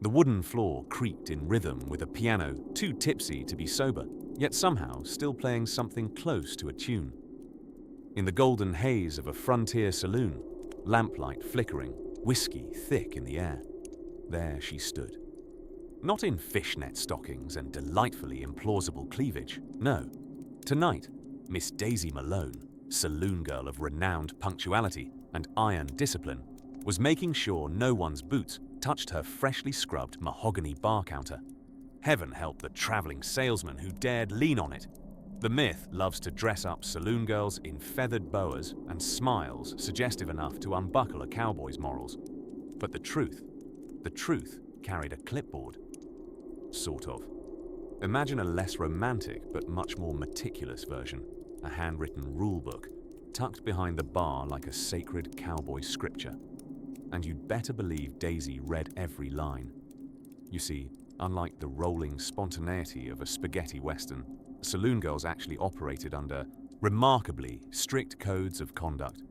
The wooden floor creaked in rhythm with a piano too tipsy to be sober, yet somehow still playing something close to a tune. In the golden haze of a frontier saloon, lamplight flickering, whiskey thick in the air, there she stood. Not in fishnet stockings and delightfully implausible cleavage, no. Tonight, Miss Daisy Malone, saloon girl of renowned punctuality and iron discipline, was making sure no one's boots touched her freshly scrubbed mahogany bar counter. Heaven help the traveling salesman who dared lean on it. The myth loves to dress up saloon girls in feathered boas and smiles suggestive enough to unbuckle a cowboy's morals. But the truth carried a clipboard. Sort of. Imagine a less romantic but much more meticulous version, a handwritten rulebook, tucked behind the bar like a sacred cowboy scripture. And you'd better believe Daisy read every line. You see, unlike the rolling spontaneity of a spaghetti western, saloon girls actually operated under remarkably strict codes of conduct.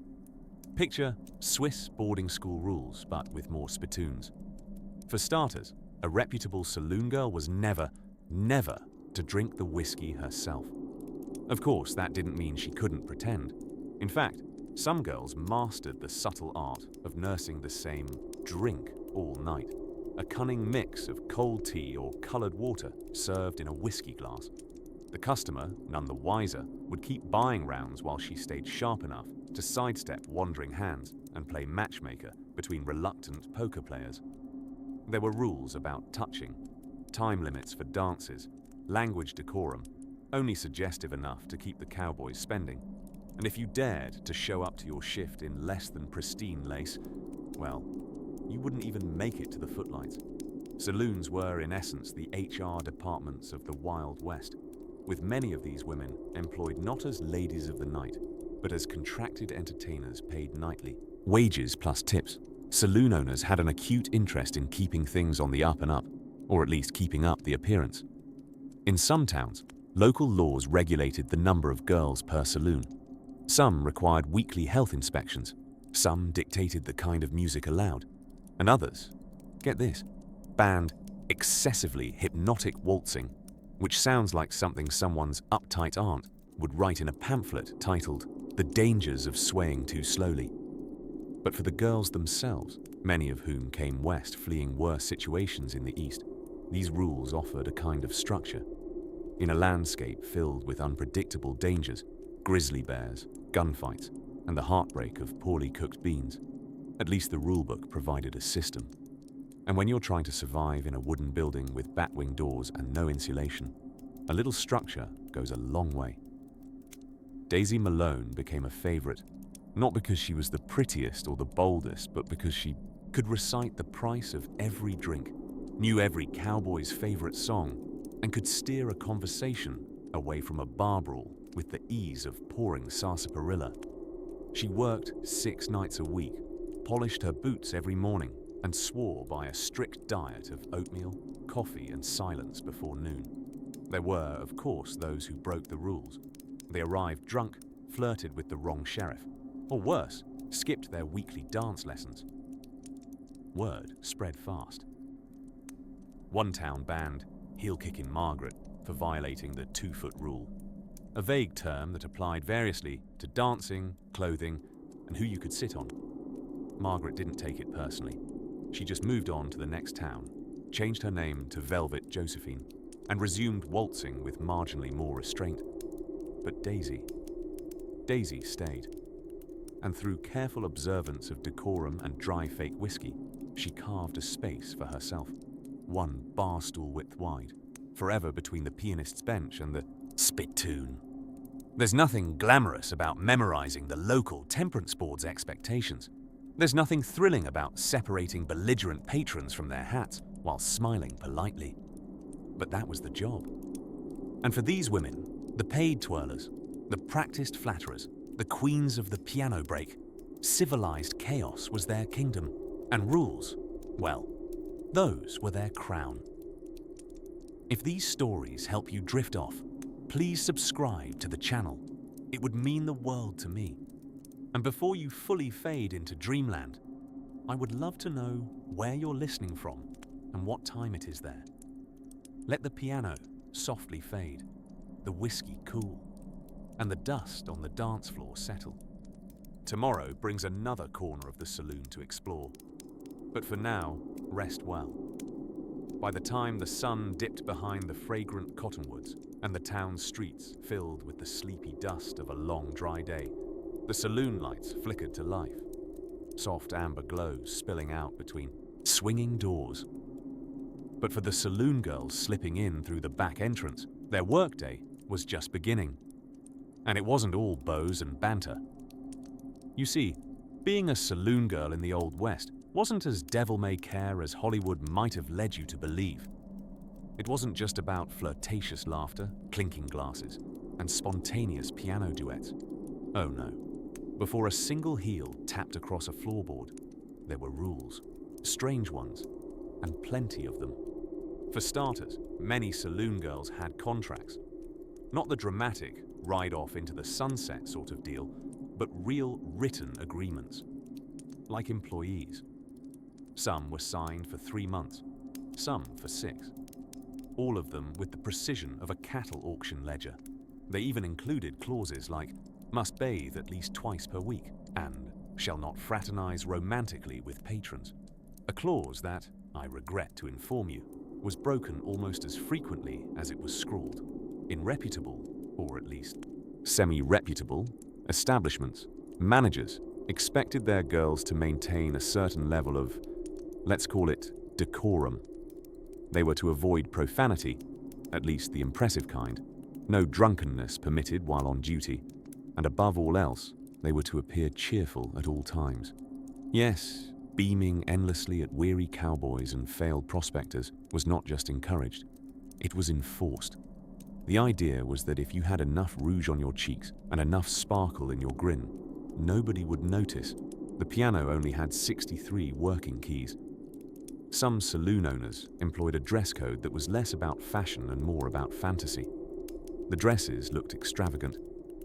Picture Swiss boarding school rules, but with more spittoons. For starters, a reputable saloon girl was never to drink the whiskey herself. Of course, that didn't mean she couldn't pretend. In fact, some girls mastered the subtle art of nursing the same drink all night, a cunning mix of cold tea or colored water served in a whiskey glass. The customer, none the wiser, would keep buying rounds while she stayed sharp enough to sidestep wandering hands and play matchmaker between reluctant poker players. There were rules about touching, time limits for dances, language decorum, only suggestive enough to keep the cowboys spending. And if you dared to show up to your shift in less than pristine lace, well, you wouldn't even make it to the footlights. Saloons were, in essence, the HR departments of the Wild West, with many of these women employed not as ladies of the night, but as contracted entertainers paid nightly, wages plus tips. Saloon owners had an acute interest in keeping things on the up and up, or at least keeping up the appearance. In some towns, local laws regulated the number of girls per saloon. Some required weekly health inspections, some dictated the kind of music allowed, and others, get this, banned excessively hypnotic waltzing, which sounds like something someone's uptight aunt would write in a pamphlet titled "The Dangers of Swaying Too Slowly." But for the girls themselves, many of whom came west fleeing worse situations in the east, these rules offered a kind of structure. In a landscape filled with unpredictable dangers, grizzly bears, gunfights, and the heartbreak of poorly cooked beans, at least the rulebook provided a system. And when you're trying to survive in a wooden building with batwing doors and no insulation, a little structure goes a long way. Daisy Malone became a favorite, not because she was the prettiest or the boldest, but because she could recite the price of every drink, knew every cowboy's favorite song, and could steer a conversation away from a bar brawl with the ease of pouring sarsaparilla. She worked 6 nights a week, polished her boots every morning, and swore by a strict diet of oatmeal, coffee, and silence before noon. There were, of course, those who broke the rules. They arrived drunk, flirted with the wrong sheriff, or worse, skipped their weekly dance lessons. Word spread fast. One town banned heel-kicking Margaret for violating the 2-foot rule, a vague term that applied variously to dancing, clothing, and who you could sit on. Margaret didn't take it personally. She just moved on to the next town, changed her name to Velvet Josephine, and resumed waltzing with marginally more restraint. But Daisy stayed. And through careful observance of decorum and dry fake whiskey, she carved a space for herself, one bar stool width wide, forever between the pianist's bench and the spittoon. There's nothing glamorous about memorizing the local temperance board's expectations. There's nothing thrilling about separating belligerent patrons from their hats while smiling politely. But that was the job. And for these women, the paid twirlers, the practiced flatterers, the queens of the piano break, civilized chaos was their kingdom, and rules, well, those were their crown. If these stories help you drift off, please subscribe to the channel. It would mean the world to me. And before you fully fade into dreamland, I would love to know where you're listening from and what time it is there. Let the piano softly fade, the whiskey cool, and the dust on the dance floor settle. Tomorrow brings another corner of the saloon to explore. But for now, rest well. By the time the sun dipped behind the fragrant cottonwoods and the town's streets filled with the sleepy dust of a long, dry day, the saloon lights flickered to life, soft amber glows spilling out between swinging doors. But for the saloon girls slipping in through the back entrance, their workday was just beginning. And it wasn't all bows and banter. You see, being a saloon girl in the Old West wasn't as devil-may-care as Hollywood might have led you to believe. It wasn't just about flirtatious laughter, clinking glasses, and spontaneous piano duets. Oh no. Before a single heel tapped across a floorboard, there were rules, strange ones, and plenty of them. For starters, many saloon girls had contracts. Not the dramatic, ride off into the sunset sort of deal, but real written agreements. Like employees. Some were signed for 3 months, some for 6. All of them with the precision of a cattle auction ledger. They even included clauses like, must bathe at least twice per week, and shall not fraternize romantically with patrons. A clause that, I regret to inform you, was broken almost as frequently as it was scrawled. In reputable, or at least semi-reputable, establishments, managers expected their girls to maintain a certain level of, let's call it, decorum. They were to avoid profanity, at least the impressive kind, no drunkenness permitted while on duty, and above all else, they were to appear cheerful at all times. Yes, beaming endlessly at weary cowboys and failed prospectors was not just encouraged, it was enforced. The idea was that if you had enough rouge on your cheeks and enough sparkle in your grin, nobody would notice. The piano only had 63 working keys. Some saloon owners employed a dress code that was less about fashion and more about fantasy. The dresses looked extravagant,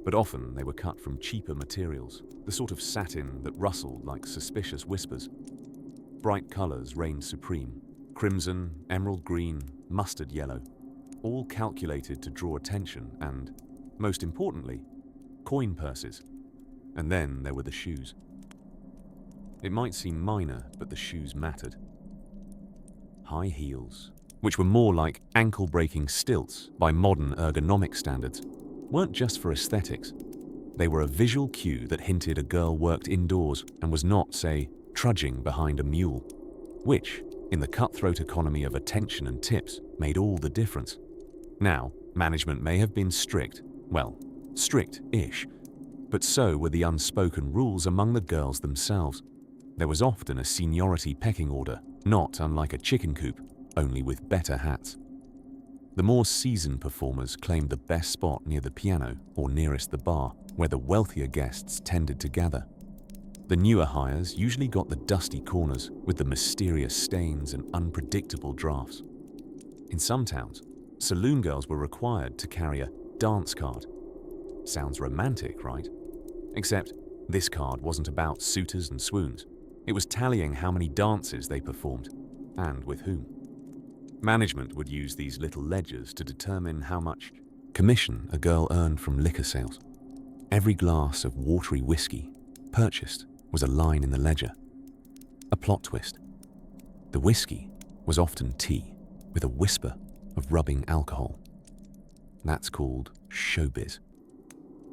but often they were cut from cheaper materials, the sort of satin that rustled like suspicious whispers. Bright colors reigned supreme: crimson, emerald green, mustard yellow, all calculated to draw attention and, most importantly, coin purses. And then there were the shoes. It might seem minor, but the shoes mattered. High heels, which were more like ankle-breaking stilts by modern ergonomic standards, weren't just for aesthetics. They were a visual cue that hinted a girl worked indoors and was not, say, trudging behind a mule, which, in the cutthroat economy of attention and tips, made all the difference. Now, management may have been strict, well, strict-ish, but so were the unspoken rules among the girls themselves. There was often a seniority pecking order, not unlike a chicken coop, only with better hats. The more seasoned performers claimed the best spot near the piano or nearest the bar, where the wealthier guests tended to gather. The newer hires usually got the dusty corners with the mysterious stains and unpredictable drafts. In some towns, saloon girls were required to carry a dance card. Sounds romantic, right? Except this card wasn't about suitors and swoons. It was tallying how many dances they performed, and with whom. Management would use these little ledgers to determine how much commission a girl earned from liquor sales. Every glass of watery whiskey purchased was a line in the ledger. A plot twist. The whiskey was often tea with a whisper of rubbing alcohol. That's called showbiz.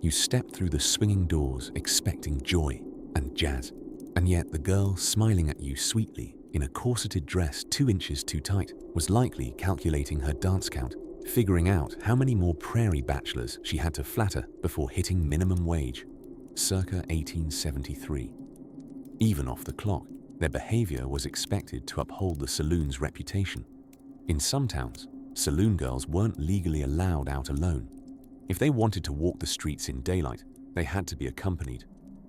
You step through the swinging doors expecting joy and jazz, and yet the girl smiling at you sweetly in a corseted dress 2 inches too tight was likely calculating her dance count, figuring out how many more prairie bachelors she had to flatter before hitting minimum wage, circa 1873. Even off the clock, their behavior was expected to uphold the saloon's reputation. In some towns, saloon girls weren't legally allowed out alone. If they wanted to walk the streets in daylight, they had to be accompanied,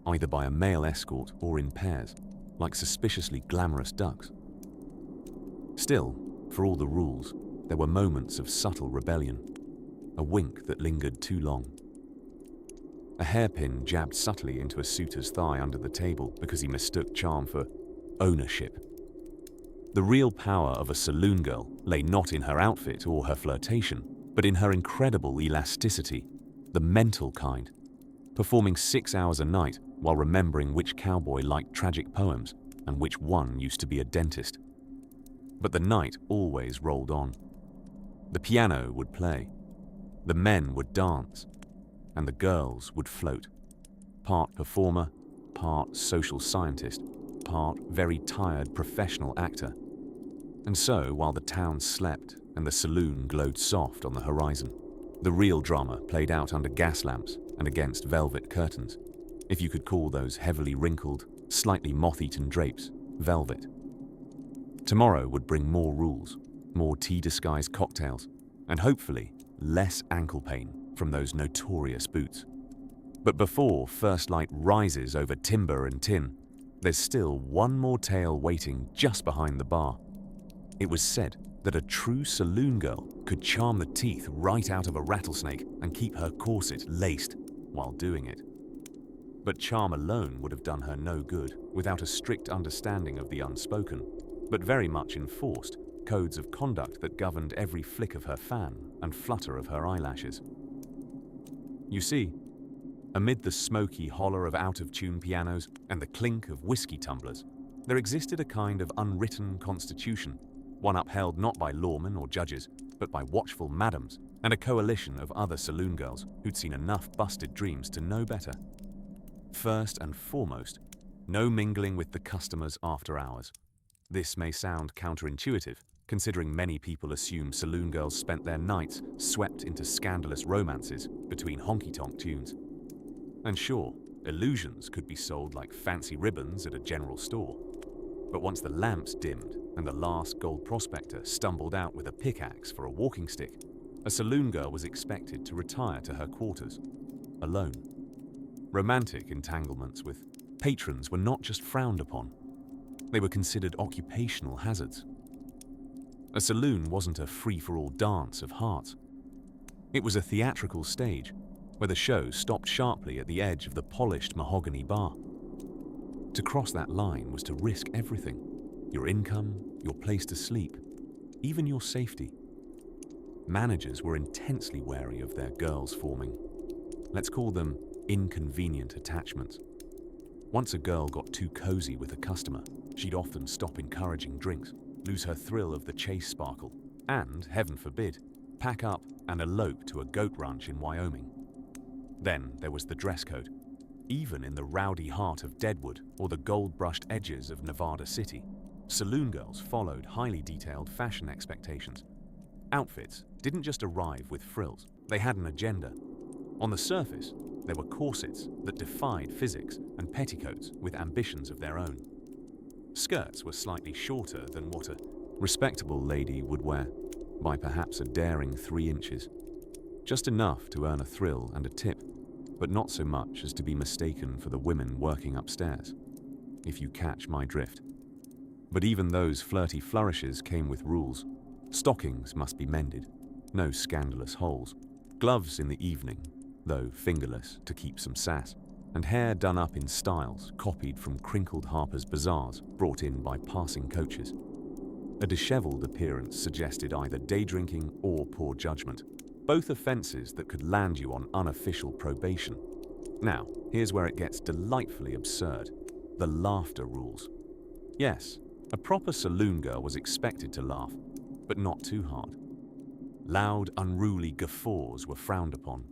either by a male escort or in pairs, like suspiciously glamorous ducks. Still, for all the rules, there were moments of subtle rebellion, a wink that lingered too long. A hairpin jabbed subtly into a suitor's thigh under the table because he mistook charm for ownership. The real power of a saloon girl lay not in her outfit or her flirtation, but in her incredible elasticity, the mental kind, performing 6 hours a night while remembering which cowboy liked tragic poems and which one used to be a dentist. But the night always rolled on. The piano would play, the men would dance, and the girls would float. Part performer, part social scientist, part very tired professional actor. And so, while the town slept and the saloon glowed soft on the horizon, the real drama played out under gas lamps and against velvet curtains, if you could call those heavily wrinkled, slightly moth-eaten drapes velvet. Tomorrow would bring more rules, more tea-disguised cocktails, and hopefully less ankle pain from those notorious boots. But before first light rises over timber and tin, there's still one more tale waiting just behind the bar. It was said that a true saloon girl could charm the teeth right out of a rattlesnake and keep her corset laced while doing it. But charm alone would have done her no good without a strict understanding of the unspoken, but very much enforced, codes of conduct that governed every flick of her fan and flutter of her eyelashes. You see, amid the smoky holler of out-of-tune pianos and the clink of whiskey tumblers, there existed a kind of unwritten constitution, one upheld not by lawmen or judges, but by watchful madams and a coalition of other saloon girls who'd seen enough busted dreams to know better. First and foremost, no mingling with the customers after hours. This may sound counterintuitive, considering many people assume saloon girls spent their nights swept into scandalous romances between honky-tonk tunes. And sure, illusions could be sold like fancy ribbons at a general store. But once the lamps dimmed and the last gold prospector stumbled out with a pickaxe for a walking stick, a saloon girl was expected to retire to her quarters, alone. Romantic entanglements with patrons were not just frowned upon, they were considered occupational hazards. A saloon wasn't a free-for-all dance of hearts. It was a theatrical stage where the show stopped sharply at the edge of the polished mahogany bar. To cross that line was to risk everything: your income, your place to sleep, even your safety. Managers were intensely wary of their girls forming, let's call them inconvenient attachments. Once a girl got too cozy with a customer, she'd often stop encouraging drinks, lose her thrill of the chase sparkle, and, heaven forbid, pack up and elope to a goat ranch in Wyoming. Then there was the dress code. Even in the rowdy heart of Deadwood or the gold-brushed edges of Nevada City, saloon girls followed highly detailed fashion expectations. Outfits didn't just arrive with frills, they had an agenda. On the surface, there were corsets that defied physics and petticoats with ambitions of their own. Skirts were slightly shorter than what a respectable lady would wear, by perhaps a daring 3 inches. Just enough to earn a thrill and a tip, but not so much as to be mistaken for the women working upstairs, if you catch my drift. But even those flirty flourishes came with rules. Stockings must be mended, no scandalous holes. Gloves in the evening, though fingerless to keep some sass, and hair done up in styles copied from crinkled Harper's Bazaars brought in by passing coaches. A disheveled appearance suggested either day drinking or poor judgment, both offenses that could land you on unofficial probation. Now, here's where it gets delightfully absurd: the laughter rules. Yes, a proper saloon girl was expected to laugh, but not too hard. Loud, unruly guffaws were frowned upon.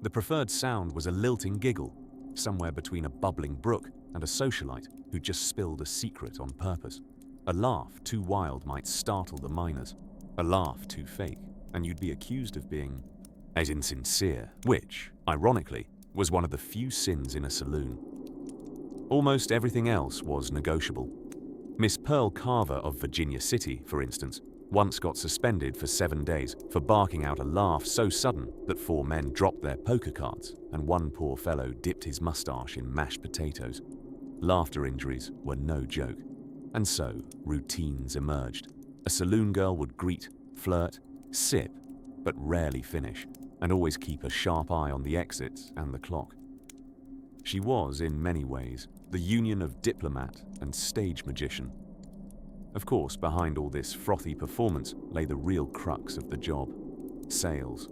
The preferred sound was a lilting giggle, somewhere between a bubbling brook and a socialite who just spilled a secret on purpose. A laugh too wild might startle the miners. A laugh too fake, and you'd be accused of being as insincere, which, ironically, was one of the few sins in a saloon. Almost everything else was negotiable. Miss Pearl Carver of Virginia City, for instance, once got suspended for 7 days for barking out a laugh so sudden that 4 men dropped their poker cards and one poor fellow dipped his mustache in mashed potatoes. Laughter injuries were no joke. And so, routines emerged. A saloon girl would greet, flirt, sip, but rarely finish, and always keep a sharp eye on the exits and the clock. She was, in many ways, the union of diplomat and stage magician. Of course, behind all this frothy performance lay the real crux of the job: sales.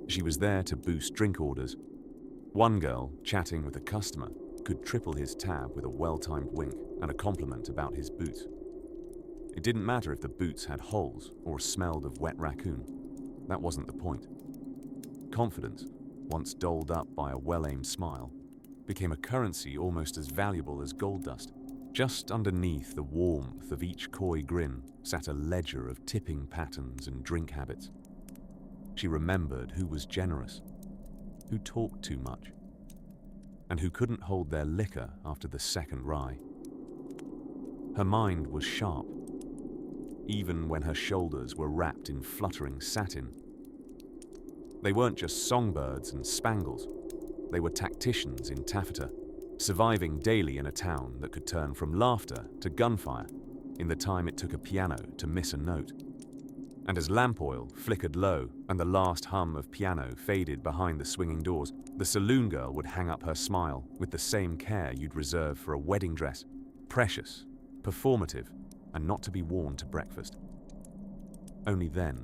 She was there to boost drink orders. One girl, chatting with a customer, could triple his tab with a well-timed wink and a compliment about his boots. It didn't matter if the boots had holes or smelled of wet raccoon. That wasn't the point. Confidence, once dolled up by a well-aimed smile, became a currency almost as valuable as gold dust. Just underneath the warmth of each coy grin sat a ledger of tipping patterns and drink habits. She remembered who was generous, who talked too much, and who couldn't hold their liquor after the second rye. Her mind was sharp, even when her shoulders were wrapped in fluttering satin. They weren't just songbirds and spangles. They were tacticians in taffeta, surviving daily in a town that could turn from laughter to gunfire in the time it took a piano to miss a note. And as lamp oil flickered low and the last hum of piano faded behind the swinging doors, the saloon girl would hang up her smile with the same care you'd reserve for a wedding dress: precious, performative, and not to be worn to breakfast. Only then,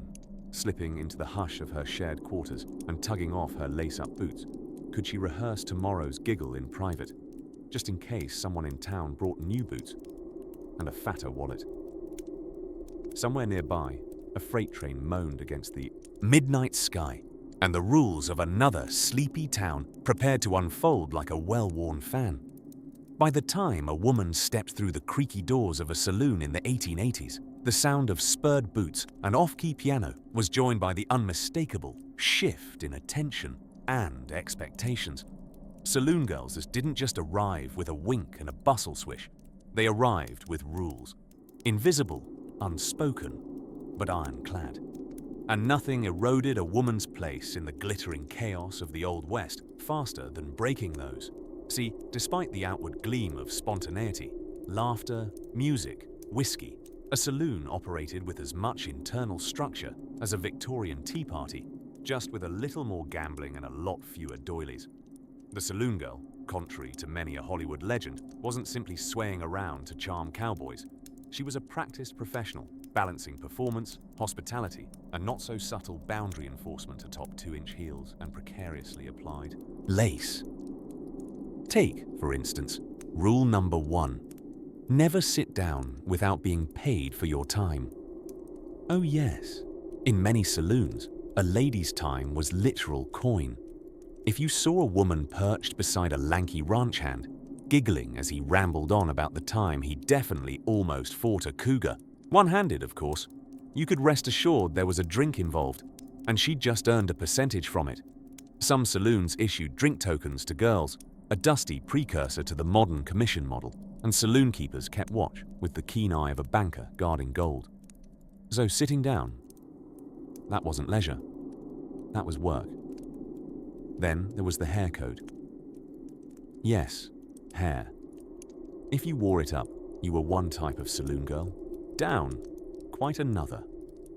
slipping into the hush of her shared quarters and tugging off her lace-up boots, could she rehearse tomorrow's giggle in private, just in case someone in town brought new boots and a fatter wallet. Somewhere nearby, a freight train moaned against the midnight sky, and the rules of another sleepy town prepared to unfold like a well-worn fan. By the time a woman stepped through the creaky doors of a saloon in the 1880s, the sound of spurred boots and off-key piano was joined by the unmistakable shift in attention and expectations. Saloon girls didn't just arrive with a wink and a bustle swish. They arrived with rules. Invisible, unspoken, but ironclad. And nothing eroded a woman's place in the glittering chaos of the Old West faster than breaking those. See, despite the outward gleam of spontaneity, laughter, music, whiskey, a saloon operated with as much internal structure as a Victorian tea party, just with a little more gambling and a lot fewer doilies. The saloon girl, contrary to many a Hollywood legend, wasn't simply swaying around to charm cowboys. She was a practiced professional, balancing performance, hospitality, and not-so-subtle boundary enforcement atop 2-inch heels and precariously applied lace. Take, for instance, rule number 1. Never sit down without being paid for your time. Oh yes, in many saloons, a lady's time was literal coin. If you saw a woman perched beside a lanky ranch hand, giggling as he rambled on about the time he definitely almost fought a cougar, one-handed of course, you could rest assured there was a drink involved, and she'd just earned a percentage from it. Some saloons issued drink tokens to girls, a dusty precursor to the modern commission model, and saloon keepers kept watch with the keen eye of a banker guarding gold. So sitting down, that wasn't leisure. That was work. Then there was the hair code. Yes, hair. If you wore it up, you were one type of saloon girl. Down, quite another.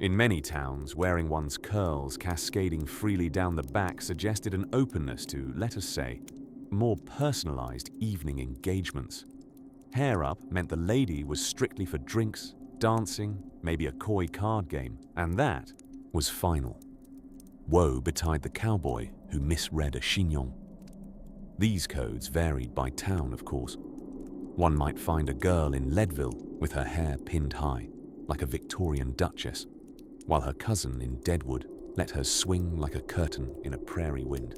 In many towns, wearing one's curls cascading freely down the back suggested an openness to, let us say, more personalized evening engagements. Hair up meant the lady was strictly for drinks, dancing, maybe a coy card game, and that was final. Woe betide the cowboy who misread a chignon. These codes varied by town, of course. One might find a girl in Leadville with her hair pinned high, like a Victorian duchess, while her cousin in Deadwood let her swing like a curtain in a prairie wind.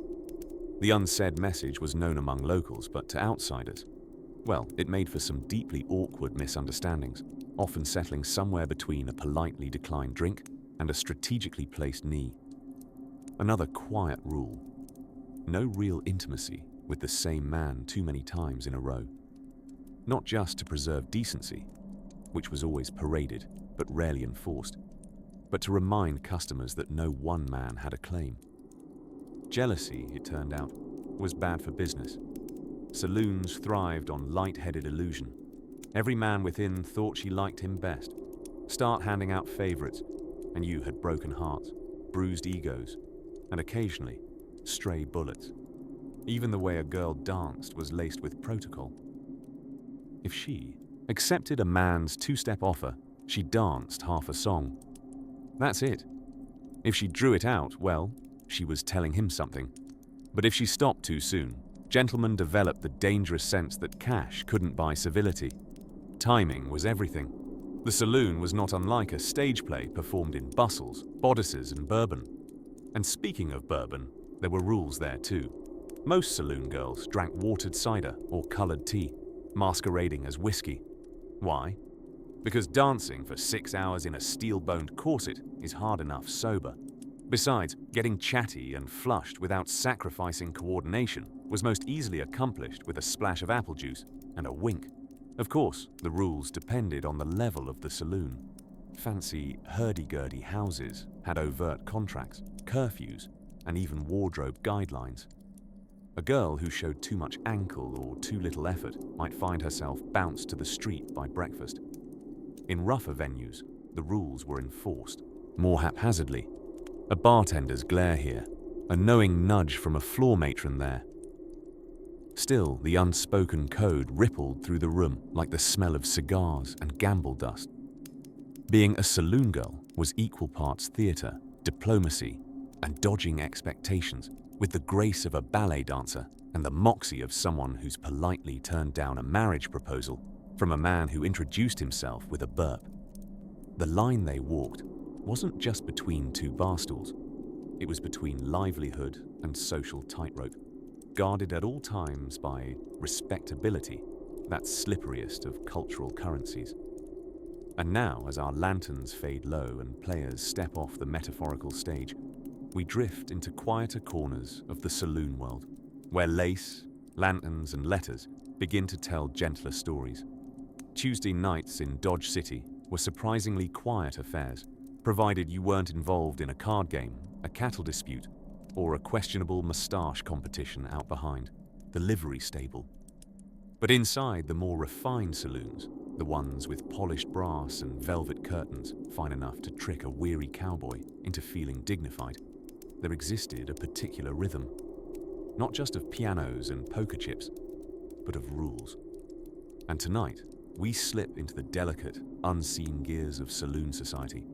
The unsaid message was known among locals, but to outsiders, well, it made for some deeply awkward misunderstandings, often settling somewhere between a politely declined drink and a strategically placed knee. Another quiet rule: no real intimacy with the same man too many times in a row. Not just to preserve decency, which was always paraded but rarely enforced, but to remind customers that no one man had a claim. Jealousy, it turned out, was bad for business. Saloons thrived on light-headed illusion. Every man within thought she liked him best. Start handing out favorites, and you had broken hearts, bruised egos, and occasionally, stray bullets. Even the way a girl danced was laced with protocol. If she accepted a man's two-step offer, She danced half a song. That's it. If she drew it out, well, she was telling him something. But if she stopped too soon, gentlemen developed the dangerous sense that cash couldn't buy civility. Timing was everything. The saloon was not unlike a stage play performed in bustles, bodices, and bourbon. And speaking of bourbon, there were rules there too. Most saloon girls drank watered cider or coloured tea, masquerading as whiskey. Why? Because dancing for 6 hours in a steel-boned corset is hard enough sober. Besides, getting chatty and flushed without sacrificing coordination was most easily accomplished with a splash of apple juice and a wink. Of course, the rules depended on the level of the saloon. Fancy hurdy-gurdy houses had overt contracts, curfews, and even wardrobe guidelines. A girl who showed too much ankle or too little effort might find herself bounced to the street by breakfast. In rougher venues, the rules were enforced, more haphazardly. A bartender's glare here, a knowing nudge from a floor matron there. Still, the unspoken code rippled through the room like the smell of cigars and gamble dust. Being a saloon girl was equal parts theatre, diplomacy, and dodging expectations, with the grace of a ballet dancer and the moxie of someone who's politely turned down a marriage proposal from a man who introduced himself with a burp. The line they walked wasn't just between two bar stools. It was between livelihood and social tightrope, guarded at all times by respectability, that slipperiest of cultural currencies. And now, as our lanterns fade low and players step off the metaphorical stage, we drift into quieter corners of the saloon world, where lace, lanterns, and letters begin to tell gentler stories. Tuesday nights in Dodge City were surprisingly quiet affairs, provided you weren't involved in a card game, a cattle dispute, or a questionable moustache competition out behind, the livery stable. But inside the more refined saloons, the ones with polished brass and velvet curtains fine enough to trick a weary cowboy into feeling dignified, there existed a particular rhythm, not just of pianos and poker chips, but of rules. And tonight, we slip into the delicate, unseen gears of saloon society,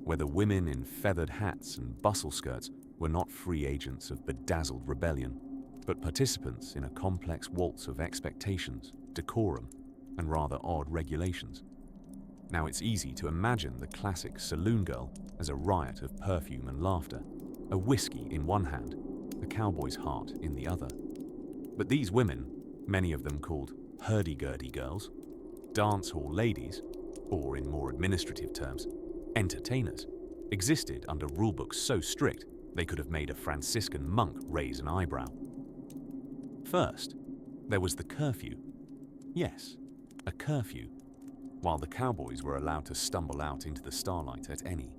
where the women in feathered hats and bustle skirts were not free agents of bedazzled rebellion, but participants in a complex waltz of expectations, decorum, and rather odd regulations. Now it's easy to imagine the classic saloon girl as a riot of perfume and laughter, a whiskey in one hand, a cowboy's heart in the other. But these women, many of them called hurdy-gurdy girls, dance hall ladies, or in more administrative terms, entertainers, existed under rulebooks so strict they could have made a Franciscan monk raise an eyebrow. First, there was the curfew. Yes, a curfew, while the cowboys were allowed to stumble out into the starlight at any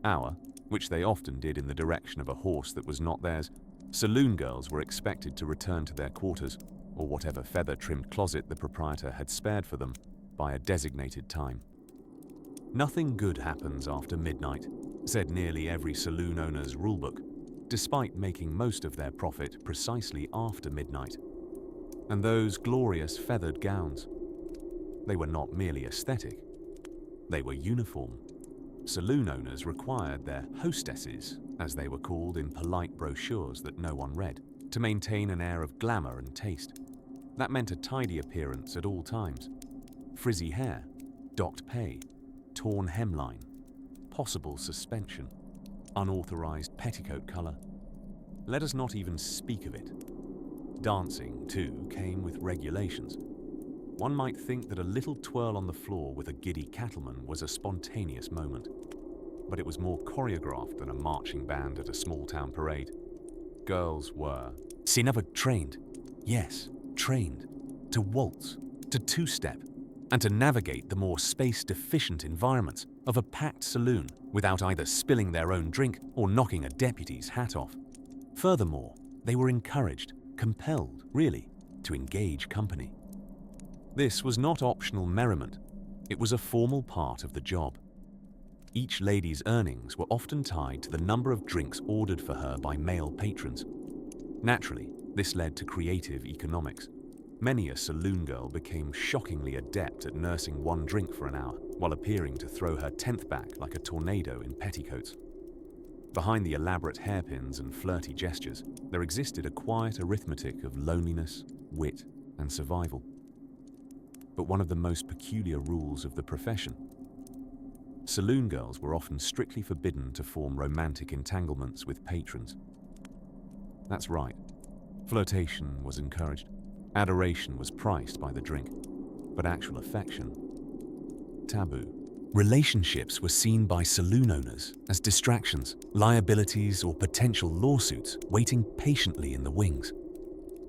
hour, which they often did in the direction of a horse that was not theirs. Saloon girls were expected to return to their quarters, or whatever feather-trimmed closet the proprietor had spared for them, by a designated time. Nothing good happens after midnight, said nearly every saloon owner's rulebook, despite making most of their profit precisely after midnight. And those glorious feathered gowns, they were not merely aesthetic, they were uniform. Saloon owners required their hostesses, as they were called in polite brochures that no one read, to maintain an air of glamour and taste. That meant a tidy appearance at all times. Frizzy hair, docked pay, torn hemline, possible suspension, unauthorized petticoat color. Let us not even speak of it. Dancing, too, came with regulations. One might think that a little twirl on the floor with a giddy cattleman was a spontaneous moment, but it was more choreographed than a marching band at a small-town parade. Girls were trained, yes, trained, to waltz, to two-step, and to navigate the more space-deficient environments of a packed saloon without either spilling their own drink or knocking a deputy's hat off. Furthermore, they were encouraged, compelled, really, to engage company. This was not optional merriment, it was a formal part of the job. Each lady's earnings were often tied to the number of drinks ordered for her by male patrons. Naturally, this led to creative economics. Many a saloon girl became shockingly adept at nursing one drink for an hour, while appearing to throw her 10th back like a tornado in petticoats. Behind the elaborate hairpins and flirty gestures, there existed a quiet arithmetic of loneliness, wit, and survival. But one of the most peculiar rules of the profession. Saloon girls were often strictly forbidden to form romantic entanglements with patrons. That's right, flirtation was encouraged, adoration was priced by the drink, but actual affection, taboo. Relationships were seen by saloon owners as distractions, liabilities, or potential lawsuits waiting patiently in the wings.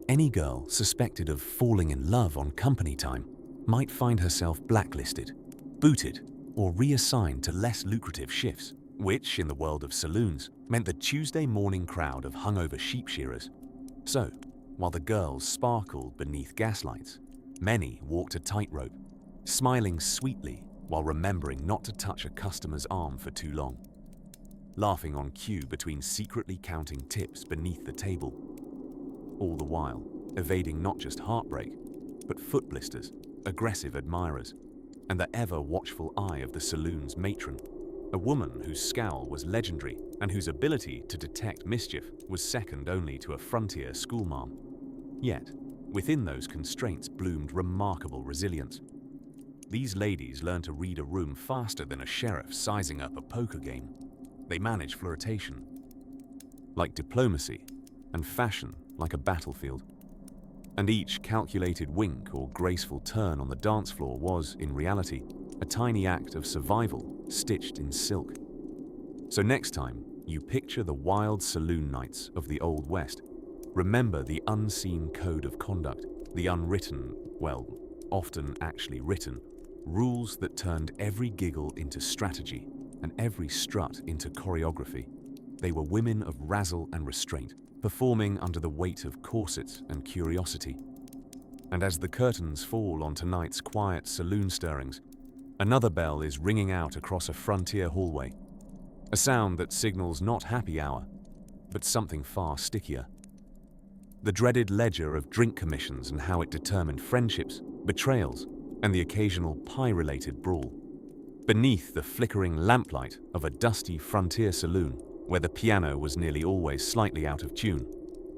Any girl suspected of falling in love on company time might find herself blacklisted, booted, or reassigned to less lucrative shifts, which, in the world of saloons, meant the Tuesday morning crowd of hungover sheep shearers. So, while the girls sparkled beneath gaslights, many walked a tightrope, smiling sweetly while remembering not to touch a customer's arm for too long, laughing on cue between secretly counting tips beneath the table, all the while evading not just heartbreak, but foot blisters, aggressive admirers, and the ever-watchful eye of the saloon's matron, a woman whose scowl was legendary and whose ability to detect mischief was second only to a frontier schoolmarm. Yet, within those constraints bloomed remarkable resilience. These ladies learned to read a room faster than a sheriff sizing up a poker game. They managed flirtation like diplomacy and fashion like a battlefield. And each calculated wink or graceful turn on the dance floor was, in reality, a tiny act of survival stitched in silk. So next time you picture the wild saloon nights of the Old West, remember the unseen code of conduct, the unwritten, well, often actually written, rules that turned every giggle into strategy and every strut into choreography. They were women of razzle and restraint, performing under the weight of corsets and curiosity. And as the curtains fall on tonight's quiet saloon stirrings, another bell is ringing out across a frontier hallway, a sound that signals not happy hour, but something far stickier. The dreaded ledger of drink commissions and how it determined friendships, betrayals, and the occasional pie-related brawl. Beneath the flickering lamplight of a dusty frontier saloon, where the piano was nearly always slightly out of tune,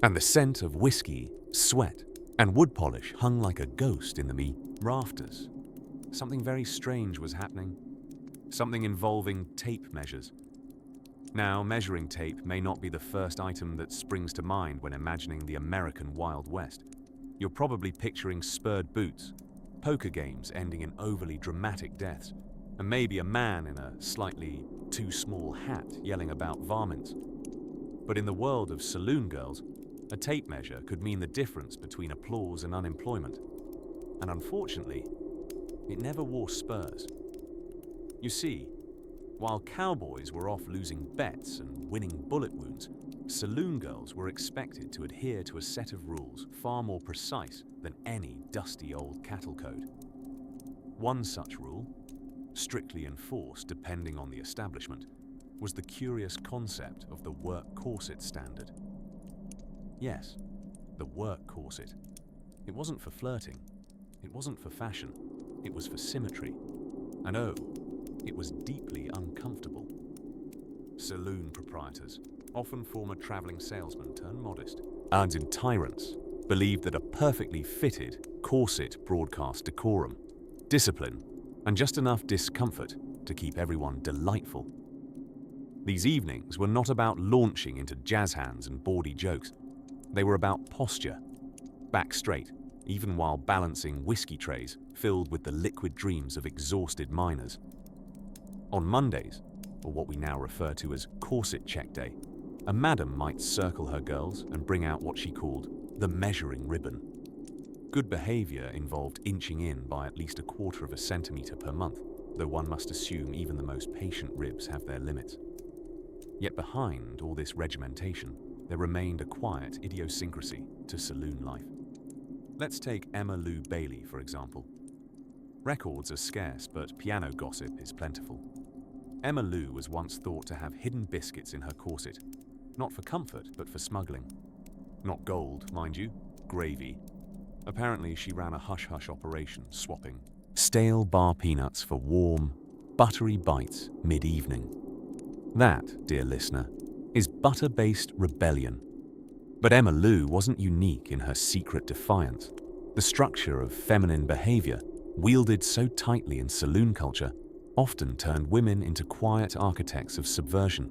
and the scent of whiskey, sweat, and wood polish hung like a ghost in the rafters, something very strange was happening. Something involving tape measures. Now, measuring tape may not be the first item that springs to mind when imagining the American Wild West. You're probably picturing spurred boots, poker games ending in overly dramatic deaths, and maybe a man in a slightly too small hat yelling about varmints. But in the world of saloon girls, a tape measure could mean the difference between applause and unemployment. And unfortunately, it never wore spurs. You see, while cowboys were off losing bets and winning bullet wounds, saloon girls were expected to adhere to a set of rules far more precise than any dusty old cattle code. One such rule, strictly enforced depending on the establishment, was the curious concept of the work corset standard. Yes, the work corset. It wasn't for flirting, it wasn't for fashion, it was for symmetry. And oh, it was deeply uncomfortable. Saloon proprietors, often former traveling salesmen turned modest, and tyrants, believed that a perfectly fitted corset broadcast decorum, discipline, and just enough discomfort to keep everyone delightful. These evenings were not about launching into jazz hands and bawdy jokes. They were about posture, back straight, even while balancing whiskey trays filled with the liquid dreams of exhausted miners. On Mondays, or what we now refer to as corset check day, a madam might circle her girls and bring out what she called the measuring ribbon. Good behavior involved inching in by at least 1/4 of a centimeter per month, though one must assume even the most patient ribs have their limits. Yet behind all this regimentation, there remained a quiet idiosyncrasy to saloon life. Let's take Emma Lou Bailey, for example. Records are scarce, but piano gossip is plentiful. Emma Lou was once thought to have hidden biscuits in her corset, not for comfort, but for smuggling. Not gold, mind you, gravy. Apparently, she ran a hush-hush operation, swapping stale bar peanuts for warm, buttery bites mid-evening. That, dear listener, is butter-based rebellion. But Emma Lou wasn't unique in her secret defiance. The structure of feminine behavior, wielded so tightly in saloon culture, often turned women into quiet architects of subversion.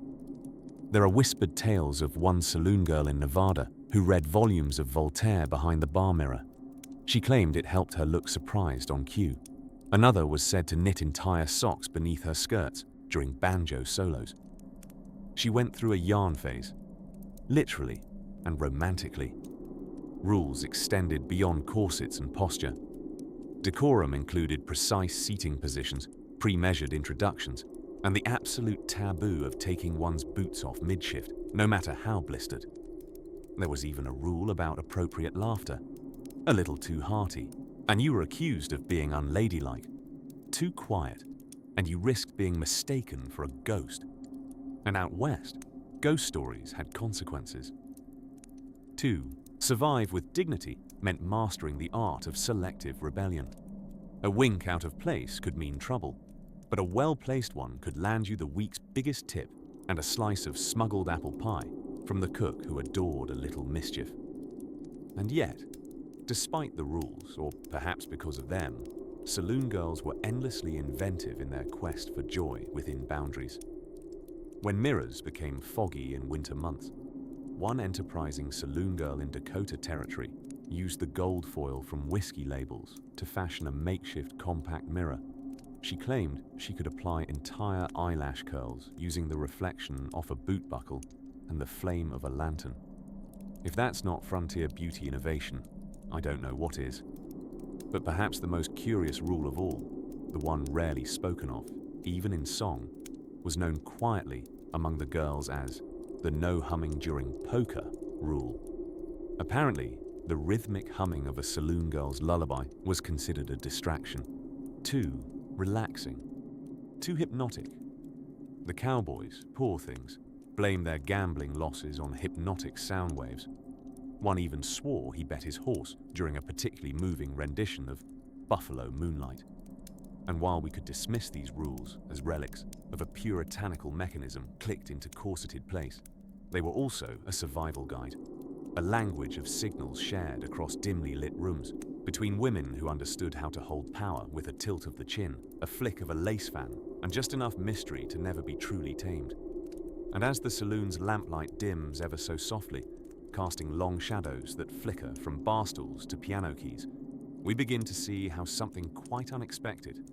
There are whispered tales of one saloon girl in Nevada who read volumes of Voltaire behind the bar mirror. She claimed it helped her look surprised on cue. Another was said to knit entire socks beneath her skirts during banjo solos. She went through a yarn phase, literally and romantically. Rules extended beyond corsets and posture. Decorum included precise seating positions, pre-measured introductions, and the absolute taboo of taking one's boots off mid-shift, no matter how blistered. There was even a rule about appropriate laughter. A little too hearty, and you were accused of being unladylike. Too quiet, and you risked being mistaken for a ghost. And out west, ghost stories had consequences. 2. Survive with dignity meant mastering the art of selective rebellion. A wink out of place could mean trouble, but a well-placed one could land you the week's biggest tip and a slice of smuggled apple pie from the cook who adored a little mischief. And yet, despite the rules, or perhaps because of them, saloon girls were endlessly inventive in their quest for joy within boundaries. When mirrors became foggy in winter months, one enterprising saloon girl in Dakota Territory used the gold foil from whiskey labels to fashion a makeshift compact mirror. She claimed she could apply entire eyelash curls using the reflection off a boot buckle and the flame of a lantern. If that's not frontier beauty innovation, I don't know what is. But perhaps the most curious rule of all, the one rarely spoken of, even in song, was known quietly among the girls as the no humming during poker rule. Apparently, the rhythmic humming of a saloon girl's lullaby was considered a distraction. Too relaxing. Too hypnotic. The cowboys, poor things, blamed their gambling losses on hypnotic sound waves. One even swore he bet his horse during a particularly moving rendition of Buffalo Moonlight. And while we could dismiss these rules as relics of a puritanical mechanism clicked into corseted place, they were also a survival guide, a language of signals shared across dimly lit rooms between women who understood how to hold power with a tilt of the chin, a flick of a lace fan, and just enough mystery to never be truly tamed. And as the saloon's lamplight dims ever so softly, casting long shadows that flicker from bar stools to piano keys, we begin to see how something quite unexpected,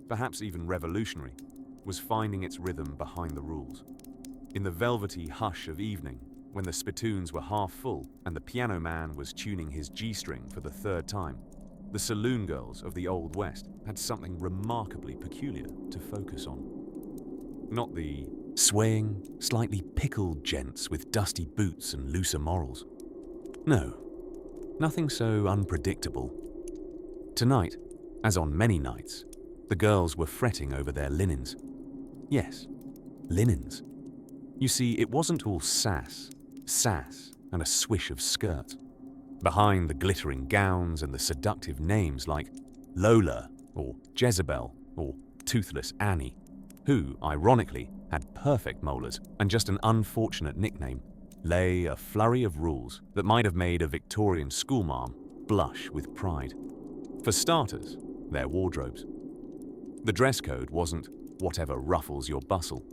perhaps even revolutionary, was finding its rhythm behind the rules. In the velvety hush of evening, when the spittoons were half full and the piano man was tuning his G-string for the third time, the saloon girls of the Old West had something remarkably peculiar to focus on. Not the swaying, slightly pickled gents with dusty boots and looser morals. No, nothing so unpredictable. Tonight, as on many nights, the girls were fretting over their linens. Yes, linens. You see, it wasn't all sass, and a swish of skirts. Behind the glittering gowns and the seductive names like Lola or Jezebel or Toothless Annie, who, ironically, had perfect molars and just an unfortunate nickname, lay a flurry of rules that might have made a Victorian schoolmarm blush with pride. For starters, their wardrobes. The dress code wasn't whatever ruffles your bustle.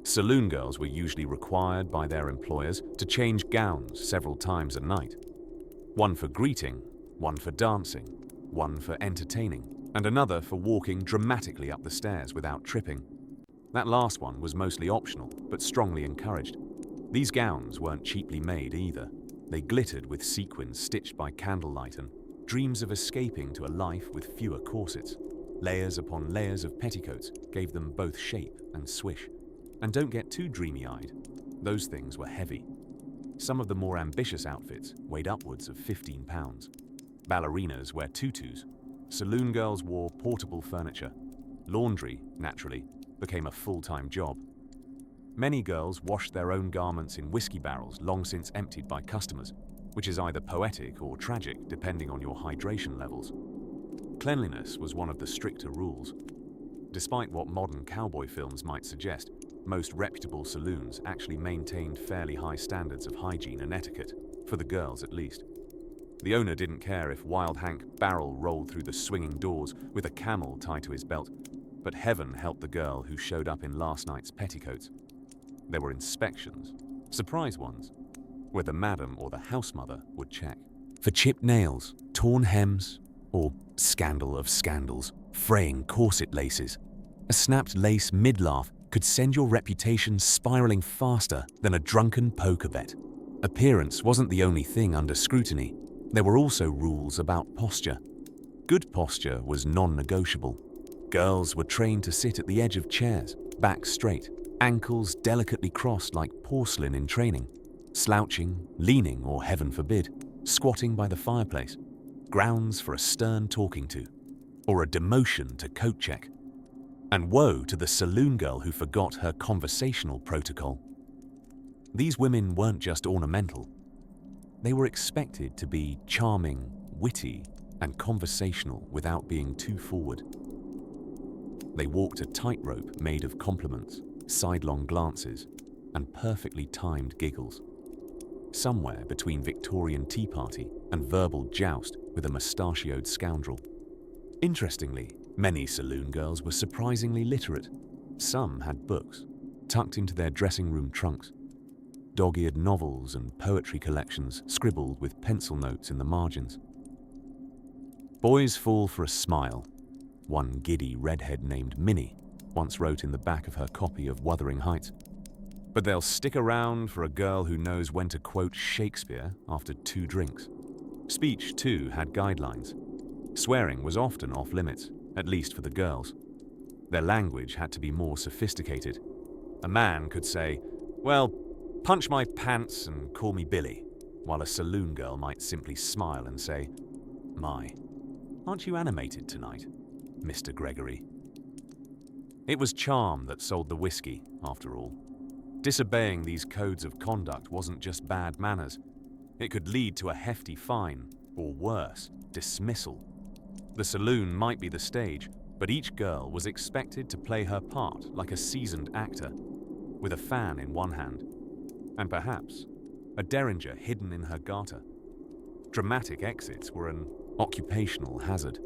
Saloon girls were usually required by their employers to change gowns several times a night. One for greeting, one for dancing, one for entertaining, and another for walking dramatically up the stairs without tripping. That last one was mostly optional, but strongly encouraged. These gowns weren't cheaply made either. They glittered with sequins stitched by candlelight and dreams of escaping to a life with fewer corsets. Layers upon layers of petticoats gave them both shape and swish. And don't get too dreamy-eyed. Those things were heavy. Some of the more ambitious outfits weighed upwards of 15 pounds. Ballerinas wear tutus. Saloon girls wore portable furniture. Laundry, naturally, became a full-time job. Many girls washed their own garments in whiskey barrels long since emptied by customers, which is either poetic or tragic depending on your hydration levels. Cleanliness was one of the stricter rules. Despite what modern cowboy films might suggest, most reputable saloons actually maintained fairly high standards of hygiene and etiquette, for the girls at least. The owner didn't care if Wild Hank Barrel rolled through the swinging doors with a camel tied to his belt, but heaven helped the girl who showed up in last night's petticoats. There were inspections, surprise ones, where the madam or the house mother would check for chipped nails, torn hems, or, scandal of scandals, fraying corset laces. A snapped lace mid-laugh could send your reputation spiraling faster than a drunken poker bet. Appearance wasn't the only thing under scrutiny. There were also rules about posture. Good posture was non-negotiable. Girls were trained to sit at the edge of chairs, back straight, ankles delicately crossed like porcelain in training, slouching, leaning, or heaven forbid, squatting by the fireplace. Grounds for a stern talking to, or a demotion to coat check. And woe to the saloon girl who forgot her conversational protocol. These women weren't just ornamental. They were expected to be charming, witty, and conversational without being too forward. They walked a tightrope made of compliments, sidelong glances, and perfectly timed giggles. Somewhere between Victorian tea party and verbal joust with a mustachioed scoundrel. Interestingly, many saloon girls were surprisingly literate. Some had books, tucked into their dressing room trunks. Dog-eared novels and poetry collections scribbled with pencil notes in the margins. Boys fall for a smile. One giddy redhead named Minnie once wrote in the back of her copy of Wuthering Heights. But they'll stick around for a girl who knows when to quote Shakespeare after 2 drinks. Speech, too, had guidelines. Swearing was often off limits, at least for the girls. Their language had to be more sophisticated. A man could say, "Well, punch my pants and call me Billy," while a saloon girl might simply smile and say, "My, aren't you animated tonight, Mr. Gregory?" It was charm that sold the whiskey, after all. Disobeying these codes of conduct wasn't just bad manners. It could lead to a hefty fine, or worse, dismissal. The saloon might be the stage, but each girl was expected to play her part like a seasoned actor, with a fan in one hand, and perhaps a derringer hidden in her garter. Dramatic exits were an occupational hazard.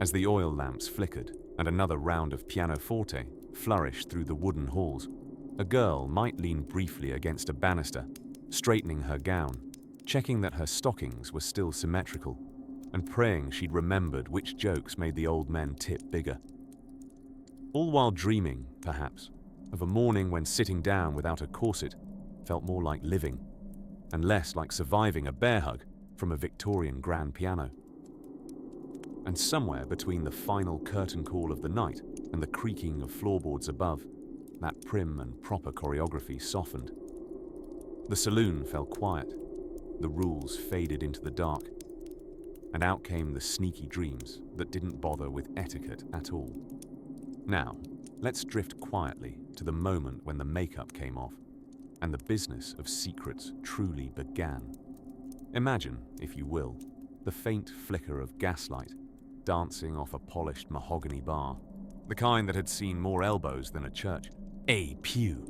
As the oil lamps flickered and another round of pianoforte flourished through the wooden halls, a girl might lean briefly against a banister, straightening her gown, checking that her stockings were still symmetrical, and praying she'd remembered which jokes made the old men tip bigger. All while dreaming, perhaps, of a morning when sitting down without a corset felt more like living, and less like surviving a bear hug from a Victorian grand piano. And somewhere between the final curtain call of the night and the creaking of floorboards above, that prim and proper choreography softened. The saloon fell quiet, the rules faded into the dark, and out came the sneaky dreams that didn't bother with etiquette at all. Now, let's drift quietly to the moment when the makeup came off, and the business of secrets truly began. Imagine, if you will, the faint flicker of gaslight dancing off a polished mahogany bar, the kind that had seen more elbows than a church. A pew.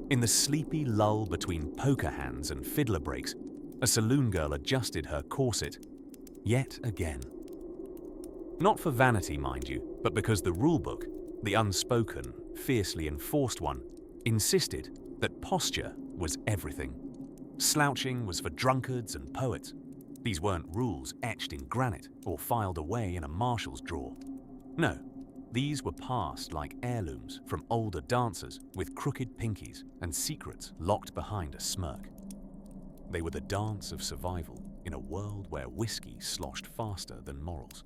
In the sleepy lull between poker hands and fiddler breaks, a saloon girl adjusted her corset, yet again. Not for vanity, mind you, but because the rulebook, the unspoken, fiercely enforced one, insisted that posture was everything. Slouching was for drunkards and poets. These weren't rules etched in granite or filed away in a marshal's drawer. No. These were passed like heirlooms from older dancers with crooked pinkies and secrets locked behind a smirk. They were the dance of survival in a world where whiskey sloshed faster than morals.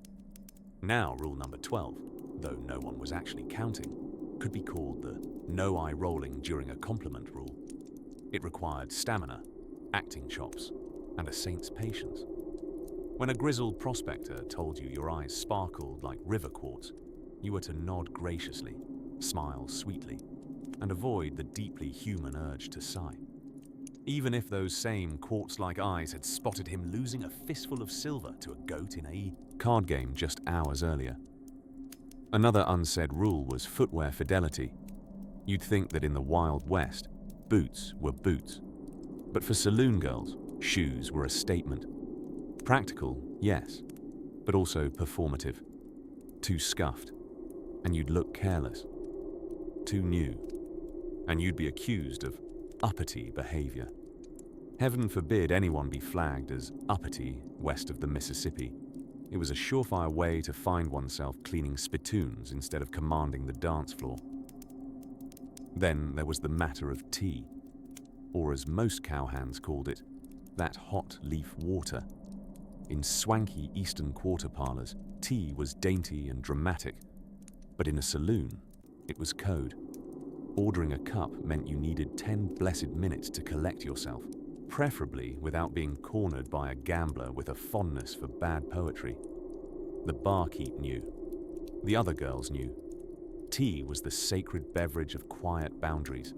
Now rule number 12, though no one was actually counting, could be called the no eye rolling during a compliment rule. It required stamina, acting chops, and a saint's patience. When a grizzled prospector told you your eyes sparkled like river quartz, you were to nod graciously, smile sweetly, and avoid the deeply human urge to sigh. even if those same quartz-like eyes had spotted him losing a fistful of silver to a goat in a card game just hours earlier. Another unsaid rule was footwear fidelity. You'd think that in the Wild West, boots were boots. But for saloon girls, shoes were a statement. Practical, yes, but also performative. Too scuffed, and you'd look careless. Too new, and you'd be accused of uppity behavior. Heaven forbid anyone be flagged as uppity west of the Mississippi. It was a surefire way to find oneself cleaning spittoons instead of commanding the dance floor. Then there was the matter of tea, or as most cowhands called it, that hot leaf water. In swanky Eastern Quarter parlors, tea was dainty and dramatic, but in a saloon, it was code. Ordering a cup meant you needed 10 blessed minutes to collect yourself, preferably without being cornered by a gambler with a fondness for bad poetry. The barkeep knew. The other girls knew. Tea was the sacred beverage of quiet boundaries.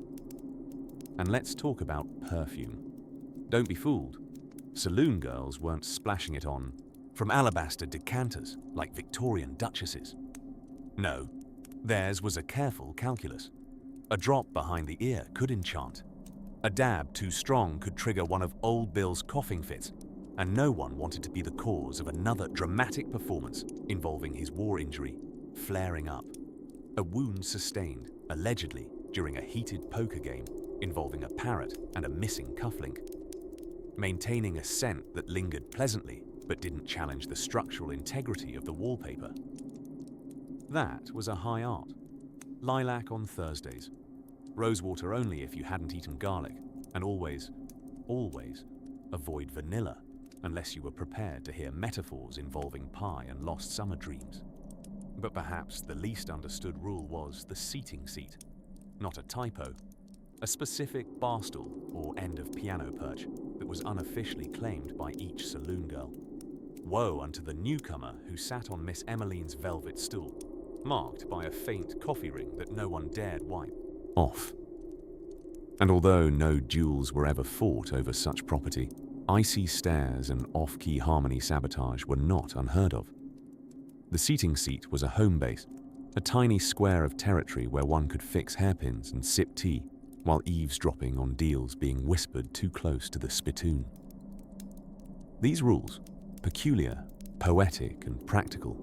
And let's talk about perfume. Don't be fooled. Saloon girls weren't splashing it on from alabaster decanters like Victorian duchesses. No, theirs was a careful calculus. A drop behind the ear could enchant. A dab too strong could trigger one of Old Bill's coughing fits, and no one wanted to be the cause of another dramatic performance involving his war injury flaring up. A wound sustained, allegedly, during a heated poker game involving a parrot and a missing cufflink. Maintaining a scent that lingered pleasantly but didn't challenge the structural integrity of the wallpaper. That was a high art. Lilac on Thursdays. Rosewater only if you hadn't eaten garlic, and always, always avoid vanilla unless you were prepared to hear metaphors involving pie and lost summer dreams. But perhaps the least understood rule was the seating seat. Not a typo, a specific bar stool or end of piano perch that was unofficially claimed by each saloon girl. Woe unto the newcomer who sat on Miss Emmeline's velvet stool, marked by a faint coffee ring that no one dared wipe off. And although no duels were ever fought over such property, icy stares and off-key harmony sabotage were not unheard of. The seating seat was a home base, a tiny square of territory where one could fix hairpins and sip tea, while eavesdropping on deals being whispered too close to the spittoon. These rules, peculiar, poetic, and practical,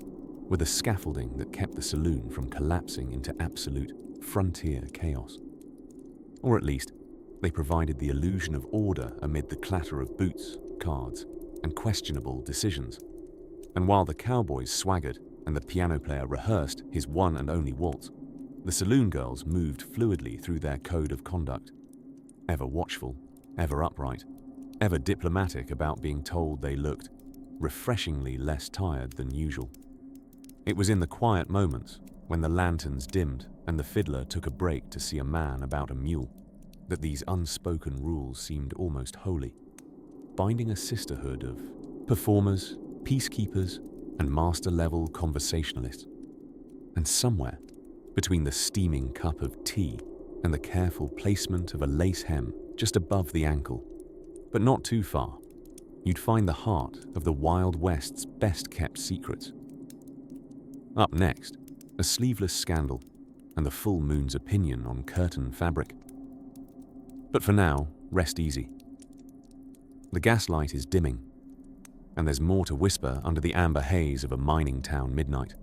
were the scaffolding that kept the saloon from collapsing into absolute frontier chaos. Or at least, they provided the illusion of order amid the clatter of boots, cards, and questionable decisions. And while the cowboys swaggered and the piano player rehearsed his one and only waltz, the saloon girls moved fluidly through their code of conduct, ever watchful, ever upright, ever diplomatic about being told they looked refreshingly less tired than usual. It was in the quiet moments, when the lanterns dimmed and the fiddler took a break to see a man about a mule, that these unspoken rules seemed almost holy, binding a sisterhood of performers, peacekeepers, and master-level conversationalists. And somewhere, between the steaming cup of tea and the careful placement of a lace hem just above the ankle, but not too far, you'd find the heart of the Wild West's best-kept secrets. Up next, a sleeveless scandal and the full moon's opinion on curtain fabric. But for now, rest easy. The gaslight is dimming, and there's more to whisper under the amber haze of a mining town midnight.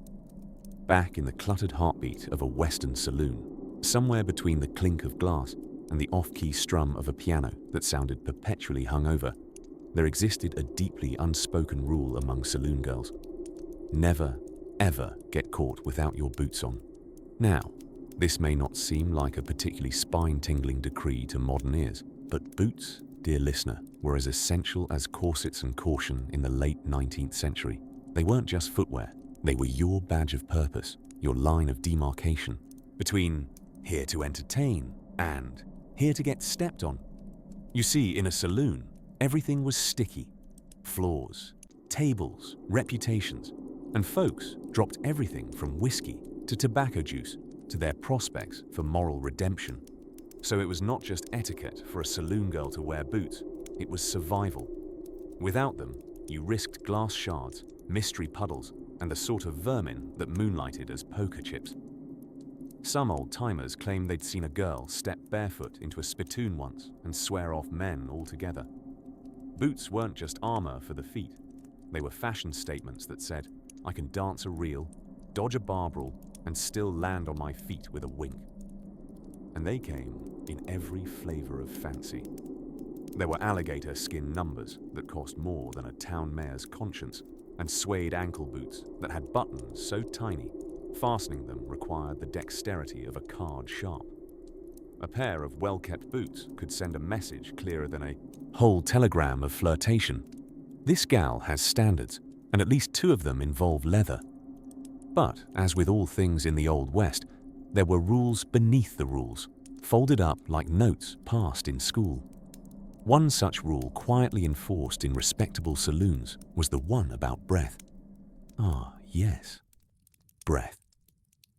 Back in the cluttered heartbeat of a western saloon, somewhere between the clink of glass and the off-key strum of a piano that sounded perpetually hungover, there existed a deeply unspoken rule among saloon girls. Never, ever get caught without your boots on. Now, this may not seem like a particularly spine-tingling decree to modern ears, but boots, dear listener, were as essential as corsets and caution in the late 19th century. They weren't just footwear. They were your badge of purpose, your line of demarcation between here to entertain and here to get stepped on. You see, in a saloon, everything was sticky. Floors, tables, reputations, and folks dropped everything from whiskey to tobacco juice to their prospects for moral redemption. So it was not just etiquette for a saloon girl to wear boots, it was survival. Without them, you risked glass shards, mystery puddles, and the sort of vermin that moonlighted as poker chips. Some old-timers claim they'd seen a girl step barefoot into a spittoon once and swear off men altogether. Boots weren't just armor for the feet. They were fashion statements that said, I can dance a reel, dodge a bar brawl, and still land on my feet with a wink. And they came in every flavor of fancy. There were alligator skin numbers that cost more than a town mayor's conscience, and suede ankle boots that had buttons so tiny, fastening them required the dexterity of a card sharp. A pair of well-kept boots could send a message clearer than a whole telegram of flirtation. This gal has standards, and at least 2 of them involve leather. But, as with all things in the Old West, there were rules beneath the rules, folded up like notes passed in school. One such rule quietly enforced in respectable saloons was the one about breath. Ah, yes, breath.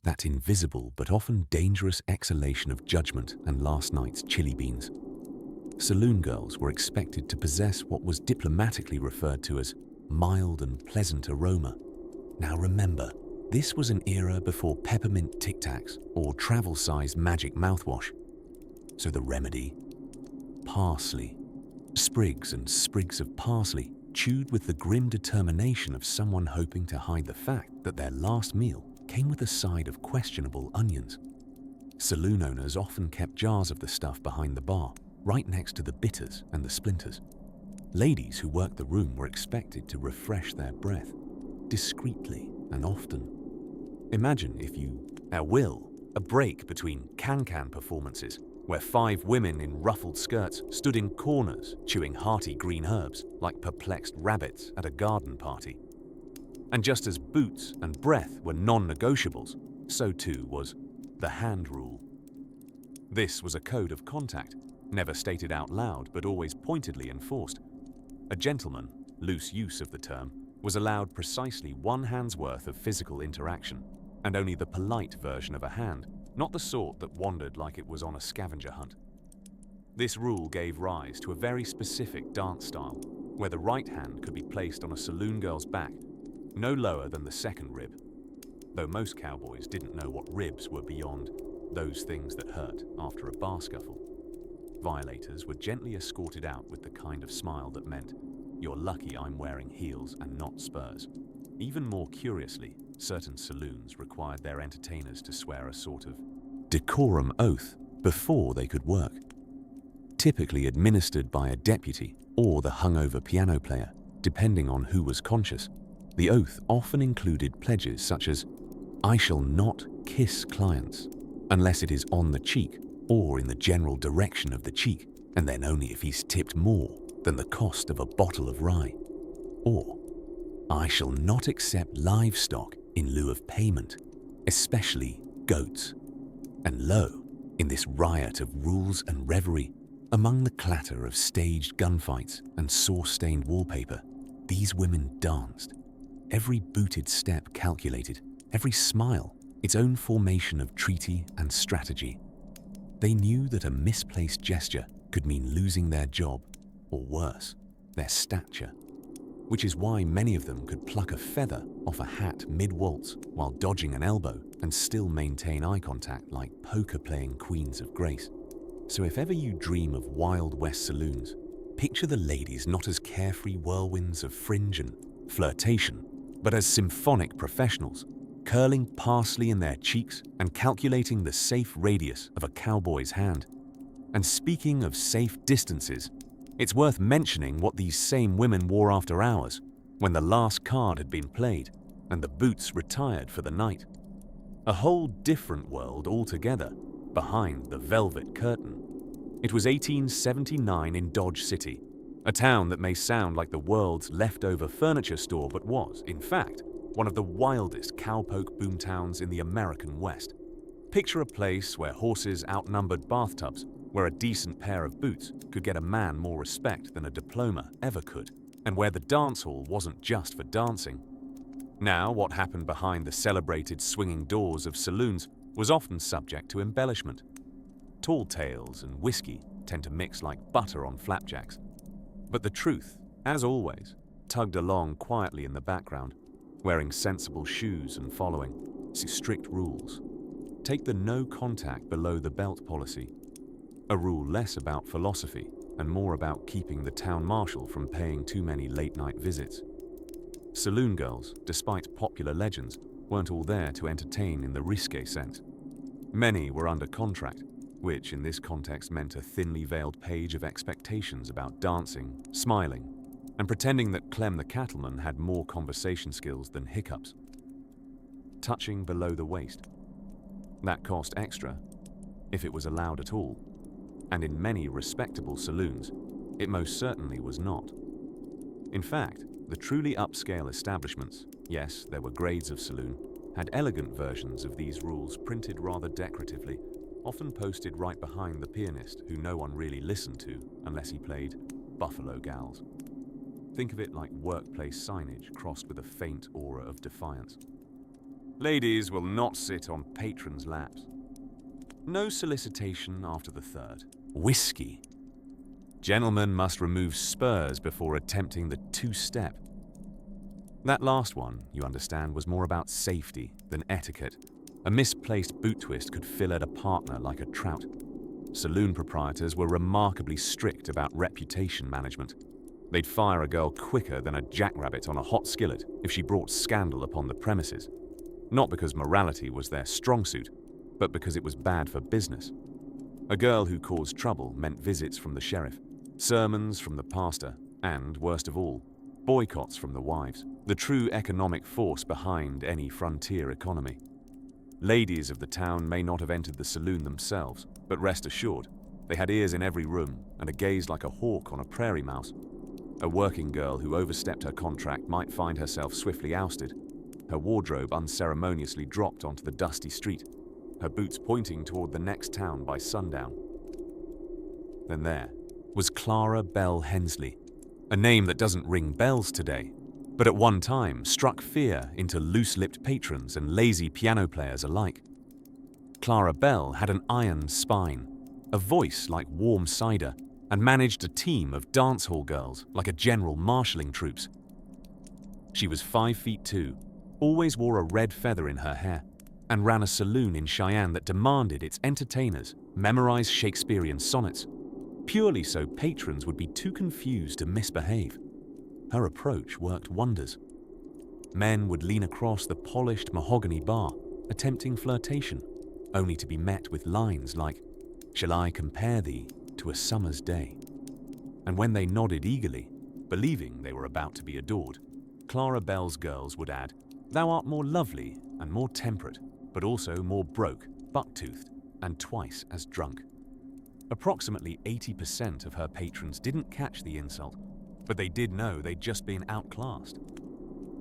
That invisible but often dangerous exhalation of judgment and last night's chili beans. Saloon girls were expected to possess what was diplomatically referred to as mild and pleasant aroma. Now remember, this was an era before peppermint Tic Tacs or travel-sized magic mouthwash. So the remedy? Parsley. Sprigs and sprigs of parsley, chewed with the grim determination of someone hoping to hide the fact that their last meal came with a side of questionable onions. Saloon owners often kept jars of the stuff behind the bar, right next to the bitters and the splinters. Ladies who worked the room were expected to refresh their breath, discreetly and often. Imagine, if you will, a break between can-can performances, where 5 women in ruffled skirts stood in corners chewing hearty green herbs like perplexed rabbits at a garden party. And just as boots and breath were non-negotiables, so too was the hand rule. This was a code of contact, never stated out loud but always pointedly enforced. A gentleman, loose use of the term, was allowed precisely 1 hand's worth of physical interaction, and only the polite version of a hand, not the sort that wandered like it was on a scavenger hunt. This rule gave rise to a very specific dance style, where the right hand could be placed on a saloon girl's back, no lower than the second rib, though most cowboys didn't know what ribs were beyond those things that hurt after a bar scuffle. Violators were gently escorted out with the kind of smile that meant, "You're lucky I'm wearing heels and not spurs." Even more curiously, certain saloons required their entertainers to swear a sort of decorum oath before they could work, typically administered by a deputy or the hungover piano player, depending on who was conscious. The oath often included pledges such as, "I shall not kiss clients, unless it is on the cheek or in the general direction of the cheek, and then only if he's tipped more than the cost of a bottle of rye," or, "I shall not accept livestock in lieu of payment, especially goats." And lo, in this riot of rules and revelry, among the clatter of staged gunfights and sauce-stained wallpaper, these women danced. Every booted step calculated, every smile its own formation of treaty and strategy. They knew that a misplaced gesture could mean losing their job, or worse, their stature, which is why many of them could pluck a feather off a hat mid-waltz while dodging an elbow and still maintain eye contact like poker-playing queens of grace. So if ever you dream of Wild West saloons, picture the ladies not as carefree whirlwinds of fringe and flirtation, but as symphonic professionals, curling parsley in their cheeks and calculating the safe radius of a cowboy's hand. And speaking of safe distances, it's worth mentioning what these same women wore after hours, when the last card had been played and the boots retired for the night. A whole different world altogether, behind the velvet curtain. It was 1879 in Dodge City, a town that may sound like the world's leftover furniture store but was, in fact, one of the wildest cowpoke boomtowns in the American West. Picture a place where horses outnumbered bathtubs, where a decent pair of boots could get a man more respect than a diploma ever could, and where the dance hall wasn't just for dancing. Now, what happened behind the celebrated swinging doors of saloons was often subject to embellishment. Tall tales and whiskey tend to mix like butter on flapjacks. But the truth, as always, tugged along quietly in the background, wearing sensible shoes and following strict rules. Take the no contact below the belt policy, a rule less about philosophy and more about keeping the town marshal from paying too many late-night visits. Saloon girls, despite popular legends, weren't all there to entertain in the risque sense. Many were under contract, which in this context meant a thinly veiled page of expectations about dancing, smiling, and pretending that Clem the cattleman had more conversation skills than hiccups. Touching below the waist. That cost extra, if it was allowed at all, and in many respectable saloons, it most certainly was not. In fact, the truly upscale establishments, yes, there were grades of saloon, had elegant versions of these rules printed rather decoratively, often posted right behind the pianist who no one really listened to unless he played Buffalo Gals. Think of it like workplace signage crossed with a faint aura of defiance. Ladies will not sit on patrons' laps. No solicitation after the third. Whiskey. Gentlemen must remove spurs before attempting the two-step. That last one, you understand, was more about safety than etiquette. A misplaced boot twist could fill at a partner like a trout. Saloon proprietors were remarkably strict about reputation management. They'd fire a girl quicker than a jackrabbit on a hot skillet if she brought scandal upon the premises. Not because morality was their strong suit, but because it was bad for business. A girl who caused trouble meant visits from the sheriff, sermons from the pastor, and, worst of all, boycotts from the wives, the true economic force behind any frontier economy. Ladies of the town may not have entered the saloon themselves, but rest assured, they had ears in every room and a gaze like a hawk on a prairie mouse. A working girl who overstepped her contract might find herself swiftly ousted, her wardrobe unceremoniously dropped onto the dusty street, her boots pointing toward the next town by sundown. Then there was Clara Bell Hensley, a name that doesn't ring bells today, but at one time struck fear into loose-lipped patrons and lazy piano players alike. Clara Bell had an iron spine, a voice like warm cider, and managed a team of dance hall girls like a general marshalling troops. She was 5'2", always wore a red feather in her hair, and ran a saloon in Cheyenne that demanded its entertainers memorize Shakespearean sonnets, purely so patrons would be too confused to misbehave. Her approach worked wonders. Men would lean across the polished mahogany bar, attempting flirtation, only to be met with lines like, "Shall I compare thee to a summer's day?" And when they nodded eagerly, believing they were about to be adored, Clara Bell's girls would add, "Thou art more lovely and more temperate, but also more broke, buck-toothed, and twice as drunk." Approximately 80% of her patrons didn't catch the insult, but they did know they'd just been outclassed.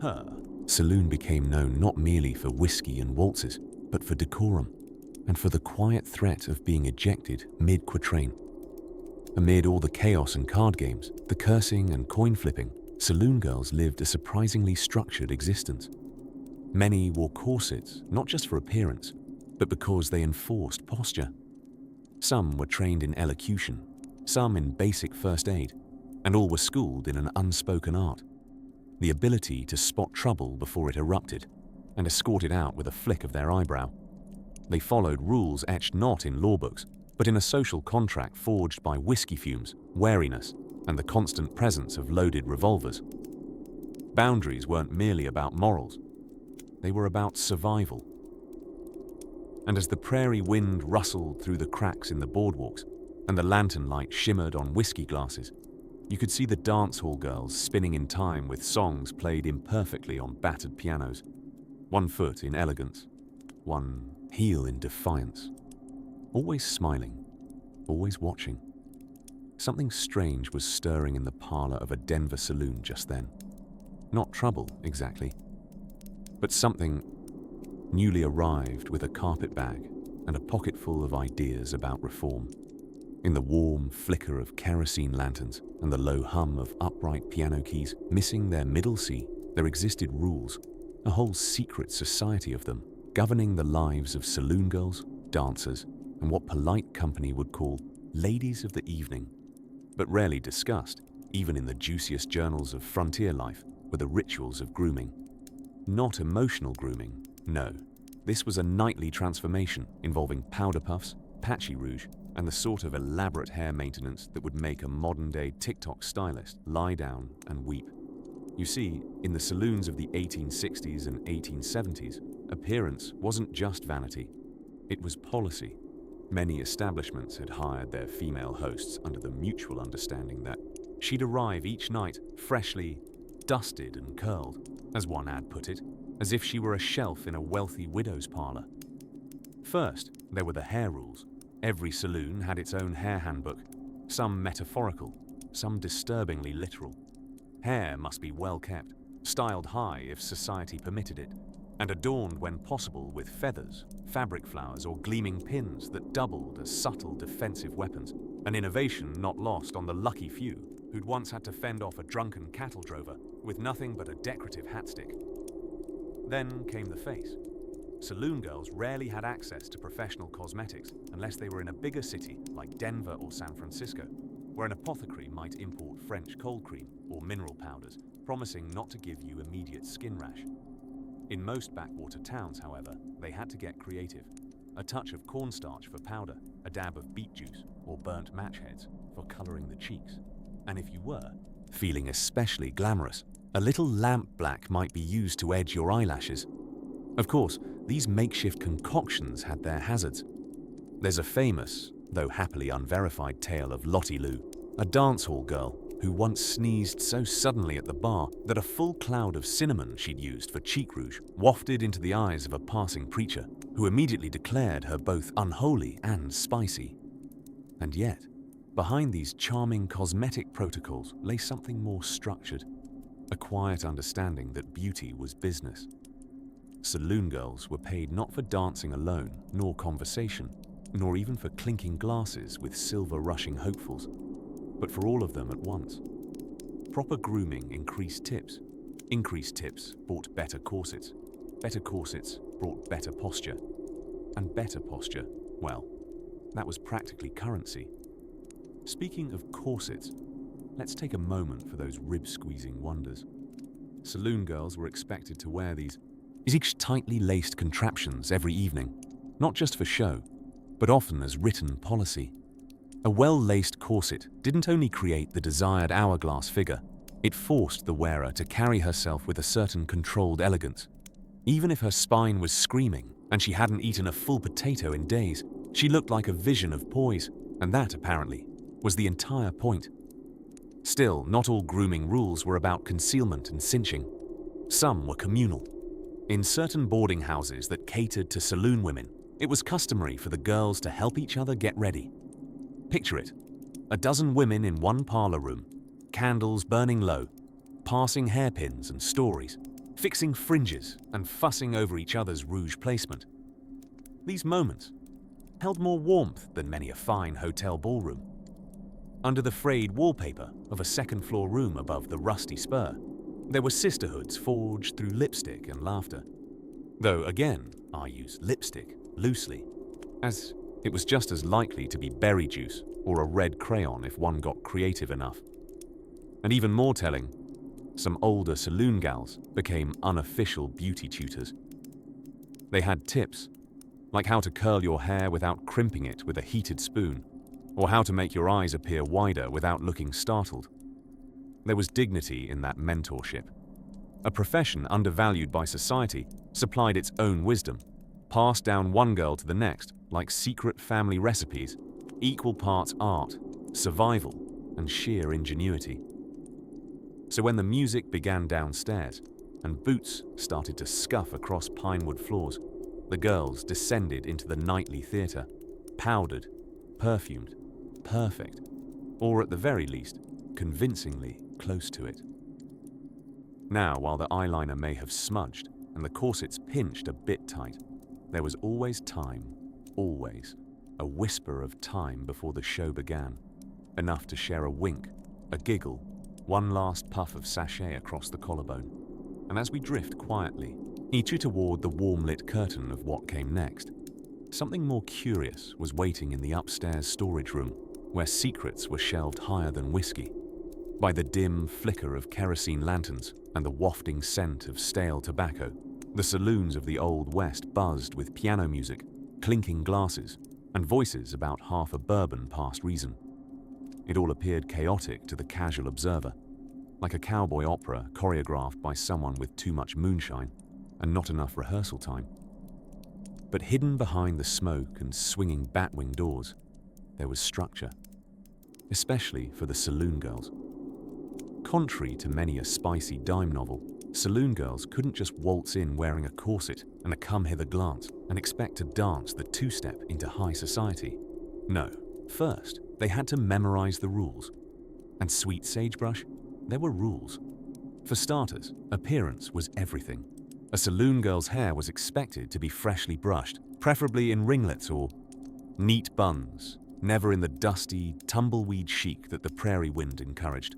Her saloon became known not merely for whiskey and waltzes, but for decorum, and for the quiet threat of being ejected mid-quatrain. Amid all the chaos and card games, the cursing and coin flipping, saloon girls lived a surprisingly structured existence. Many wore corsets, not just for appearance, but because they enforced posture. Some were trained in elocution, some in basic first aid, and all were schooled in an unspoken art, the ability to spot trouble before it erupted and escort it out with a flick of their eyebrow. They followed rules etched not in law books, but in a social contract forged by whiskey fumes, wariness, and the constant presence of loaded revolvers. Boundaries weren't merely about morals, they were about survival. And as the prairie wind rustled through the cracks in the boardwalks and the lantern light shimmered on whiskey glasses, you could see the dance hall girls spinning in time with songs played imperfectly on battered pianos, one foot in elegance, one heel in defiance, always smiling, always watching. Something strange was stirring in the parlor of a Denver saloon just then. Not trouble, exactly, but something newly arrived with a carpet bag and a pocket full of ideas about reform. In the warm flicker of kerosene lanterns and the low hum of upright piano keys missing their middle C, there existed rules, a whole secret society of them, governing the lives of saloon girls, dancers, and what polite company would call ladies of the evening, but rarely discussed, even in the juiciest journals of frontier life, were the rituals of grooming. Not emotional grooming, no. This was a nightly transformation involving powder puffs, patchy rouge, and the sort of elaborate hair maintenance that would make a modern-day TikTok stylist lie down and weep. You see, in the saloons of the 1860s and 1870s, appearance wasn't just vanity. It was policy. Many establishments had hired their female hosts under the mutual understanding that she'd arrive each night freshly dusted and curled, as one ad put it, as if she were a shelf in a wealthy widow's parlor. First, there were the hair rules. Every saloon had its own hair handbook, some metaphorical, some disturbingly literal. Hair must be well kept, styled high if society permitted it, and adorned when possible with feathers, fabric flowers, or gleaming pins that doubled as subtle defensive weapons, an innovation not lost on the lucky few who'd once had to fend off a drunken cattle drover with nothing but a decorative hatstick. Then came the face. Saloon girls rarely had access to professional cosmetics unless they were in a bigger city like Denver or San Francisco, where an apothecary might import French cold cream or mineral powders, promising not to give you immediate skin rash. In most backwater towns, however, they had to get creative. A touch of cornstarch for powder, a dab of beet juice, or burnt match heads for coloring the cheeks. And if you were feeling especially glamorous, a little lamp black might be used to edge your eyelashes. Of course, these makeshift concoctions had their hazards. There's a famous, though happily unverified tale of Lottie Lou, a dance hall girl who once sneezed so suddenly at the bar that a full cloud of cinnamon she'd used for cheek rouge wafted into the eyes of a passing preacher, who immediately declared her both unholy and spicy. And yet, behind these charming cosmetic protocols lay something more structured, a quiet understanding that beauty was business. Saloon girls were paid not for dancing alone, nor conversation, nor even for clinking glasses with silver-rushing hopefuls, but for all of them at once. Proper grooming increased tips brought better corsets brought better posture, and better posture, well, that was practically currency. Speaking of corsets, let's take a moment for those rib-squeezing wonders. Saloon girls were expected to wear these tightly laced contraptions every evening, not just for show, but often as written policy. A well-laced corset didn't only create the desired hourglass figure, it forced the wearer to carry herself with a certain controlled elegance. Even if her spine was screaming and she hadn't eaten a full potato in days, she looked like a vision of poise, and that, apparently, was the entire point. Still, not all grooming rules were about concealment and cinching. Some were communal. In certain boarding houses that catered to saloon women, it was customary for the girls to help each other get ready. Picture it, a dozen women in one parlor room, candles burning low, passing hairpins and stories, fixing fringes and fussing over each other's rouge placement. These moments held more warmth than many a fine hotel ballroom. Under the frayed wallpaper of a second-floor room above the rusty spur, there were sisterhoods forged through lipstick and laughter. Though, again, I use lipstick loosely, as it was just as likely to be berry juice or a red crayon if one got creative enough. And even more telling, some older saloon gals became unofficial beauty tutors. They had tips, like how to curl your hair without crimping it with a heated spoon, or how to make your eyes appear wider without looking startled. There was dignity in that mentorship. A profession undervalued by society supplied its own wisdom, passed down one girl to the next like secret family recipes, equal parts art, survival, and sheer ingenuity. So when the music began downstairs and boots started to scuff across pinewood floors, the girls descended into the nightly theatre, powdered, perfumed, perfect, or at the very least, convincingly close to it. Now, while the eyeliner may have smudged and the corsets pinched a bit tight, there was always time, always, a whisper of time before the show began, enough to share a wink, a giggle, one last puff of sachet across the collarbone, and as we drift quietly, each toward the warm-lit curtain of what came next, Something more curious was waiting in the upstairs storage room, where secrets were shelved higher than whiskey. By the dim flicker of kerosene lanterns and the wafting scent of stale tobacco, the saloons of the Old West buzzed with piano music, clinking glasses, and voices about half a bourbon past reason. It all appeared chaotic to the casual observer, like a cowboy opera choreographed by someone with too much moonshine and not enough rehearsal time. But hidden behind the smoke and swinging batwing doors, there was structure, especially for the saloon girls. Contrary to many a spicy dime novel, saloon girls couldn't just waltz in wearing a corset and a come-hither glance and expect to dance the two-step into high society. No, first, they had to memorize the rules. And sweet sagebrush, there were rules. For starters, appearance was everything. A saloon girl's hair was expected to be freshly brushed, preferably in ringlets or neat buns, never in the dusty, tumbleweed chic that the prairie wind encouraged.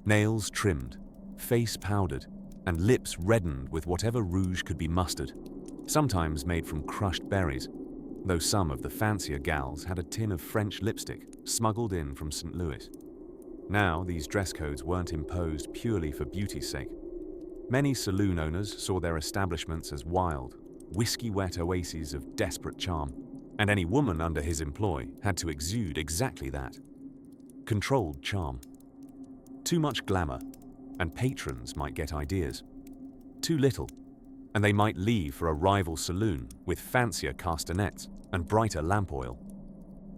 Nails trimmed, face powdered, and lips reddened with whatever rouge could be mustered, sometimes made from crushed berries, though some of the fancier gals had a tin of French lipstick smuggled in from St. Louis. Now, these dress codes weren't imposed purely for beauty's sake. Many saloon owners saw their establishments as wild, whiskey-wet oases of desperate charm, and any woman under his employ had to exude exactly that. Controlled charm. Too much glamour, and patrons might get ideas. Too little, and they might leave for a rival saloon with fancier castanets and brighter lamp oil.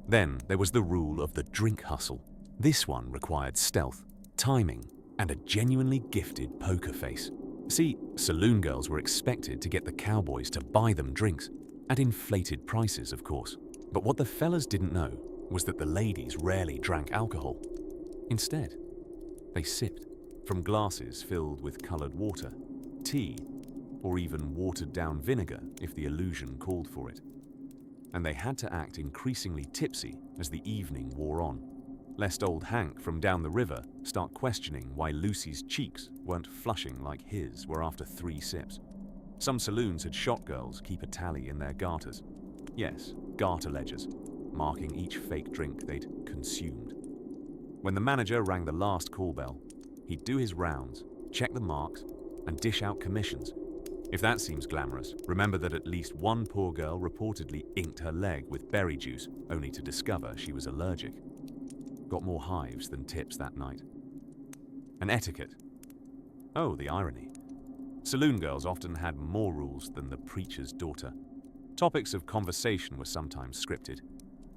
Then there was the rule of the drink hustle. This one required stealth, timing, and a genuinely gifted poker face. See, saloon girls were expected to get the cowboys to buy them drinks, at inflated prices, of course. But what the fellas didn't know was that the ladies rarely drank alcohol. Instead, they sipped from glasses filled with colored water, tea, or even watered-down vinegar if the illusion called for it. And they had to act increasingly tipsy as the evening wore on, lest old Hank from down the river start questioning why Lucy's cheeks weren't flushing like his were after 3 sips. Some saloons had shot girls keep a tally in their garters. Yes, garter ledgers, marking each fake drink they'd consumed. When the manager rang the last call bell, he'd do his rounds, check the marks, and dish out commissions. If that seems glamorous, remember that at least one poor girl reportedly inked her leg with berry juice, only to discover she was allergic. Got more hives than tips that night. And etiquette. Oh, the irony. Saloon girls often had more rules than the preacher's daughter. Topics of conversation were sometimes scripted.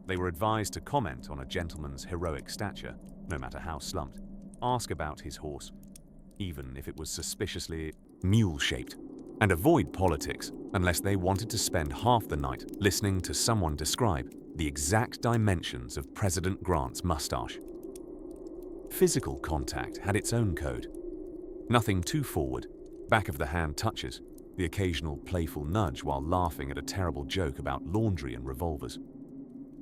They were advised to comment on a gentleman's heroic stature, no matter how slumped. Ask about his horse, even if it was suspiciously mule-shaped. And avoid politics unless they wanted to spend half the night listening to someone describe the exact dimensions of President Grant's mustache. Physical contact had its own code. Nothing too forward, back-of-the-hand touches, the occasional playful nudge while laughing at a terrible joke about laundry and revolvers.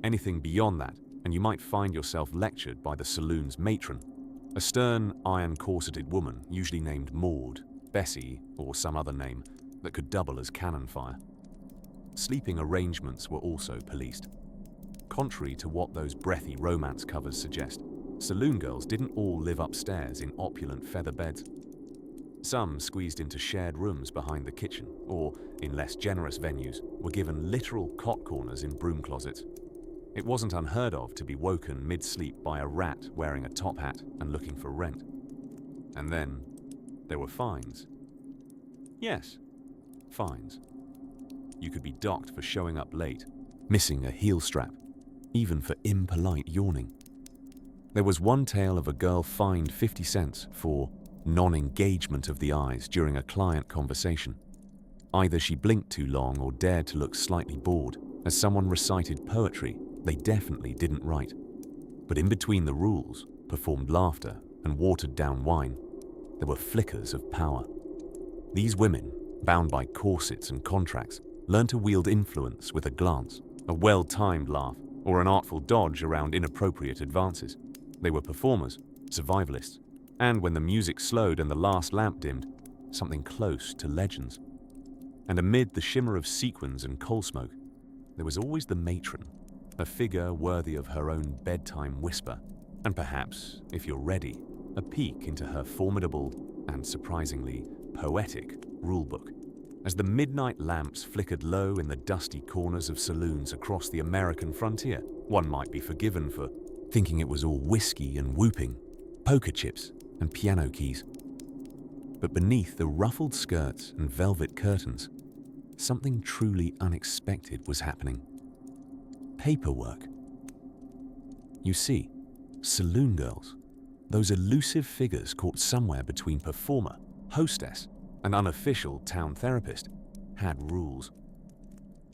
Anything beyond that, and you might find yourself lectured by the saloon's matron, a stern, iron-corseted woman usually named Maud, Bessie, or some other name that could double as cannon fire. Sleeping arrangements were also policed. Contrary to what those breathy romance covers suggest, saloon girls didn't all live upstairs in opulent feather beds. Some squeezed into shared rooms behind the kitchen, or, in less generous venues, were given literal cot corners in broom closets. It wasn't unheard of to be woken mid-sleep by a rat wearing a top hat and looking for rent. And then there were fines. Yes, fines. You could be docked for showing up late, missing a heel strap, even for impolite yawning. There was one tale of a girl fined 50 cents for non-engagement of the eyes during a client conversation. Either she blinked too long or dared to look slightly bored as someone recited poetry they definitely didn't write. But in between the rules, performed laughter and watered-down wine, there were flickers of power. These women, bound by corsets and contracts, learned to wield influence with a glance, a well-timed laugh, or an artful dodge around inappropriate advances. They were performers, survivalists, and when the music slowed and the last lamp dimmed, something close to legends. And amid the shimmer of sequins and coal smoke, there was always the matron, a figure worthy of her own bedtime whisper, and perhaps, if you're ready, a peek into her formidable and surprisingly poetic rulebook. As the midnight lamps flickered low in the dusty corners of saloons across the American frontier, one might be forgiven for thinking it was all whiskey and whooping, poker chips and piano keys. But beneath the ruffled skirts and velvet curtains, something truly unexpected was happening. Paperwork. You see, saloon girls, those elusive figures caught somewhere between performer, hostess, and unofficial town therapist, had rules.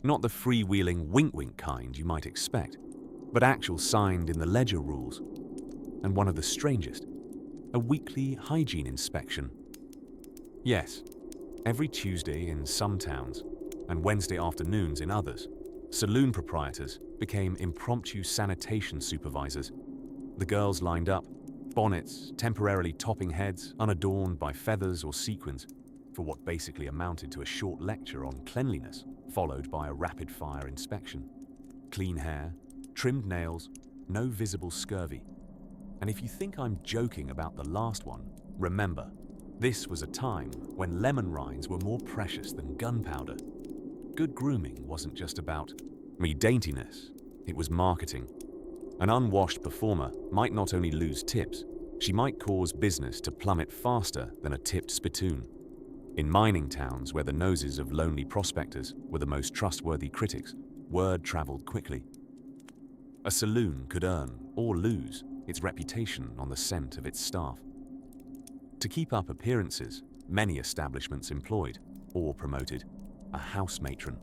Not the freewheeling wink-wink kind you might expect, but actual signed in the ledger rules. And one of the strangest, a weekly hygiene inspection. Yes, every Tuesday in some towns, and Wednesday afternoons in others, saloon proprietors became impromptu sanitation supervisors. The girls lined up, bonnets temporarily topping heads unadorned by feathers or sequins, for what basically amounted to a short lecture on cleanliness, followed by a rapid-fire inspection. Clean hair, trimmed nails, no visible scurvy. And if you think I'm joking about the last one, remember, this was a time when lemon rinds were more precious than gunpowder. Good grooming wasn't just about daintiness, it was marketing. An unwashed performer might not only lose tips, she might cause business to plummet faster than a tipped spittoon. In mining towns where the noses of lonely prospectors were the most trustworthy critics, word traveled quickly. A saloon could earn, or lose, its reputation on the scent of its staff. To keep up appearances, many establishments employed, or promoted, a house matron.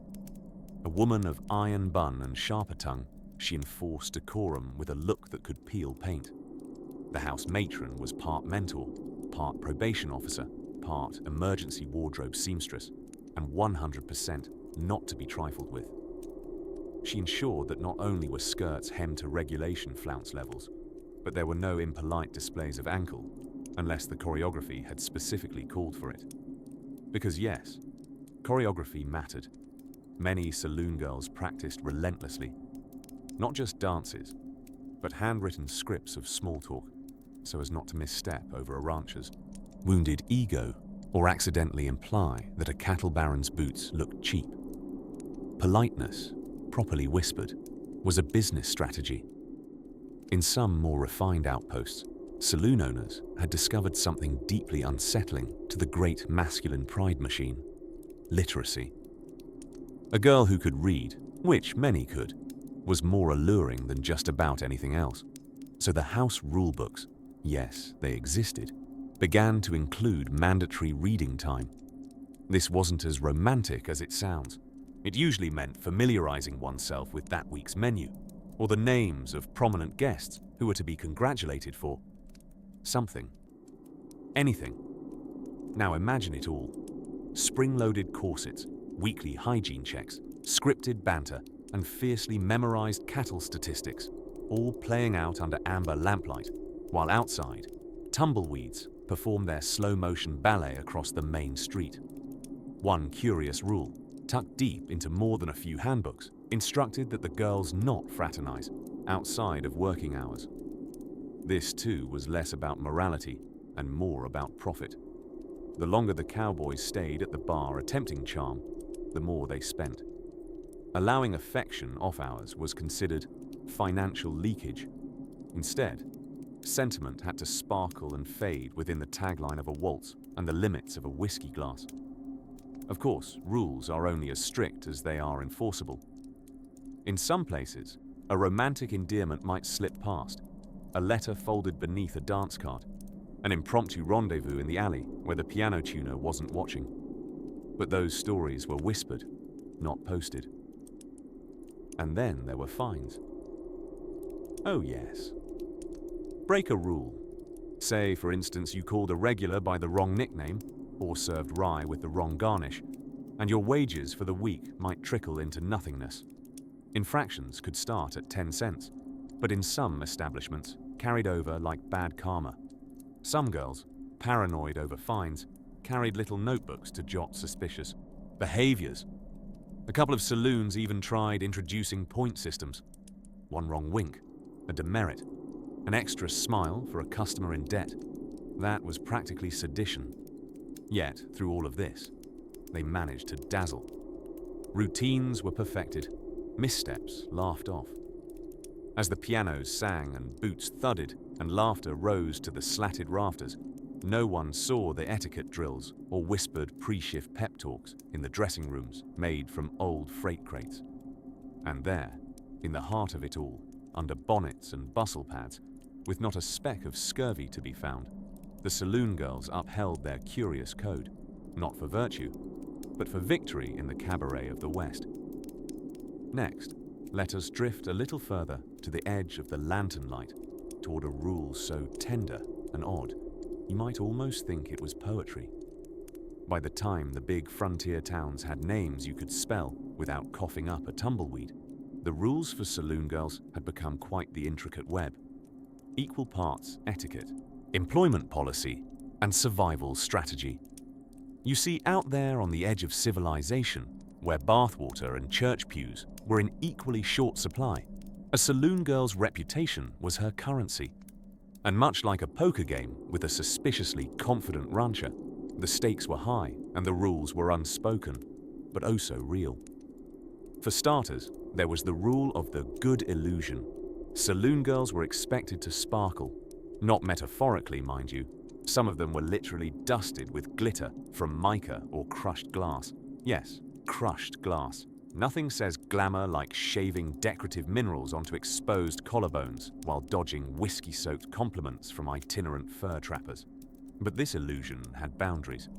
A woman of iron bun and sharper tongue, she enforced decorum with a look that could peel paint. The house matron was part mentor, part probation officer, part emergency wardrobe seamstress, and 100% not to be trifled with. She ensured that not only were skirts hemmed to regulation flounce levels, but there were no impolite displays of ankle, unless the choreography had specifically called for it. Because yes, choreography mattered. Many saloon girls practiced relentlessly. Not just dances, but handwritten scripts of small talk, so as not to misstep over a rancher's wounded ego or accidentally imply that a cattle baron's boots looked cheap. Politeness, properly whispered, was a business strategy. In some more refined outposts, saloon owners had discovered something deeply unsettling to the great masculine pride machine: literacy. A girl who could read, which many could, was more alluring than just about anything else. So the house rulebooks, yes, they existed, began to include mandatory reading time. This wasn't as romantic as it sounds. It usually meant familiarizing oneself with that week's menu, or the names of prominent guests who were to be congratulated for something. Anything. Now imagine it all. Spring-loaded corsets, weekly hygiene checks, scripted banter, and fiercely memorized cattle statistics, all playing out under amber lamplight, while outside, tumbleweeds perform their slow-motion ballet across the main street. One curious rule, tucked deep into more than a few handbooks, instructed that the girls not fraternize outside of working hours. This too was less about morality and more about profit. The longer the cowboys stayed at the bar attempting charm, the more they spent. Allowing affection off hours was considered financial leakage. Instead, sentiment had to sparkle and fade within the tagline of a waltz and the limits of a whiskey glass. Of course, rules are only as strict as they are enforceable. In some places, a romantic endearment might slip past, a letter folded beneath a dance card, an impromptu rendezvous in the alley where the piano tuner wasn't watching. But those stories were whispered, not posted. And then there were fines. Oh yes. Break a rule. Say, for instance, you called a regular by the wrong nickname, or served rye with the wrong garnish, and your wages for the week might trickle into nothingness. Infractions could start at 10 cents, but in some establishments, carried over like bad karma. Some girls, paranoid over fines, carried little notebooks to jot suspicious behaviors. A couple of saloons even tried introducing point systems. One wrong wink, a demerit, an extra smile for a customer in debt. That was practically sedition. Yet, through all of this, they managed to dazzle. Routines were perfected, missteps laughed off. As the pianos sang and boots thudded and laughter rose to the slatted rafters, no one saw the etiquette drills or whispered pre-shift pep talks in the dressing rooms made from old freight crates. And there, in the heart of it all, under bonnets and bustle pads, with not a speck of scurvy to be found, the saloon girls upheld their curious code, not for virtue, but for victory in the cabaret of the West. Next, let us drift a little further to the edge of the lantern light, toward a rule so tender and odd, you might almost think it was poetry. By the time the big frontier towns had names you could spell without coughing up a tumbleweed, the rules for saloon girls had become quite the intricate web. Equal parts etiquette, employment policy, and survival strategy. You see, out there on the edge of civilization, where bathwater and church pews were in equally short supply, a saloon girl's reputation was her currency. And much like a poker game with a suspiciously confident rancher, the stakes were high and the rules were unspoken, but oh so real. For starters, there was the rule of the good illusion. Saloon girls were expected to sparkle, not metaphorically, mind you. Some of them were literally dusted with glitter from mica or crushed glass. Yes, crushed glass. Nothing says glamour like shaving decorative minerals onto exposed collarbones while dodging whiskey-soaked compliments from itinerant fur trappers. But this illusion had boundaries.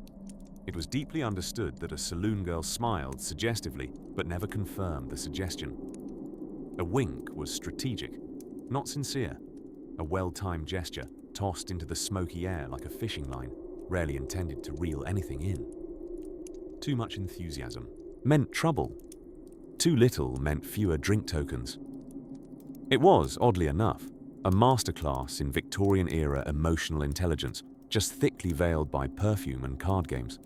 It was deeply understood that a saloon girl smiled suggestively but never confirmed the suggestion. A wink was strategic, not sincere. A well-timed gesture tossed into the smoky air like a fishing line, rarely intended to reel anything in. Too much enthusiasm meant trouble. Too little meant fewer drink tokens. It was, oddly enough, a masterclass in Victorian-era emotional intelligence, just thickly veiled by perfume and card games.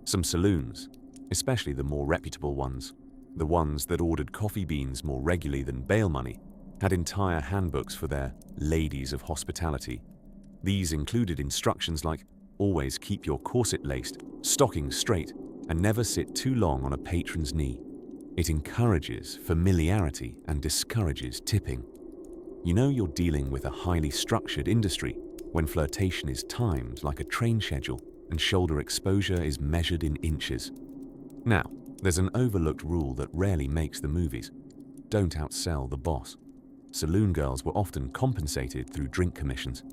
Some saloons, especially the more reputable ones, the ones that ordered coffee beans more regularly than bail money, had entire handbooks for their ladies of hospitality. These included instructions like always keep your corset laced, stockings straight, and never sit too long on a patron's knee. It encourages familiarity and discourages tipping. You know you're dealing with a highly structured industry when flirtation is timed like a train schedule and shoulder exposure is measured in inches. Now, there's an overlooked rule that rarely makes the movies. Don't outsell the boss. Saloon girls were often compensated through drink commissions.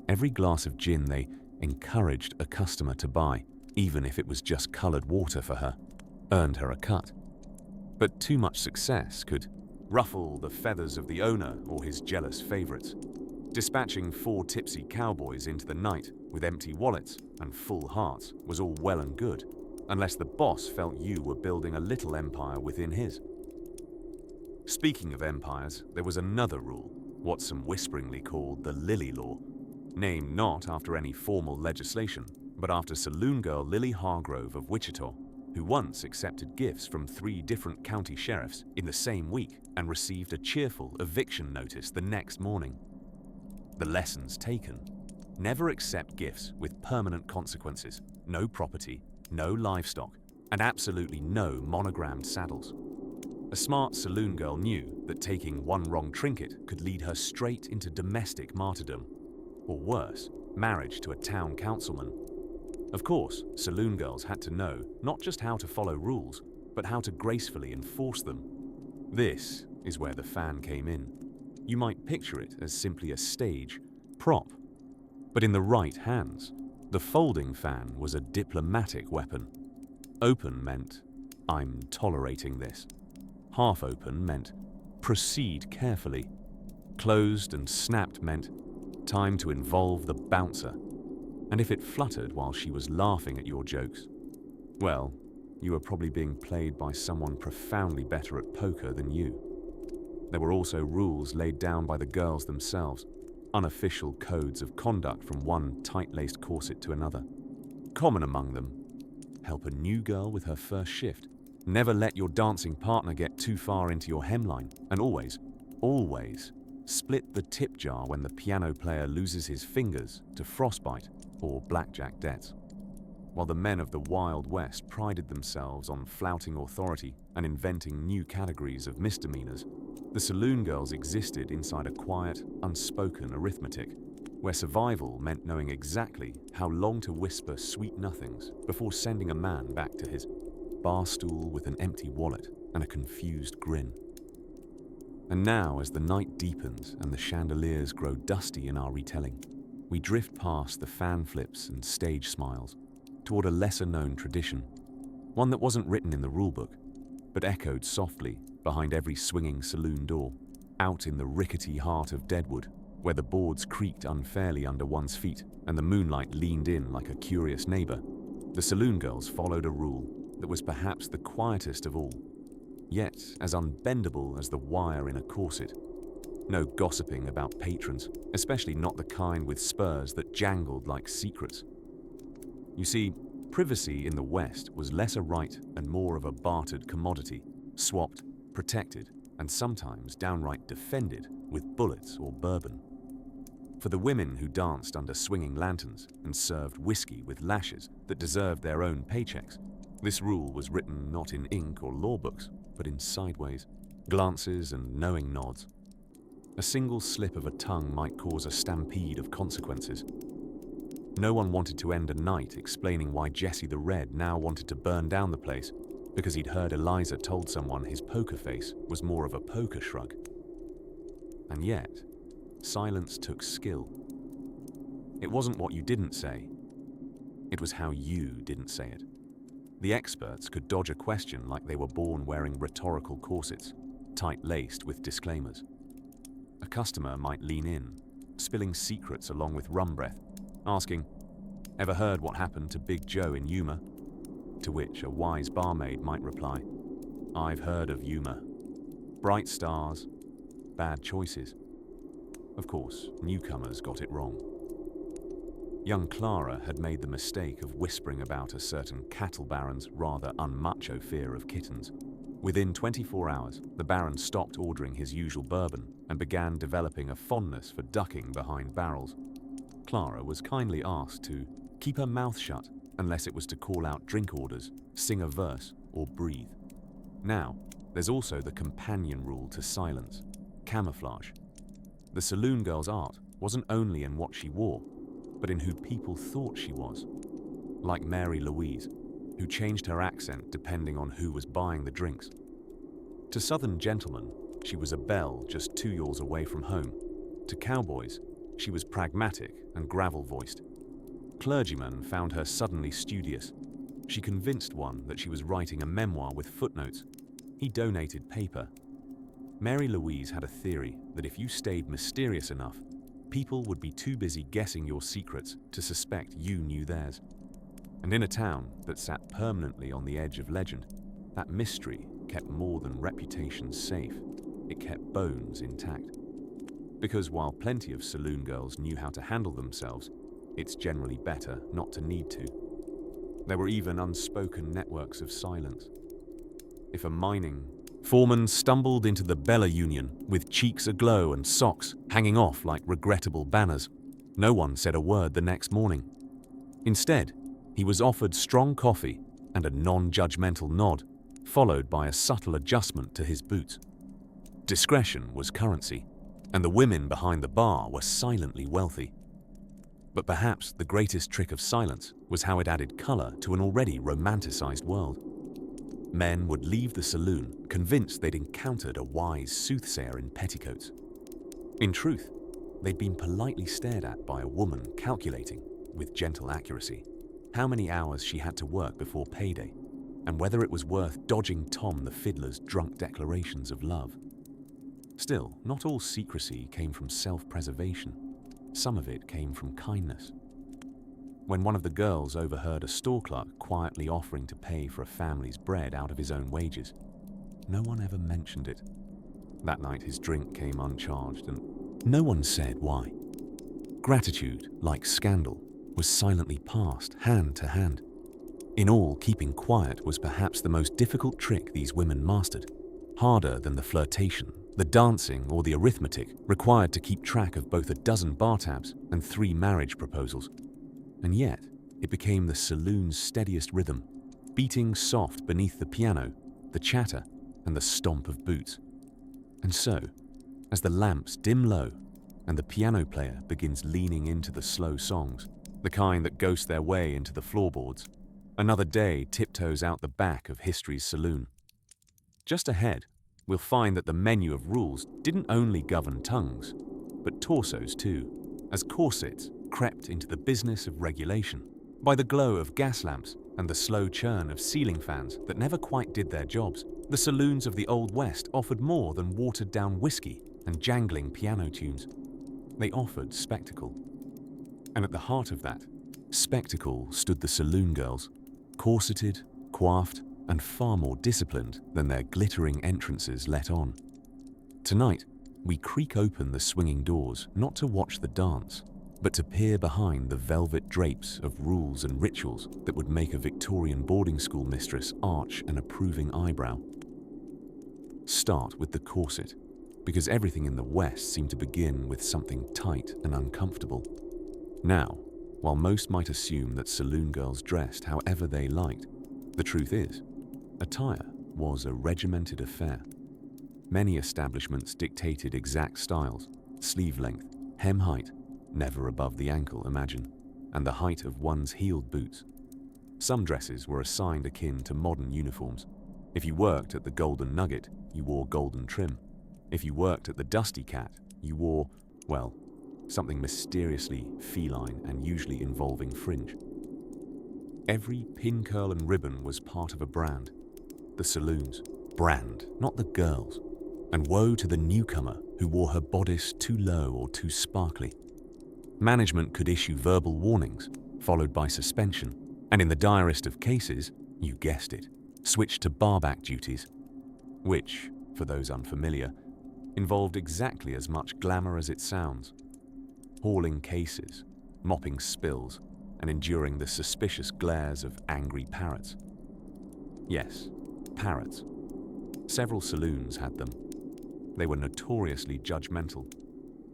Every glass of gin they encouraged a customer to buy, even if it was just colored water for her, earned her a cut. But too much success could ruffle the feathers of the owner or his jealous favorites. Dispatching 4 tipsy cowboys into the night with empty wallets and full hearts was all well and good, unless the boss felt you were building a little empire within his. Speaking of empires, there was another rule, what some whisperingly called the Lily Law, named not after any formal legislation, but after saloon girl Lily Hargrove of Wichita, who once accepted gifts from 3 different county sheriffs in the same week and received a cheerful eviction notice the next morning. The lessons taken: never accept gifts with permanent consequences, no property, no livestock, and absolutely no monogrammed saddles. A smart saloon girl knew that taking one wrong trinket could lead her straight into domestic martyrdom, or worse, marriage to a town councilman. Of course, saloon girls had to know not just how to follow rules, but how to gracefully enforce them. This is where the fan came in. You might picture it as simply a stage prop, but in the right hands, the folding fan was a diplomatic weapon. Open meant, I'm tolerating this. Half open meant, proceed carefully. Closed and snapped meant, time to involve the bouncer. And if it fluttered while she was laughing at your jokes, well, you were probably being played by someone profoundly better at poker than you. There were also rules laid down by the girls themselves, unofficial codes of conduct from one tight-laced corset to another. Common among them, help a new girl with her first shift, Never let your dancing partner get too far into your hemline, and always, always split the tip jar when the piano player loses his fingers to frostbite or blackjack debts. While the men of the Wild West prided themselves on flouting authority and inventing new categories of misdemeanors, the saloon girls existed inside a quiet, unspoken arithmetic, where survival meant knowing exactly how long to whisper sweet nothings before sending a man back to his bar stool with an empty wallet and a confused grin. And now, as the night deepens and the chandeliers grow dusty in our retelling, we drift past the fan flips and stage smiles toward a lesser-known tradition, one that wasn't written in the rulebook, but echoed softly behind every swinging saloon door, out in the rickety heart of Deadwood, where the boards creaked unfairly under one's feet and the moonlight leaned in like a curious neighbor. The saloon girls followed a rule that was perhaps the quietest of all, yet as unbendable as the wire in a corset. No gossiping about patrons, especially not the kind with spurs that jangled like secrets. You see, privacy in the West was less a right and more of a bartered commodity, swapped, protected, and sometimes downright defended with bullets or bourbon. For the women who danced under swinging lanterns and served whiskey with lashes that deserved their own paychecks, this rule was written not in ink or law books, but in sideways, glances and knowing nods. A single slip of a tongue might cause a stampede of consequences. No one wanted to end a night explaining why Jesse the Red now wanted to burn down the place because he'd heard Eliza told someone his poker face was more of a poker shrug. And yet, silence took skill. It wasn't what you didn't say. It was how you didn't say it. The experts could dodge a question like they were born wearing rhetorical corsets, tight-laced with disclaimers. A customer might lean in, spilling secrets along with rum breath, asking, "Ever heard what happened to Big Joe in Yuma?" To which a wise barmaid might reply, "I've heard of Yuma. Bright stars, bad choices." Of course, newcomers got it wrong. Young Clara had made the mistake of whispering about a certain cattle baron's rather unmacho fear of kittens. Within 24 hours, the baron stopped ordering his usual bourbon and began developing a fondness for ducking behind barrels. Clara was kindly asked to keep her mouth shut unless it was to call out drink orders, sing a verse, or breathe. Now, there's also the companion rule to silence, camouflage. The saloon girl's art wasn't only in what she wore, but in who people thought she was. Like Mary Louise, who changed her accent depending on who was buying the drinks. To Southern gentlemen, she was a belle just 2 yards away from home. To cowboys, she was pragmatic and gravel-voiced. Clergymen found her suddenly studious. She convinced one that she was writing a memoir with footnotes. He donated paper. Mary Louise had a theory that if you stayed mysterious enough, people would be too busy guessing your secrets to suspect you knew theirs. And in a town that sat permanently on the edge of legend, that mystery kept more than reputation safe. It kept bones intact. Because while plenty of saloon girls knew how to handle themselves, it's generally better not to need to. There were even unspoken networks of silence. If a mining foreman stumbled into the Bella Union with cheeks aglow and socks hanging off like regrettable banners, no one said a word the next morning. Instead, he was offered strong coffee and a non-judgmental nod, followed by a subtle adjustment to his boots. Discretion was currency, and the women behind the bar were silently wealthy. But perhaps the greatest trick of silence was how it added color to an already romanticized world. Men would leave the saloon convinced they'd encountered a wise soothsayer in petticoats. In truth, they'd been politely stared at by a woman calculating, with gentle accuracy, how many hours she had to work before payday, and whether it was worth dodging Tom the Fiddler's drunk declarations of love. Still, not all secrecy came from self-preservation. Some of it came from kindness. When one of the girls overheard a store clerk quietly offering to pay for a family's bread out of his own wages, no one ever mentioned it. That night his drink came uncharged, and no one said why. Gratitude, like scandal, was silently passed hand to hand. In all, keeping quiet was perhaps the most difficult trick these women mastered, harder than the flirtation, the dancing, or the arithmetic required to keep track of both a dozen bar tabs and 3 marriage proposals. And yet, it became the saloon's steadiest rhythm, beating soft beneath the piano, the chatter, and the stomp of boots. And so, as the lamps dim low and the piano player begins leaning into the slow songs, the kind that ghost their way into the floorboards, another day tiptoes out the back of history's saloon. Just ahead, we'll find that the menu of rules didn't only govern tongues, but torsos too, as corsets crept into the business of regulation. By the glow of gas lamps and the slow churn of ceiling fans that never quite did their jobs, the saloons of the Old West offered more than watered-down whiskey and jangling piano tunes. They offered spectacle. And at the heart of that spectacle stood the saloon girls, corseted, coiffed, and far more disciplined than their glittering entrances let on. Tonight, we creak open the swinging doors not to watch the dance, but to peer behind the velvet drapes of rules and rituals that would make a Victorian boarding school mistress arch an approving eyebrow. Start with the corset, because everything in the West seemed to begin with something tight and uncomfortable. Now, while most might assume that saloon girls dressed however they liked, the truth is, attire was a regimented affair. Many establishments dictated exact styles, sleeve length, hem height, never above the ankle, imagine, and the height of one's heeled boots. Some dresses were assigned akin to modern uniforms. If you worked at the Golden Nugget, you wore golden trim. If you worked at the Dusty Cat, you wore, well, something mysteriously feline and usually involving fringe. Every pin, curl, and ribbon was part of a brand. The saloon's brand, not the girl's. And woe to the newcomer who wore her bodice too low or too sparkly. Management could issue verbal warnings, followed by suspension, and in the direst of cases, you guessed it, switch to barback duties, which, for those unfamiliar, involved exactly as much glamour as it sounds. Hauling cases, mopping spills, and enduring the suspicious glares of angry parrots. Yes, parrots. Several saloons had them. They were notoriously judgmental.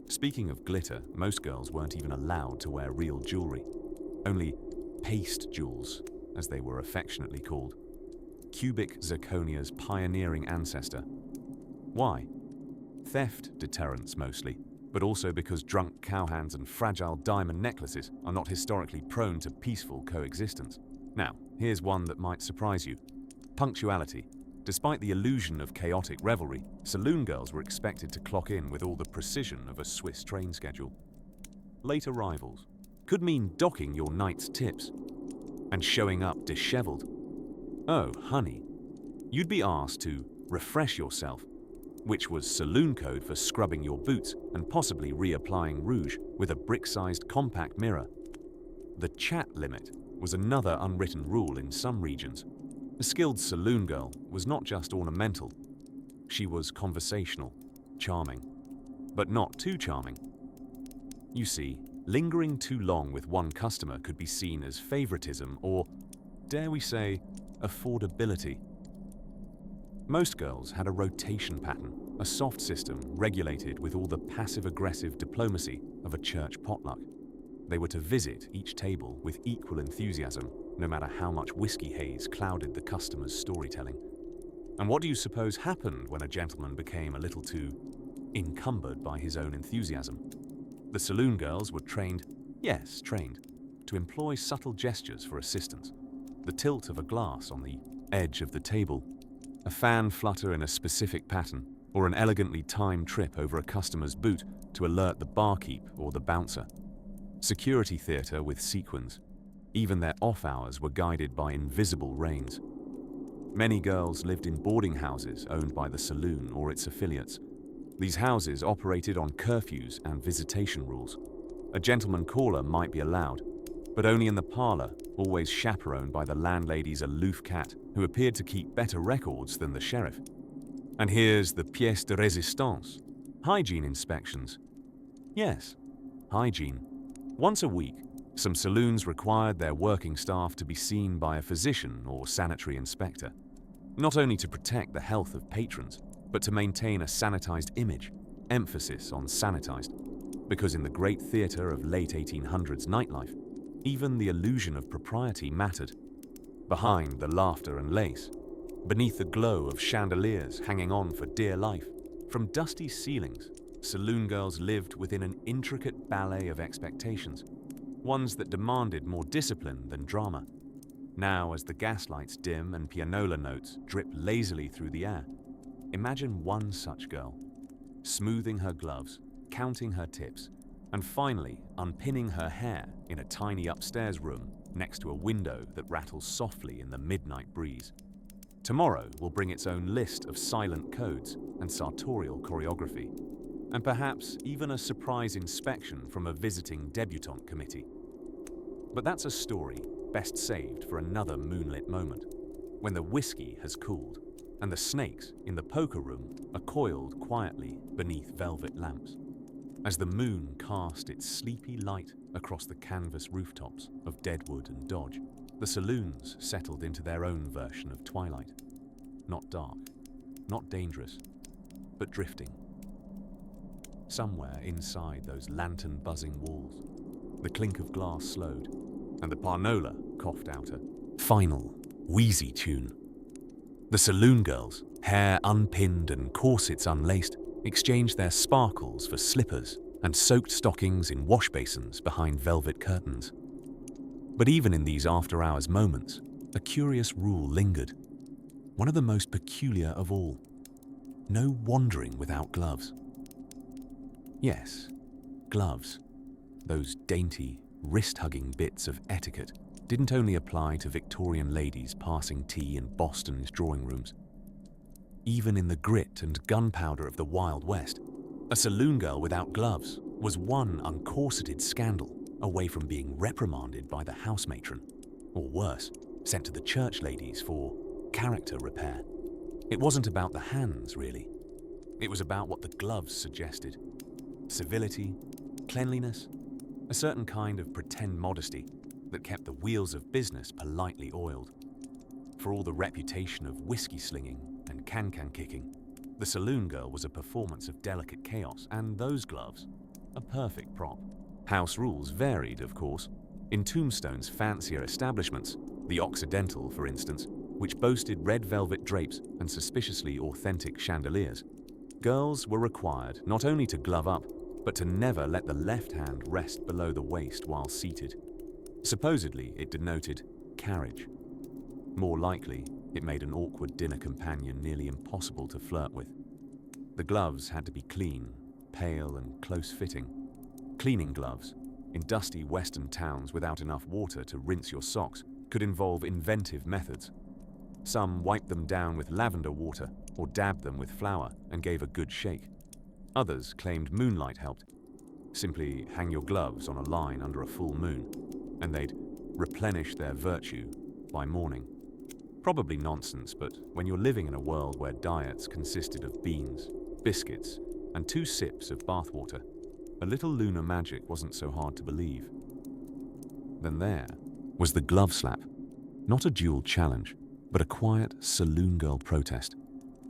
Speaking of glitter, most girls weren't even allowed to wear real jewelry. Only paste jewels, as they were affectionately called. Cubic zirconia's pioneering ancestor. Why? Theft deterrents mostly, but also because drunk cowhands and fragile diamond necklaces are not historically prone to peaceful coexistence. Now, here's one that might surprise you. Punctuality. Despite the illusion of chaotic revelry, saloon girls were expected to clock in with all the precision of a Swiss train schedule. Late arrivals could mean docking your night's tips and showing up disheveled. Oh, honey, you'd be asked to refresh yourself, which was saloon code for scrubbing your boots and possibly reapplying rouge with a brick-sized compact mirror. The chat limit was another unwritten rule in some regions. A skilled saloon girl was not just ornamental. She was conversational, charming, but not too charming. You see, lingering too long with one customer could be seen as favoritism or, dare we say, affordability. Most girls had a rotation pattern, a soft system regulated with all the passive-aggressive diplomacy of a church potluck. They were to visit each table with equal enthusiasm, no matter how much whiskey haze clouded the customer's storytelling. And what do you suppose happened when a gentleman became a little too encumbered by his own enthusiasm? The saloon girls were trained, yes, trained, to employ subtle gestures for assistance. The tilt of a glass on the edge of the table, a fan flutter in a specific pattern, or an elegantly timed trip over a customer's boot to alert the barkeep or the bouncer. Security theatre with sequins. Even their off hours were guided by invisible reins. Many girls lived in boarding houses owned by the saloon or its affiliates. These houses operated on curfews and visitation rules. A gentleman caller might be allowed, but only in the parlour, always chaperoned by the landlady's aloof cat, who appeared to keep better records than the sheriff. And here's the pièce de résistance: hygiene inspections. Yes, hygiene. Once a week, Some saloons required their working staff to be seen by a physician or sanitary inspector, not only to protect the health of patrons, but to maintain a sanitized image, emphasis on sanitized, because in the great theatre of late 1800s nightlife, even the illusion of propriety mattered. Behind the laughter and lace, beneath the glow of chandeliers hanging on for dear life, from dusty ceilings, saloon girls lived within an intricate ballet of expectations, ones that demanded more discipline than drama. Now, as the gaslights dim and pianola notes drip lazily through the air, imagine one such girl, smoothing her gloves, counting her tips, and finally unpinning her hair in a tiny upstairs room next to a window that rattles softly in the midnight breeze. Tomorrow will bring its own list of silent codes and sartorial choreography, and perhaps even a surprise inspection from a visiting debutante committee. But that's a story best saved for another moonlit moment, when the whiskey has cooled and the snakes in the poker room are coiled quietly beneath velvet lamps, as the moon cast its sleepy light across the canvas rooftops of Deadwood and Dodge. The saloons settled into their own version of twilight. Not dark, not dangerous, but drifting. Somewhere inside those lantern-buzzing walls, the clink of glass slowed, and the parnola coughed out a final, wheezy tune. The saloon girls, hair unpinned and corsets unlaced, exchanged their sparkles for slippers and soaked stockings in wash basins behind velvet curtains. But even in these after-hours moments, a curious rule lingered, one of the most peculiar of all: no wandering without gloves. Yes, gloves, those dainty, wrist-hugging bits of etiquette, didn't only apply to Victorian ladies passing tea in Boston's drawing rooms. Even in the grit and gunpowder of the Wild West, a saloon girl without gloves was one uncorseted scandal away from being reprimanded by the house matron, or worse, sent to the church ladies for character repair. It wasn't about the hands, really. It was about what the gloves suggested. Civility, cleanliness, a certain kind of pretend modesty that kept the wheels of business politely oiled. For all the reputation of whiskey slinging and can-can kicking, the saloon girl was a performance of delicate chaos, and those gloves, a perfect prop. House rules varied, of course. In Tombstone's fancier establishments, the Occidental, for instance, which boasted red velvet drapes and suspiciously authentic chandeliers, girls were required not only to glove up, but to never let the left hand rest below the waist while seated. Supposedly, it denoted carriage. More likely, it made an awkward dinner companion nearly impossible to flirt with. The gloves had to be clean, pale, and close-fitting. Cleaning gloves, in dusty western towns without enough water to rinse your socks, could involve inventive methods. Some wiped them down with lavender water or dabbed them with flour and gave a good shake. Others claimed moonlight helped. Simply hang your gloves on a line under a full moon, and they'd replenish their virtue by morning. Probably nonsense, but when you're living in a world where diets consisted of beans, biscuits, and 2 sips of bathwater, a little lunar magic wasn't so hard to believe. Then there was the glove slap, not a dual challenge, but a quiet saloon girl protest.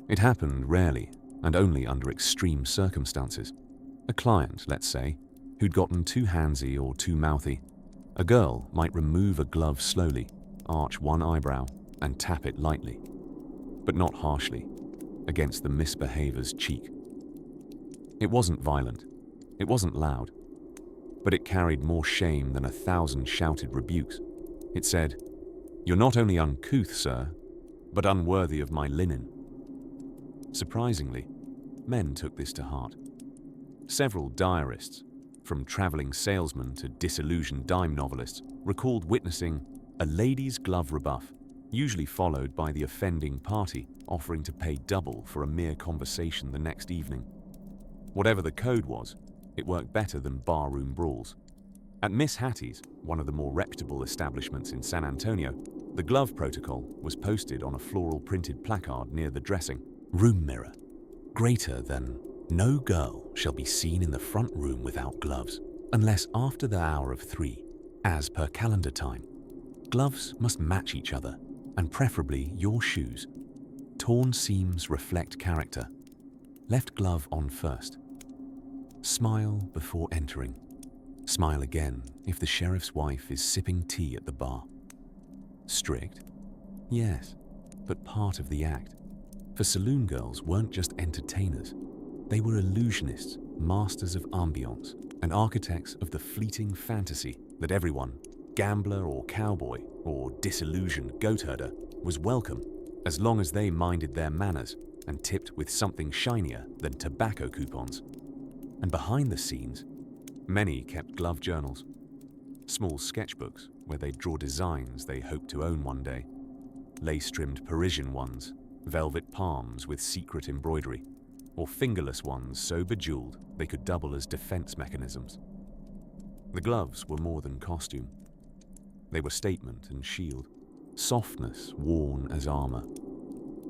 It happened rarely and only under extreme circumstances. A client, let's say, who'd gotten too handsy or too mouthy. A girl might remove a glove slowly, arch one eyebrow, and tap it lightly, but not harshly, against the misbehavor's cheek. It wasn't violent, it wasn't loud, but it carried more shame than 1,000 shouted rebukes. It said, "You're not only uncouth, sir, but unworthy of my linen." Surprisingly, men took this to heart. Several diarists, from traveling salesmen to disillusioned dime novelists, recalled witnessing a lady's glove rebuff, usually followed by the offending party offering to pay double for a mere conversation the next evening. Whatever the code was, it worked better than barroom brawls. At Miss Hattie's, one of the more reputable establishments in San Antonio, the glove protocol was posted on a floral printed placard near the dressing room mirror. Greater than, "No girl shall be seen in the front room without gloves, unless after the hour of 3. As per calendar time, gloves must match each other, and preferably your shoes. Torn seams reflect character. Left glove on first. Smile before entering. Smile again if the sheriff's wife is sipping tea at the bar. Strict? Yes, but part of the act. For saloon girls weren't just entertainers. They were illusionists, masters of ambience, and architects of the fleeting fantasy that everyone, gambler or cowboy or disillusioned goat herder, was welcome as long as they minded their manners and tipped with something shinier than tobacco coupons. And behind the scenes, many kept glove journals, small sketchbooks where they'd draw designs they hoped to own one day, lace-trimmed Parisian ones, velvet palms with secret embroidery, or fingerless ones so bejeweled they could double as defense mechanisms. The gloves were more than costume. They were statement and shield, softness worn as armor.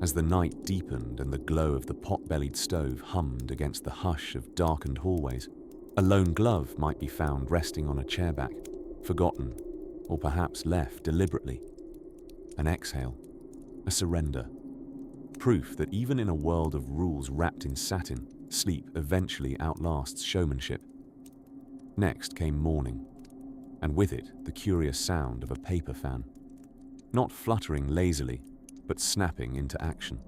As the night deepened and the glow of the pot-bellied stove hummed against the hush of darkened hallways, a lone glove might be found resting on a chairback, forgotten, or perhaps left deliberately. An exhale, a surrender, proof that even in a world of rules wrapped in satin, sleep eventually outlasts showmanship. Next came morning, and with it the curious sound of a paper fan, not fluttering lazily, but snapping into action.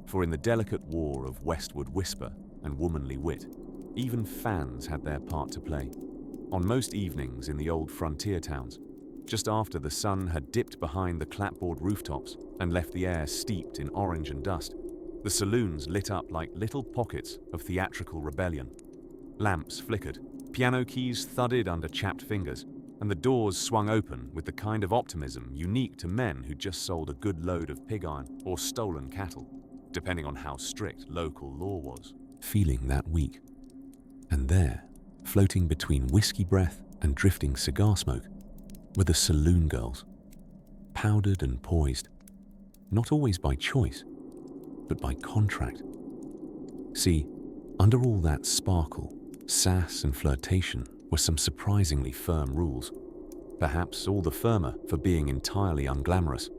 For in the delicate war of westward whisper and womanly wit, even fans had their part to play. On most evenings in the old frontier towns, just after the sun had dipped behind the clapboard rooftops and left the air steeped in orange and dust, the saloons lit up like little pockets of theatrical rebellion. Lamps flickered, piano keys thudded under chapped fingers, and the doors swung open with the kind of optimism unique to men who just sold a good load of pig iron or stolen cattle, depending on how strict local law was. Feeling that weak. And there, floating between whiskey breath and drifting cigar smoke, were the saloon girls, powdered and poised, not always by choice, but by contract. See, under all that sparkle, sass and flirtation were some surprisingly firm rules, perhaps all the firmer for being entirely unglamorous.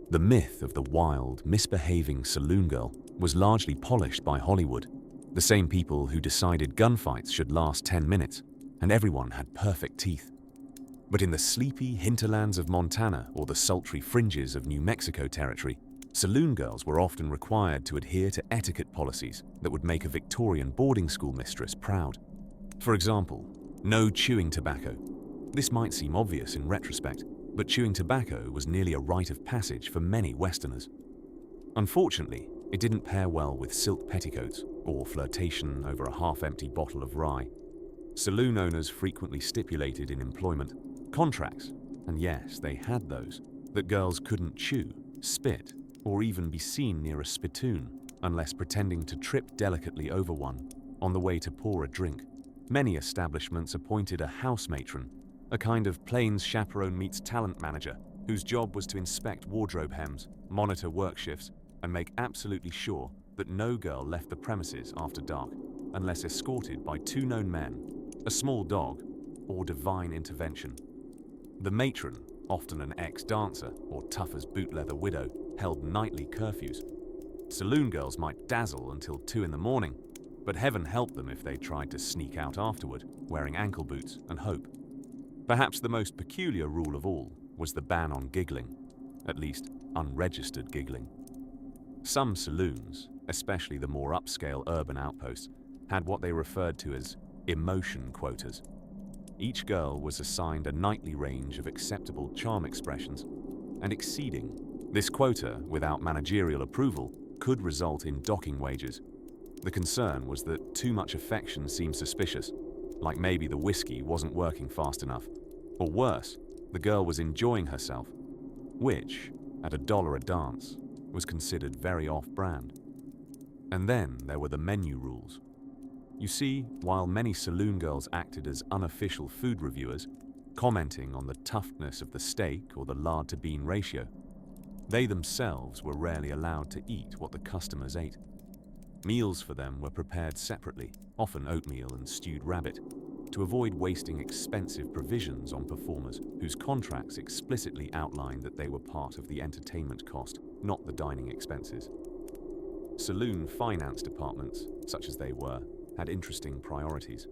The myth of the wild, misbehaving saloon girl was largely polished by Hollywood, the same people who decided gunfights should last 10 minutes and everyone had perfect teeth. But in the sleepy hinterlands of Montana or the sultry fringes of New Mexico territory, saloon girls were often required to adhere to etiquette policies that would make a Victorian boarding school mistress proud. For example, no chewing tobacco. This might seem obvious in retrospect, but chewing tobacco was nearly a rite of passage for many Westerners. Unfortunately, it didn't pair well with silk petticoats or flirtation over a half-empty bottle of rye. Saloon owners frequently stipulated in employment contracts, and yes, they had those, that girls couldn't chew, spit, or even be seen near a spittoon unless pretending to trip delicately over one on the way to pour a drink. Many establishments appointed a house matron, a kind of plains chaperone meets talent manager, whose job was to inspect wardrobe hems, monitor work shifts, and make absolutely sure that no girl left the premises after dark unless escorted by 2 known men, a small dog, or divine intervention. The matron, often an ex-dancer or tough as boot leather widow, held nightly curfews. Saloon girls might dazzle until 2 in the morning, but heaven help them if they tried to sneak out afterward, wearing ankle boots and hope. Perhaps the most peculiar rule of all was the ban on giggling, at least unregistered giggling. Some saloons, especially the more upscale urban outposts, had what they referred to as emotion quotas. Each girl was assigned a nightly range of acceptable charm expressions, and exceeding this quota without managerial approval could result in docking wages. The concern was that too much affection seemed suspicious, like maybe the whiskey wasn't working fast enough, or worse, the girl was enjoying herself, which, at $1 a dance, was considered very off-brand. And then there were the menu rules. You see, while many saloon girls acted as unofficial food reviewers, commenting on the toughness of the steak or the lard-to-bean ratio, they themselves were rarely allowed to eat what the customers ate. Meals for them were prepared separately, often oatmeal and stewed rabbit. to avoid wasting expensive provisions on performers whose contracts explicitly outlined that they were part of the entertainment cost, not the dining expenses. Saloon finance departments, such as they were, had interesting priorities.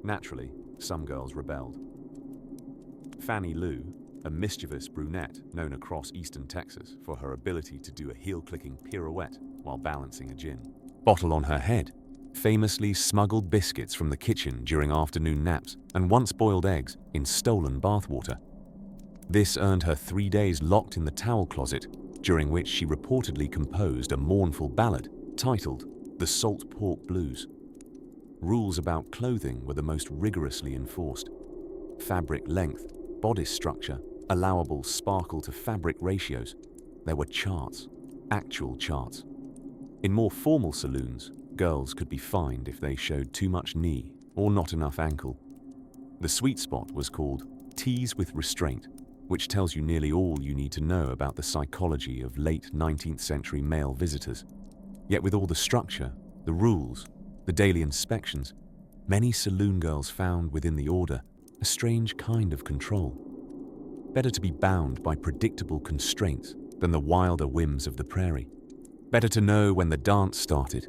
Naturally, some girls rebelled. Fannie Lou, a mischievous brunette known across eastern Texas for her ability to do a heel-clicking pirouette while balancing a gin bottle on her head, famously smuggled biscuits from the kitchen during afternoon naps and once boiled eggs in stolen bathwater. This earned her 3 days locked in the towel closet, during which she reportedly composed a mournful ballad titled The Salt Pork Blues. Rules about clothing were the most rigorously enforced. Fabric length, bodice structure, allowable sparkle to fabric ratios. There were charts, actual charts. In more formal saloons, girls could be fined if they showed too much knee or not enough ankle. The sweet spot was called tease with restraint, which tells you nearly all you need to know about the psychology of late 19th century male visitors. Yet with all the structure, the rules, the daily inspections, many saloon girls found within the order a strange kind of control. Better to be bound by predictable constraints than the wilder whims of the prairie. Better to know when the dance started,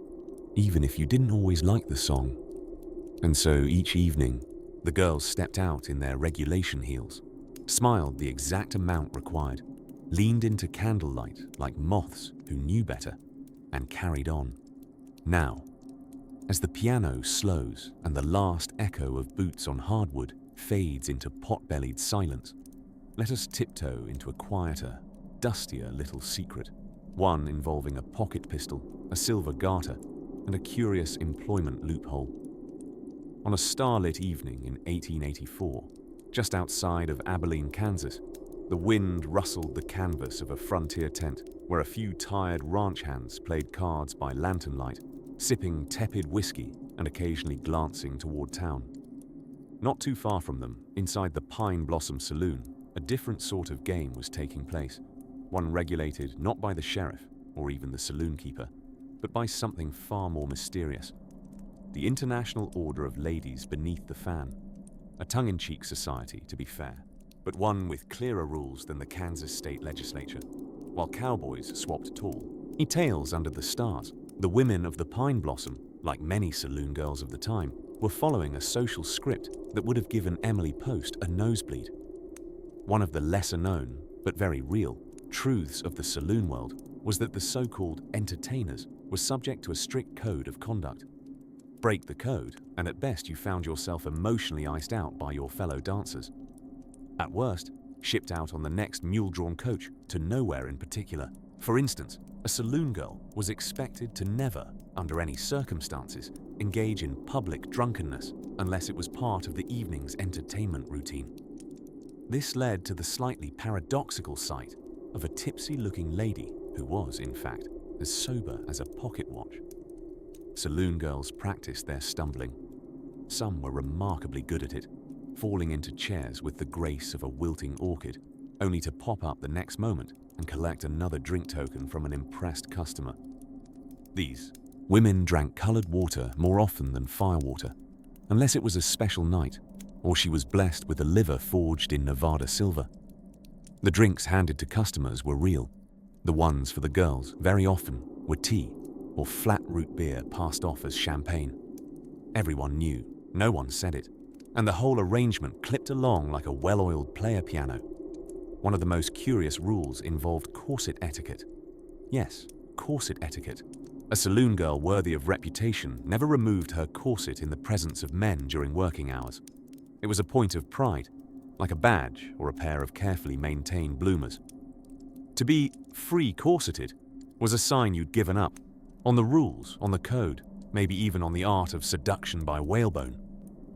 even if you didn't always like the song. And so each evening, the girls stepped out in their regulation heels, smiled the exact amount required, leaned into candlelight like moths who knew better, and carried on. Now, as the piano slows and the last echo of boots on hardwood fades into pot-bellied silence, let us tiptoe into a quieter, dustier little secret, one involving a pocket pistol, a silver garter, and a curious employment loophole. On a starlit evening in 1884, just outside of Abilene, Kansas, the wind rustled the canvas of a frontier tent where a few tired ranch hands played cards by lantern light, sipping tepid whiskey and occasionally glancing toward town. Not too far from them, inside the Pine Blossom Saloon, a different sort of game was taking place, one regulated not by the sheriff or even the saloon keeper, but by something far more mysterious. The International Order of Ladies Beneath the Fan, a tongue-in-cheek society, to be fair, but one with clearer rules than the Kansas state legislature. While cowboys swapped tall, tails under the stars, the women of the Pine Blossom, like many saloon girls of the time, were following a social script that would have given Emily Post a nosebleed. One of the lesser-known, but very real, truths of the saloon world was that the so-called entertainers were subject to a strict code of conduct. Break the code, and at best you found yourself emotionally iced out by your fellow dancers. At worst, shipped out on the next mule-drawn coach to nowhere in particular. For instance, a saloon girl was expected to never, under any circumstances, engage in public drunkenness unless it was part of the evening's entertainment routine. This led to the slightly paradoxical sight of a tipsy-looking lady who was, in fact, as sober as a pocket watch. Saloon girls practiced their stumbling. Some were remarkably good at it, falling into chairs with the grace of a wilting orchid, only to pop up the next moment and collect another drink token from an impressed customer. These women drank colored water more often than firewater, unless it was a special night, or she was blessed with a liver forged in Nevada silver. The drinks handed to customers were real. The ones for the girls, very often, were tea or flat root beer passed off as champagne. Everyone knew, no one said it, and the whole arrangement clipped along like a well-oiled player piano. One of the most curious rules involved corset etiquette. Yes, corset etiquette. A saloon girl worthy of reputation never removed her corset in the presence of men during working hours. It was a point of pride, like a badge or a pair of carefully maintained bloomers. To be free corseted was a sign you'd given up on the rules, on the code, maybe even on the art of seduction by whalebone.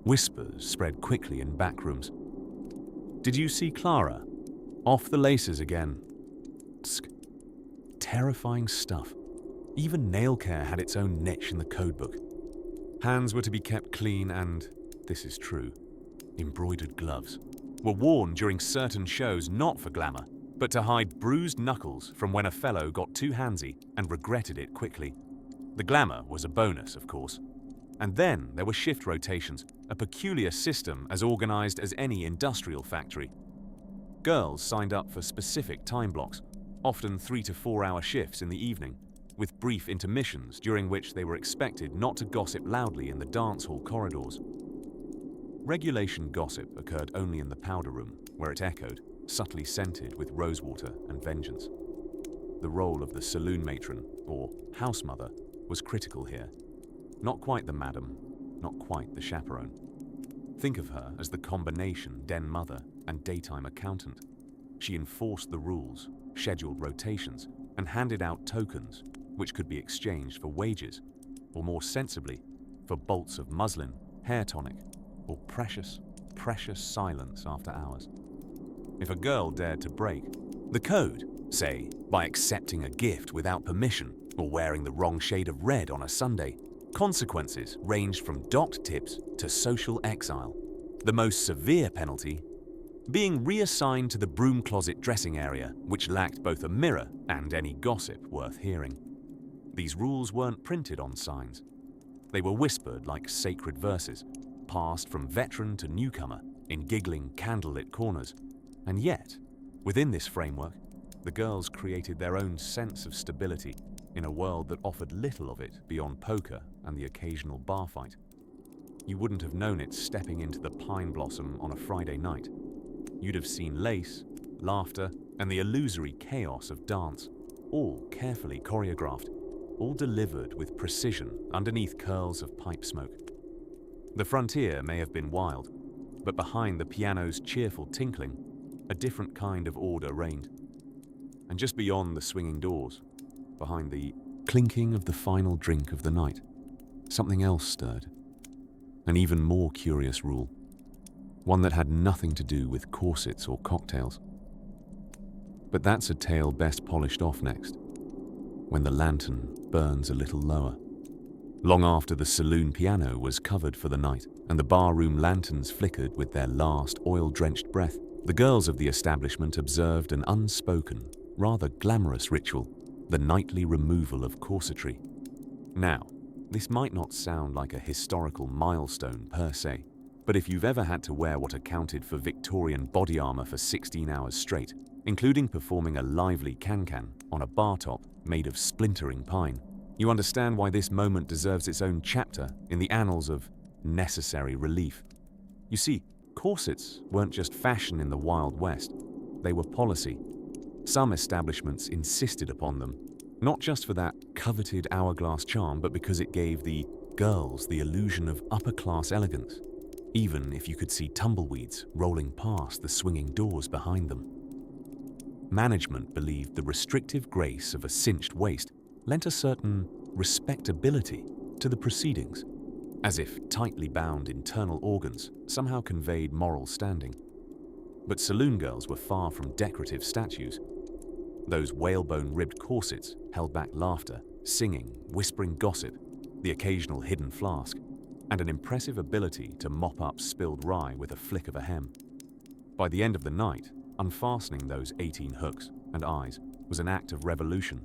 Whispers spread quickly in back rooms. "Did you see Clara? Off the laces again." Tsk. Terrifying stuff. Even nail care had its own niche in the codebook. Hands were to be kept clean and, this is true, embroidered gloves were worn during certain shows not for glamour, but to hide bruised knuckles from when a fellow got too handsy and regretted it quickly. The glamour was a bonus, of course. And then there were shift rotations, a peculiar system as organized as any industrial factory. Girls signed up for specific time blocks, often 3 to 4 hour shifts in the evening, with brief intermissions during which they were expected not to gossip loudly in the dance hall corridors. Regulation gossip occurred only in the powder room, where it echoed, subtly scented with rosewater and vengeance. The role of the saloon matron, or house mother, was critical here. Not quite the madam, not quite the chaperone. Think of her as the combination den mother and daytime accountant. She enforced the rules, scheduled rotations, and handed out tokens, which could be exchanged for wages, or more sensibly, for bolts of muslin, hair tonic, or precious, precious silence after hours. If a girl dared to break the code, say, by accepting a gift without permission or wearing the wrong shade of red on a Sunday, consequences ranged from docked tips to social exile. The most severe penalty being reassigned to the broom closet dressing area, which lacked both a mirror and any gossip worth hearing. These rules weren't printed on signs. They were whispered like sacred verses, passed from veteran to newcomer in giggling candlelit corners. And yet, within this framework, the girls created their own sense of stability in a world that offered little of it beyond poker and the occasional bar fight. You wouldn't have known it stepping into the Pine Blossom on a Friday night. You'd have seen lace, laughter, and the illusory chaos of dance, all carefully choreographed, all delivered with precision underneath curls of pipe smoke. The frontier may have been wild, but behind the piano's cheerful tinkling, a different kind of order reigned. And just beyond the swinging doors, behind the clinking of the final drink of the night, something else stirred. An even more curious rule, one that had nothing to do with corsets or cocktails. But that's a tale best polished off next, when the lantern burns a little lower. Long after the saloon piano was covered for the night and the barroom lanterns flickered with their last oil-drenched breath, the girls of the establishment observed an unspoken, rather glamorous ritual, the nightly removal of corsetry. Now, this might not sound like a historical milestone per se, but if you've ever had to wear what accounted for Victorian body armor for 16 hours straight, including performing a lively can-can on a bar top made of splintering pine, you understand why this moment deserves its own chapter in the annals of necessary relief. You see, corsets weren't just fashion in the Wild West, they were policy. Some establishments insisted upon them, not just for that coveted hourglass charm, but because it gave the girls the illusion of upper-class elegance, even if you could see tumbleweeds rolling past the swinging doors behind them. Management believed the restrictive grace of a cinched waist lent a certain respectability to the proceedings, as if tightly bound internal organs somehow conveyed moral standing. But saloon girls were far from decorative statues. Those whalebone-ribbed corsets held back laughter, singing, whispering gossip, the occasional hidden flask, and an impressive ability to mop up spilled rye with a flick of a hem. By the end of the night, unfastening those 18 hooks and eyes was an act of revolution,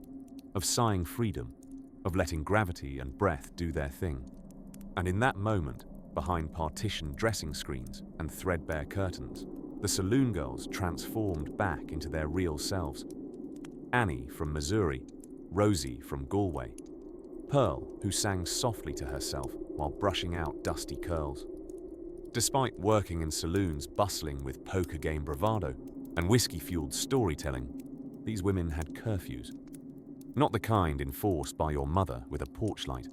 of sighing freedom, of letting gravity and breath do their thing. And in that moment, behind partitioned dressing screens and threadbare curtains, the saloon girls transformed back into their real selves. Annie from Missouri, Rosie from Galway, Pearl, who sang softly to herself while brushing out dusty curls. Despite working in saloons bustling with poker game bravado and whiskey-fueled storytelling, these women had curfews. Not the kind enforced by your mother with a porch light,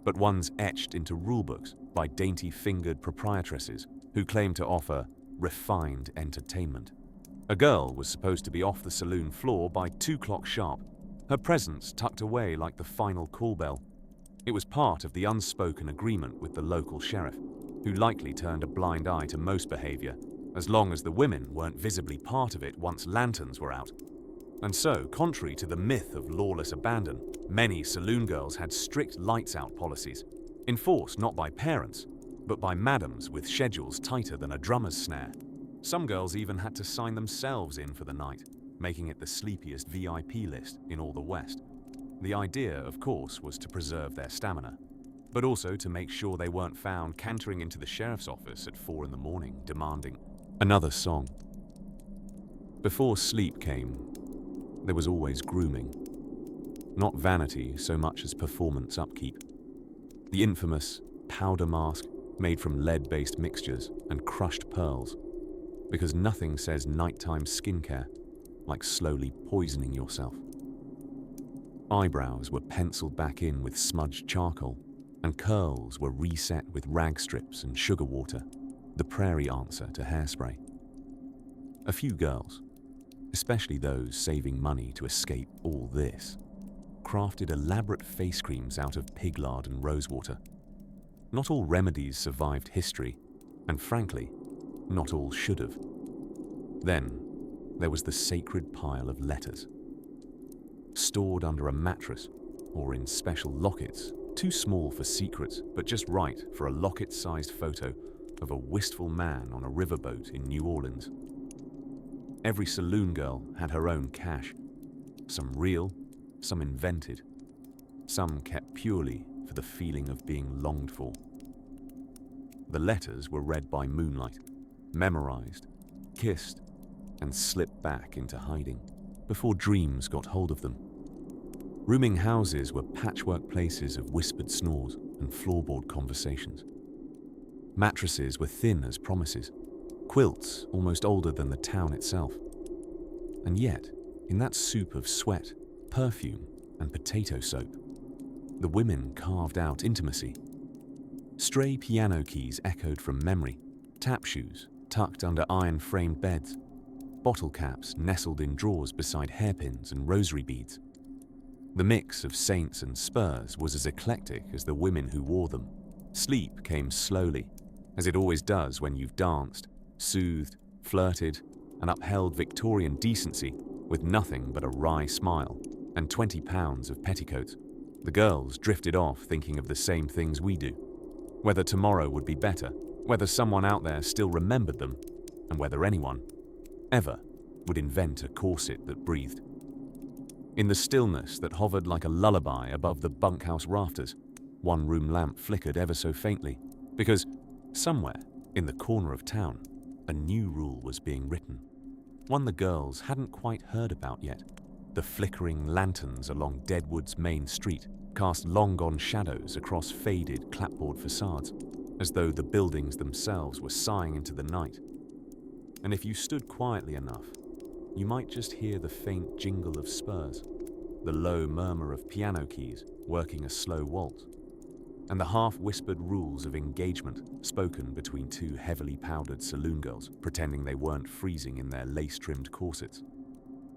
but ones etched into rulebooks by dainty-fingered proprietresses who claimed to offer refined entertainment. A girl was supposed to be off the saloon floor by 2 o'clock sharp, her presence tucked away like the final call bell. It was part of the unspoken agreement with the local sheriff, who likely turned a blind eye to most behavior, as long as the women weren't visibly part of it once lanterns were out. And so, contrary to the myth of lawless abandon, many saloon girls had strict lights-out policies, enforced not by parents, but by madams with schedules tighter than a drummer's snare. Some girls even had to sign themselves in for the night, making it the sleepiest VIP list in all the West. The idea, of course, was to preserve their stamina. but also to make sure they weren't found cantering into the sheriff's office at 4 in the morning demanding another song. Before sleep came, there was always grooming. Not vanity so much as performance upkeep. The infamous powder mask made from lead-based mixtures and crushed pearls, because nothing says nighttime skincare like slowly poisoning yourself. Eyebrows were penciled back in with smudged charcoal, and curls were reset with rag strips and sugar water, the prairie answer to hairspray. A few girls, especially those saving money to escape all this, crafted elaborate face creams out of pig lard and rosewater. Not all remedies survived history, and frankly, not all should have. Then, there was the sacred pile of letters. Stored under a mattress or in special lockets, too small for secrets, but just right for a locket-sized photo of a wistful man on a riverboat in New Orleans. Every saloon girl had her own cache, some real, some invented, some kept purely for the feeling of being longed for. The letters were read by moonlight, memorized, kissed, and slipped back into hiding before dreams got hold of them. Rooming houses were patchwork places of whispered snores and floorboard conversations. Mattresses were thin as promises, quilts almost older than the town itself. And yet, in that soup of sweat, perfume, and potato soap, the women carved out intimacy. Stray piano keys echoed from memory, tap shoes tucked under iron-framed beds, bottle caps nestled in drawers beside hairpins and rosary beads. The mix of saints and spurs was as eclectic as the women who wore them. Sleep came slowly, as it always does when you've danced, soothed, flirted, and upheld Victorian decency with nothing but a wry smile and 20 pounds of petticoats. The girls drifted off thinking of the same things we do. Whether tomorrow would be better, whether someone out there still remembered them, and whether anyone, ever, would invent a corset that breathed. In the stillness that hovered like a lullaby above the bunkhouse rafters, one room lamp flickered ever so faintly, because somewhere in the corner of town, a new rule was being written. One the girls hadn't quite heard about yet. The flickering lanterns along Deadwood's main street cast long-gone shadows across faded clapboard facades, as though the buildings themselves were sighing into the night. And if you stood quietly enough, you might just hear the faint jingle of spurs, the low murmur of piano keys working a slow waltz, and the half-whispered rules of engagement spoken between two heavily powdered saloon girls pretending they weren't freezing in their lace-trimmed corsets.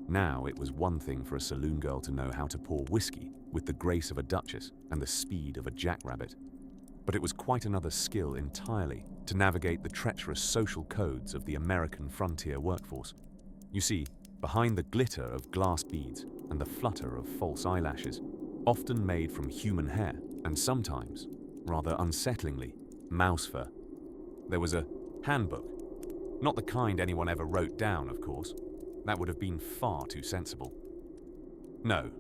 Now it was one thing for a saloon girl to know how to pour whiskey with the grace of a duchess and the speed of a jackrabbit, but it was quite another skill entirely to navigate the treacherous social codes of the American frontier workforce. You see, behind the glitter of glass beads and the flutter of false eyelashes, often made from human hair, and sometimes, rather unsettlingly, mouse fur, there was a handbook. Not the kind anyone ever wrote down, of course. That would have been far too sensible. No,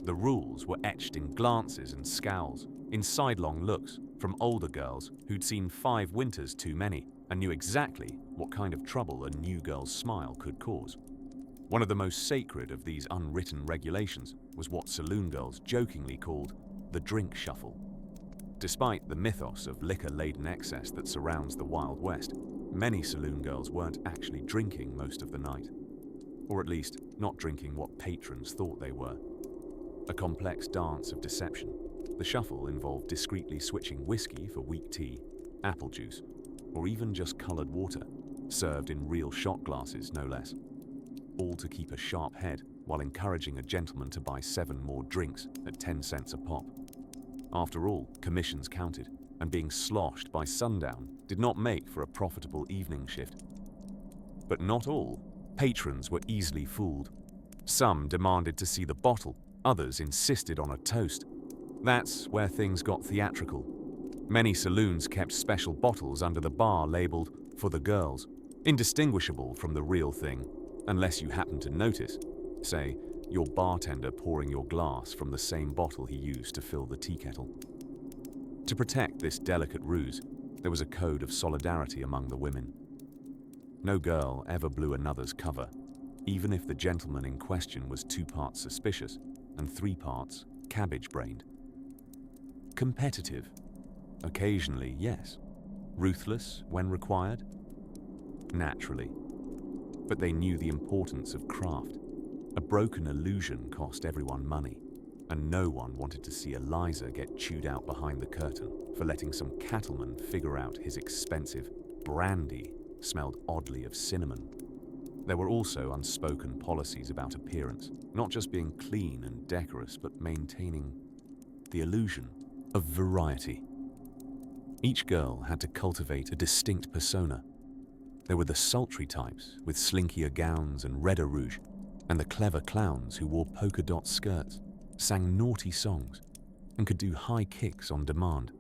the rules were etched in glances and scowls, in sidelong looks from older girls who'd seen 5 winters too many and knew exactly what kind of trouble a new girl's smile could cause. One of the most sacred of these unwritten regulations was what saloon girls jokingly called the drink shuffle. Despite the mythos of liquor-laden excess that surrounds the Wild West, many saloon girls weren't actually drinking most of the night. Or at least, not drinking what patrons thought they were. A complex dance of deception. The shuffle involved discreetly switching whiskey for weak tea, apple juice, or even just colored water, served in real shot glasses, no less. All to keep a sharp head while encouraging a gentleman to buy 7 more drinks at 10 cents a pop. After all, commissions counted, and being sloshed by sundown did not make for a profitable evening shift. But not all. Patrons were easily fooled. Some demanded to see the bottle, others insisted on a toast. That's where things got theatrical. Many saloons kept special bottles under the bar labeled "for the girls," indistinguishable from the real thing, unless you happened to notice, say, your bartender pouring your glass from the same bottle he used to fill the tea kettle. To protect this delicate ruse, there was a code of solidarity among the women. No girl ever blew another's cover, even if the gentleman in question was 2 parts suspicious and 3 parts cabbage-brained. Competitive? Occasionally, yes. Ruthless when required? Naturally. But they knew the importance of craft. A broken illusion cost everyone money, and no one wanted to see Eliza get chewed out behind the curtain for letting some cattleman figure out his expensive brandy smelled oddly of cinnamon. There were also unspoken policies about appearance, not just being clean and decorous, but maintaining the illusion of variety. Each girl had to cultivate a distinct persona. There were the sultry types with slinkier gowns and redder rouge, and the clever clowns who wore polka dot skirts, sang naughty songs, and could do high kicks on demand.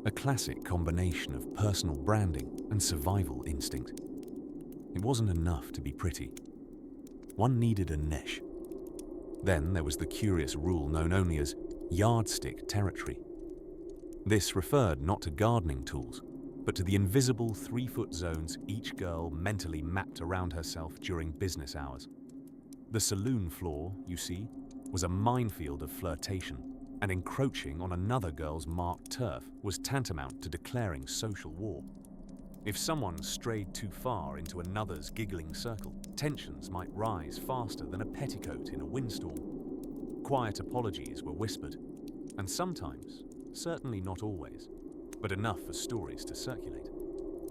A classic combination of personal branding and survival instinct. It wasn't enough to be pretty. One needed a niche. Then there was the curious rule known only as yardstick territory. This referred not to gardening tools, but to the invisible 3-foot zones each girl mentally mapped around herself during business hours. The saloon floor, you see, was a minefield of flirtation, and encroaching on another girl's marked turf was tantamount to declaring social war. If someone strayed too far into another's giggling circle, tensions might rise faster than a petticoat in a windstorm. Quiet apologies were whispered, and sometimes, certainly not always, but enough for stories to circulate.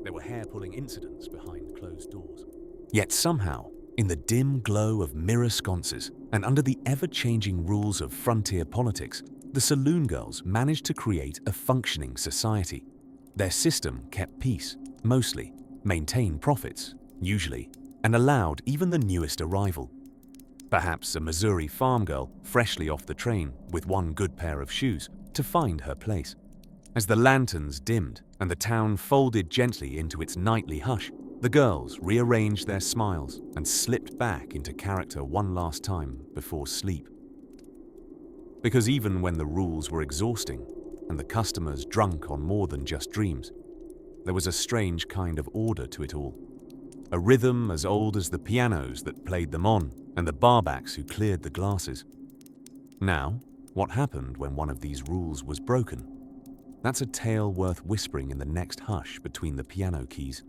There were hair-pulling incidents behind closed doors. Yet somehow, in the dim glow of mirror sconces and under the ever-changing rules of frontier politics, the saloon girls managed to create a functioning society. Their system kept peace, mostly, maintained profits, usually, and allowed even the newest arrival. Perhaps a Missouri farm girl, freshly off the train with one good pair of shoes, to find her place. As the lanterns dimmed and the town folded gently into its nightly hush, the girls rearranged their smiles and slipped back into character one last time before sleep. Because even when the rules were exhausting and the customers drunk on more than just dreams, there was a strange kind of order to it all. A rhythm as old as the pianos that played them on and the barbacks who cleared the glasses. Now, what happened when one of these rules was broken? That's a tale worth whispering in the next hush between the piano keys.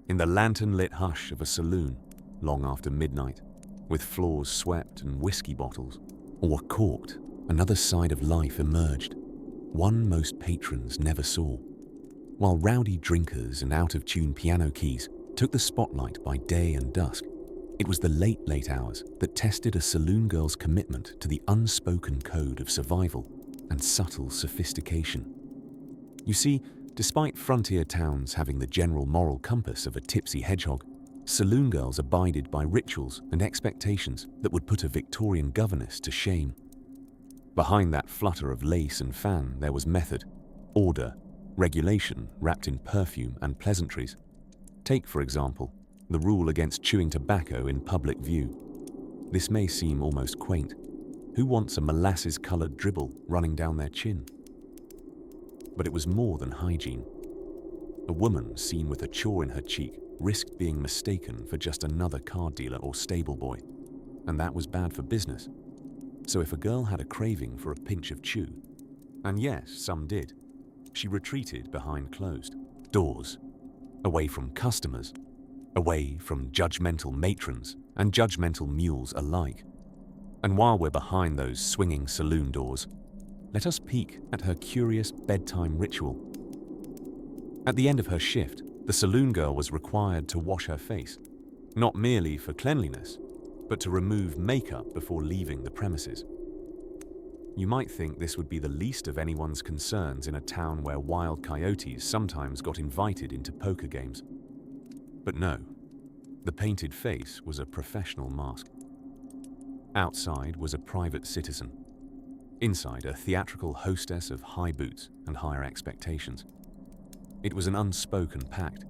In the lantern-lit hush of a saloon, long after midnight, with floors swept and whiskey bottles, or corked, another side of life emerged, one most patrons never saw. While rowdy drinkers and out-of-tune piano keys took the spotlight by day and dusk, it was the late hours that tested a saloon girl's commitment to the unspoken code of survival and subtle sophistication. You see, despite frontier towns having the general moral compass of a tipsy hedgehog, saloon girls abided by rituals and expectations that would put a Victorian governess to shame. Behind that flutter of lace and fan there was method, order, regulation wrapped in perfume and pleasantries. Take, for example, the rule against chewing tobacco in public view. This may seem almost quaint. Who wants a molasses-colored dribble running down their chin? But it was more than hygiene. A woman seen with a chaw in her cheek risked being mistaken for just another car dealer or stable boy, and that was bad for business. So if a girl had a craving for a pinch of chew, and yes, some did, she retreated behind closed doors, away from customers, away from judgmental matrons and judgmental mules alike. And while we're behind those swinging saloon doors, let us peek at her curious bedtime ritual. At the end of her shift, the saloon girl was required to wash her face, not merely for cleanliness, but to remove makeup before leaving the premises. You might think this would be the least of anyone's concerns in a town where wild coyotes sometimes got invited into poker games. But no, the painted face was a professional mask. Outside was a private citizen. Inside, a theatrical hostess of high boots and higher expectations. It was an unspoken pact.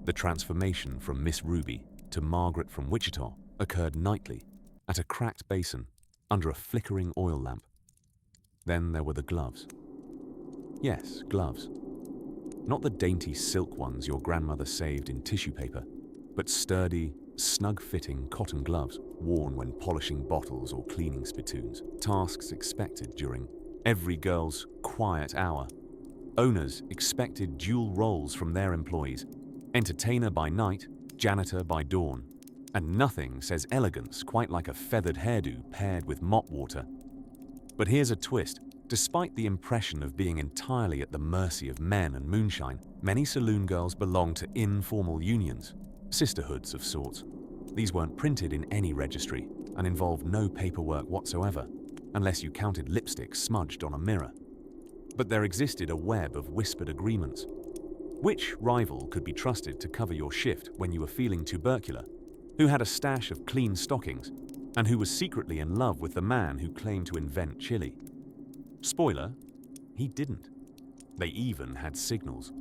The transformation from Miss Ruby to Margaret from Wichita occurred nightly, at a cracked basin, under a flickering oil lamp. Then there were the gloves. Yes, gloves. Not the dainty silk ones your grandmother saved in tissue paper, but sturdy, snug-fitting cotton gloves worn when polishing bottles or cleaning spittoons, tasks expected during every girl's quiet hour. Owners expected dual roles from their employees, entertainer by night, janitor by dawn. And nothing says elegance quite like a feathered hairdo paired with mop water. But here's a twist. Despite the impression of being entirely at the mercy of men and moonshine, many saloon girls belong to informal unions, sisterhoods of sorts. These weren't printed in any registry and involved no paperwork whatsoever, unless you counted lipstick smudged on a mirror. But there existed a web of whispered agreements. Which rival could be trusted to cover your shift when you were feeling tubercular? Who had a stash of clean stockings? And who was secretly in love with the man who claimed to invent chili? Spoiler, he didn't. They even had signals.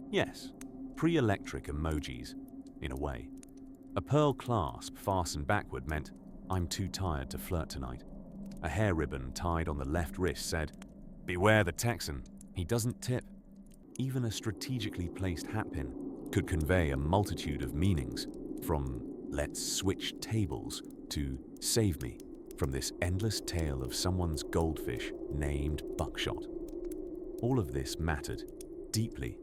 Yes, pre-electric emojis, in a way. A pearl clasp fastened backward meant, "I'm too tired to flirt tonight." A hair ribbon tied on the left wrist said, "Beware the Texan, he doesn't tip." Even a strategically placed hatpin could convey a multitude of meanings, from "let's switch tables" to "save me" from this endless tale of someone's goldfish named Buckshot. All of this mattered deeply,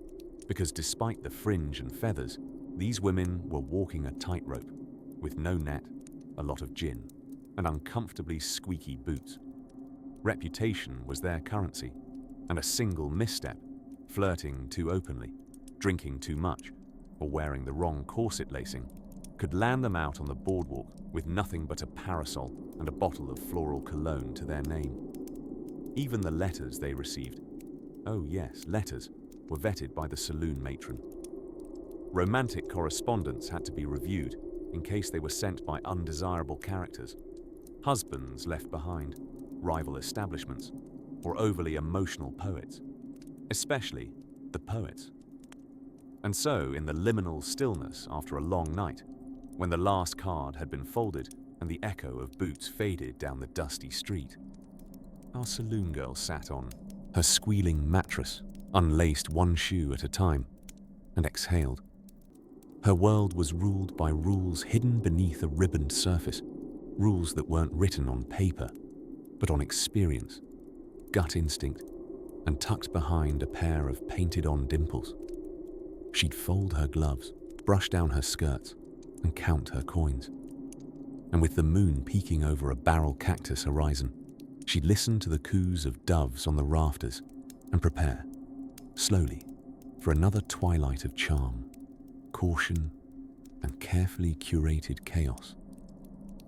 because despite the fringe and feathers, these women were walking a tightrope, with no net, a lot of gin, and uncomfortably squeaky boots. Reputation was their currency, and a single misstep, flirting too openly, drinking too much, or wearing the wrong corset lacing, could land them out on the boardwalk with nothing but a parasol and a bottle of floral cologne to their name. Even the letters they received, oh yes, letters, were vetted by the saloon matron. Romantic correspondence had to be reviewed in case they were sent by undesirable characters, husbands left behind, rival establishments, or overly emotional poets, especially the poets. And so, in the liminal stillness after a long night, when the last card had been folded and the echo of boots faded down the dusty street, our saloon girl sat on her squealing mattress, unlaced one shoe at a time, and exhaled. Her world was ruled by rules hidden beneath a ribboned surface, rules that weren't written on paper, but on experience, gut instinct, and tucked behind a pair of painted-on dimples. She'd fold her gloves, brush down her skirts, and count her coins. And with the moon peeking over a barrel cactus horizon, she'd listen to the coos of doves on the rafters and prepare, slowly, for another twilight of charm, caution, and carefully curated chaos.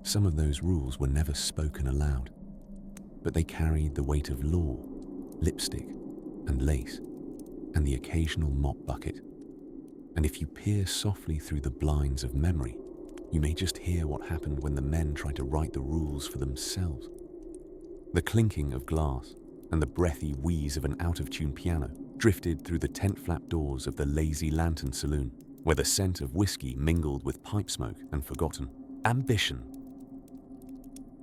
Some of those rules were never spoken aloud, but they carried the weight of law, lipstick, and lace, and the occasional mop bucket. And if you peer softly through the blinds of memory, you may just hear what happened when the men tried to write the rules for themselves. The clinking of glass and the breathy wheeze of an out-of-tune piano drifted through the tent-flap doors of the Lazy Lantern Saloon, where the scent of whiskey mingled with pipe smoke and forgotten ambition.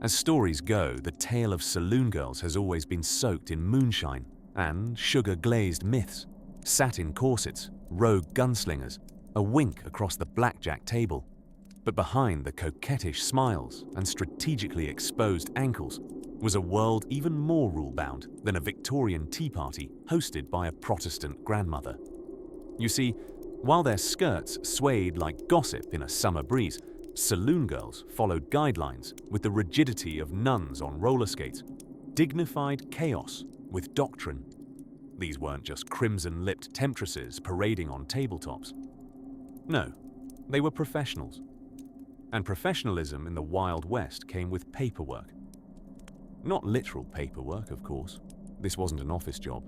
As stories go, the tale of saloon girls has always been soaked in moonshine and sugar-glazed myths, satin corsets, rogue gunslingers, a wink across the blackjack table. But behind the coquettish smiles and strategically exposed ankles was a world even more rule-bound than a Victorian tea party hosted by a Protestant grandmother. You see, while their skirts swayed like gossip in a summer breeze, saloon girls followed guidelines with the rigidity of nuns on roller skates, dignified chaos with doctrine. These weren't just crimson-lipped temptresses parading on tabletops. No, they were professionals. And professionalism in the Wild West came with paperwork. Not literal paperwork, of course. This wasn't an office job,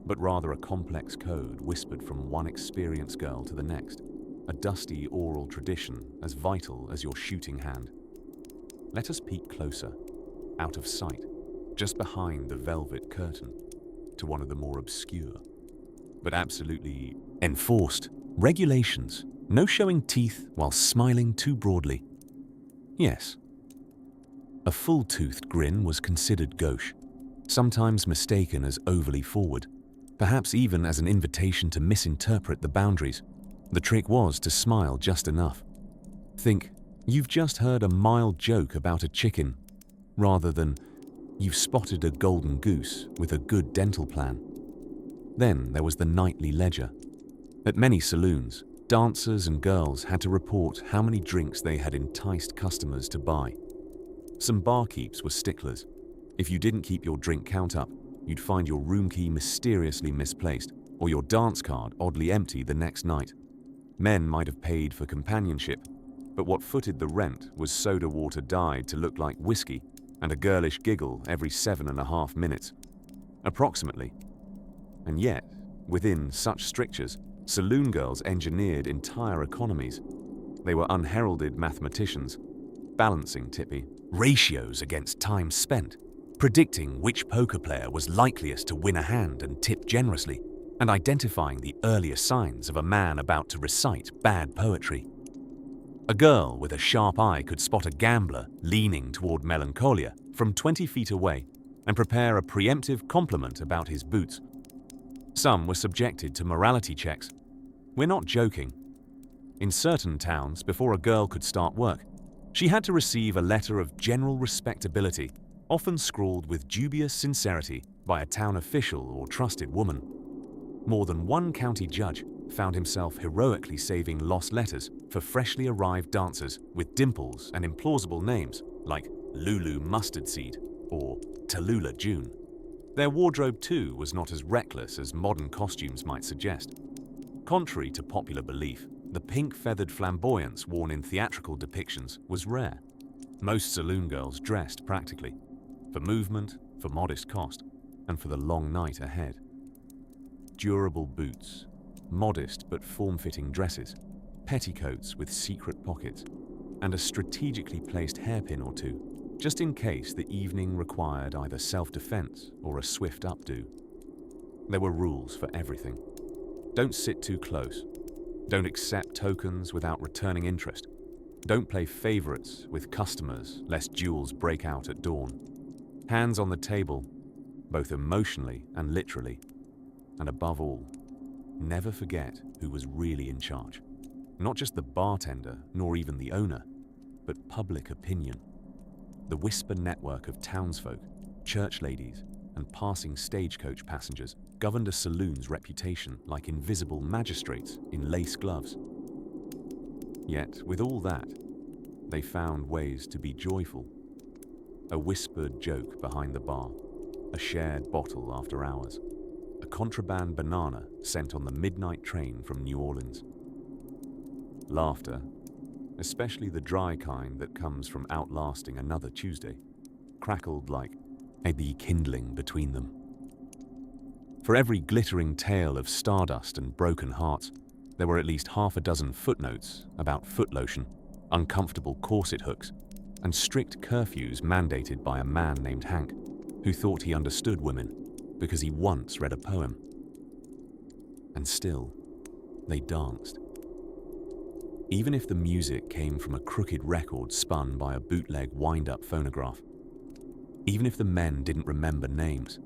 but rather a complex code whispered from one experienced girl to the next, a dusty oral tradition as vital as your shooting hand. Let us peek closer, out of sight, just behind the velvet curtain, to one of the more obscure, but absolutely enforced regulations. No showing teeth while smiling too broadly. Yes, a full-toothed grin was considered gauche, sometimes mistaken as overly forward, perhaps even as an invitation to misinterpret the boundaries. The trick was to smile just enough. Think, you've just heard a mild joke about a chicken, rather than, you've spotted a golden goose with a good dental plan. Then there was the nightly ledger. At many saloons, dancers and girls had to report how many drinks they had enticed customers to buy. Some barkeeps were sticklers. If you didn't keep your drink count up, you'd find your room key mysteriously misplaced or your dance card oddly empty the next night. Men might have paid for companionship, but what footed the rent was soda water dyed to look like whiskey and a girlish giggle every 7.5 minutes. Approximately. And yet, within such strictures, saloon girls engineered entire economies. They were unheralded mathematicians, balancing tippy ratios against time spent, predicting which poker player was likeliest to win a hand and tip generously, and identifying the earliest signs of a man about to recite bad poetry. A girl with a sharp eye could spot a gambler leaning toward melancholia from 20 feet away and prepare a preemptive compliment about his boots. Some were subjected to morality checks. We're not joking. In certain towns, before a girl could start work, she had to receive a letter of general respectability, often scrawled with dubious sincerity by a town official or trusted woman. More than one county judge found himself heroically saving lost letters for freshly arrived dancers with dimples and implausible names like Lulu Mustard Seed or Tallulah June. Their wardrobe too was not as reckless as modern costumes might suggest. Contrary to popular belief, the pink-feathered flamboyance worn in theatrical depictions was rare. Most saloon girls dressed practically, for movement, for modest cost, and for the long night ahead. Durable boots, modest but form-fitting dresses, petticoats with secret pockets, and a strategically placed hairpin or two, just in case the evening required either self-defense or a swift updo. There were rules for everything. Don't sit too close. Don't accept tokens without returning interest. Don't play favorites with customers lest duels break out at dawn. Hands on the table, both emotionally and literally. And above all, never forget who was really in charge. Not just the bartender, nor even the owner, but public opinion. The whisper network of townsfolk, church ladies, and passing stagecoach passengers governed a saloon's reputation like invisible magistrates in lace gloves. Yet, with all that, they found ways to be joyful. A whispered joke behind the bar, a shared bottle after hours, a contraband banana sent on the midnight train from New Orleans. Laughter, especially the dry kind that comes from outlasting another Tuesday, crackled like a kindling between them. For every glittering tale of stardust and broken hearts, there were at least half a dozen footnotes about foot lotion, uncomfortable corset hooks, and strict curfews mandated by a man named Hank, who thought he understood women because he once read a poem. And still, they danced. Even if the music came from a crooked record spun by a bootleg wind-up phonograph, even if the men didn't remember names,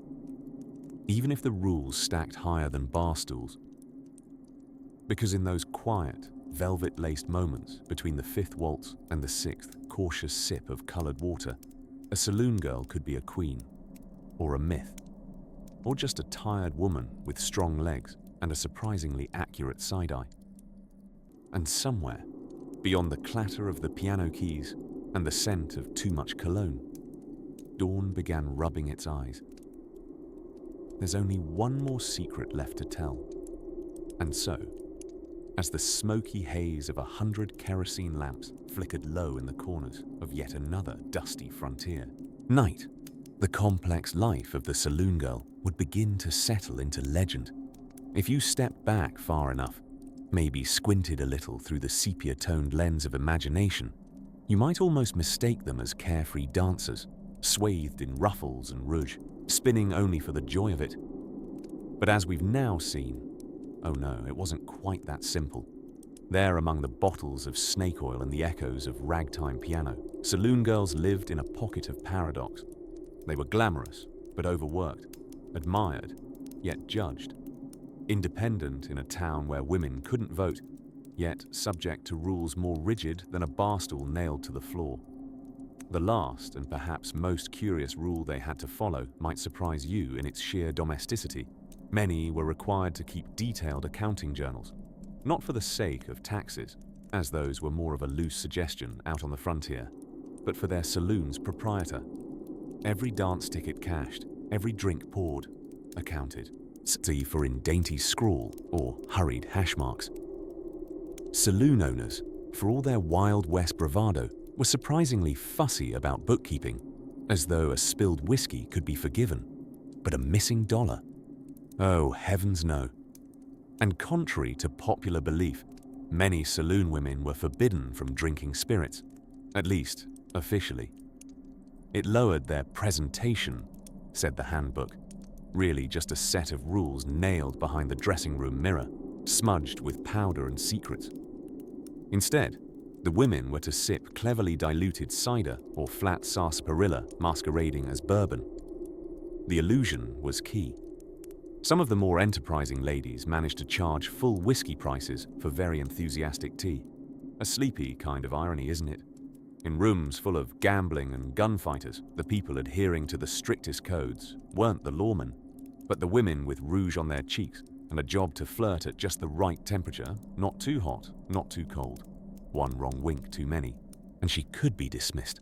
even if the rules stacked higher than bar stools. Because in those quiet, velvet-laced moments between the fifth waltz and the sixth cautious sip of colored water, a saloon girl could be a queen, or a myth, or just a tired woman with strong legs and a surprisingly accurate side-eye. And somewhere, beyond the clatter of the piano keys and the scent of too much cologne, dawn began rubbing its eyes. There's only one more secret left to tell. And so, as the smoky haze of 100 kerosene lamps flickered low in the corners of yet another dusty frontier, night, the complex life of the saloon girl, would begin to settle into legend. If you stepped back far enough, maybe squinted a little through the sepia-toned lens of imagination, you might almost mistake them as carefree dancers, swathed in ruffles and rouge, spinning only for the joy of it. But as we've now seen, oh no, it wasn't quite that simple. There among the bottles of snake oil and the echoes of ragtime piano, saloon girls lived in a pocket of paradox. They were glamorous, but overworked, admired, yet judged. Independent in a town where women couldn't vote, yet subject to rules more rigid than a bar stool nailed to the floor. The last and perhaps most curious rule they had to follow might surprise you in its sheer domesticity. Many were required to keep detailed accounting journals, not for the sake of taxes, as those were more of a loose suggestion out on the frontier, but for their saloon's proprietor. Every dance ticket cashed, every drink poured, accounted, save for in dainty scrawl or hurried hash marks. Saloon owners, for all their Wild West bravado, were surprisingly fussy about bookkeeping, as though a spilled whiskey could be forgiven, but a missing dollar? Oh, heavens no. And contrary to popular belief, many saloon women were forbidden from drinking spirits, at least officially. It lowered their presentation, said the handbook, really just a set of rules nailed behind the dressing room mirror, smudged with powder and secrets. Instead, the women were to sip cleverly diluted cider or flat sarsaparilla masquerading as bourbon. The illusion was key. Some of the more enterprising ladies managed to charge full whiskey prices for very enthusiastic tea. A sleepy kind of irony, isn't it? In rooms full of gambling and gunfighters, the people adhering to the strictest codes weren't the lawmen, but the women with rouge on their cheeks and a job to flirt at just the right temperature, not too hot, not too cold. One wrong wink too many, and she could be dismissed.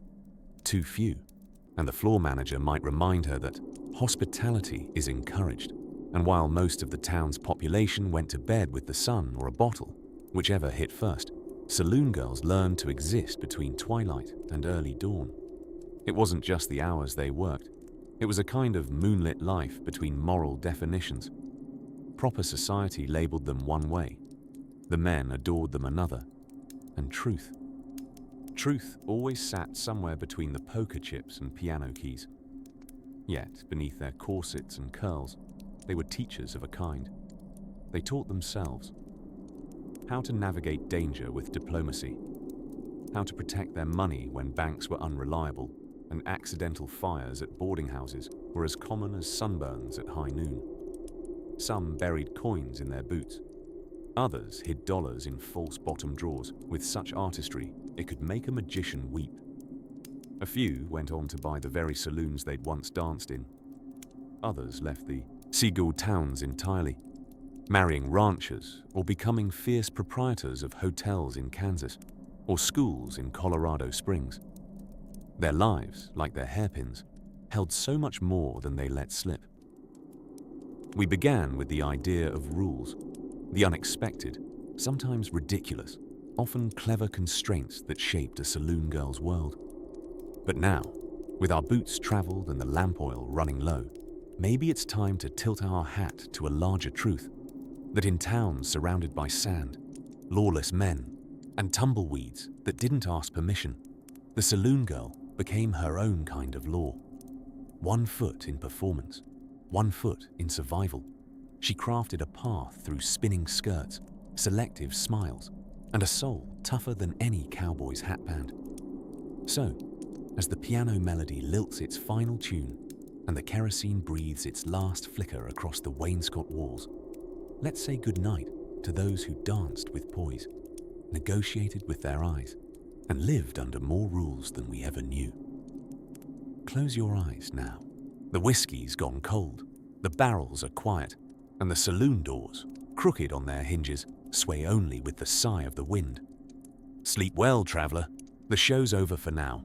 Too few, and the floor manager might remind her that hospitality is encouraged, and while most of the town's population went to bed with the sun or a bottle, whichever hit first, saloon girls learned to exist between twilight and early dawn. It wasn't just the hours they worked. It was a kind of moonlit life between moral definitions. Proper society labeled them one way. The men adored them another. And truth. Truth always sat somewhere between the poker chips and piano keys. Yet, beneath their corsets and curls, they were teachers of a kind. They taught themselves how to navigate danger with diplomacy, how to protect their money when banks were unreliable and accidental fires at boarding houses were as common as sunburns at high noon. Some buried coins in their boots. Others hid dollars in false bottom drawers with such artistry it could make a magician weep. A few went on to buy the very saloons they'd once danced in. Others left the seagull towns entirely, marrying ranchers or becoming fierce proprietors of hotels in Kansas or schools in Colorado Springs. Their lives, like their hairpins, held so much more than they let slip. We began with the idea of rules, the unexpected, sometimes ridiculous, often clever constraints that shaped a saloon girl's world. But now, with our boots traveled and the lamp oil running low, maybe it's time to tilt our hat to a larger truth, that in towns surrounded by sand, lawless men, and tumbleweeds that didn't ask permission, the saloon girl became her own kind of law. 1 foot in performance, 1 foot in survival. She crafted a path through spinning skirts, selective smiles, and a soul tougher than any cowboy's hatband. So, as the piano melody lilts its final tune and the kerosene breathes its last flicker across the wainscot walls, let's say goodnight to those who danced with poise, negotiated with their eyes, and lived under more rules than we ever knew. Close your eyes now. The whiskey's gone cold, the barrels are quiet, and the saloon doors, crooked on their hinges, sway only with the sigh of the wind. Sleep well, traveler. The show's over for now.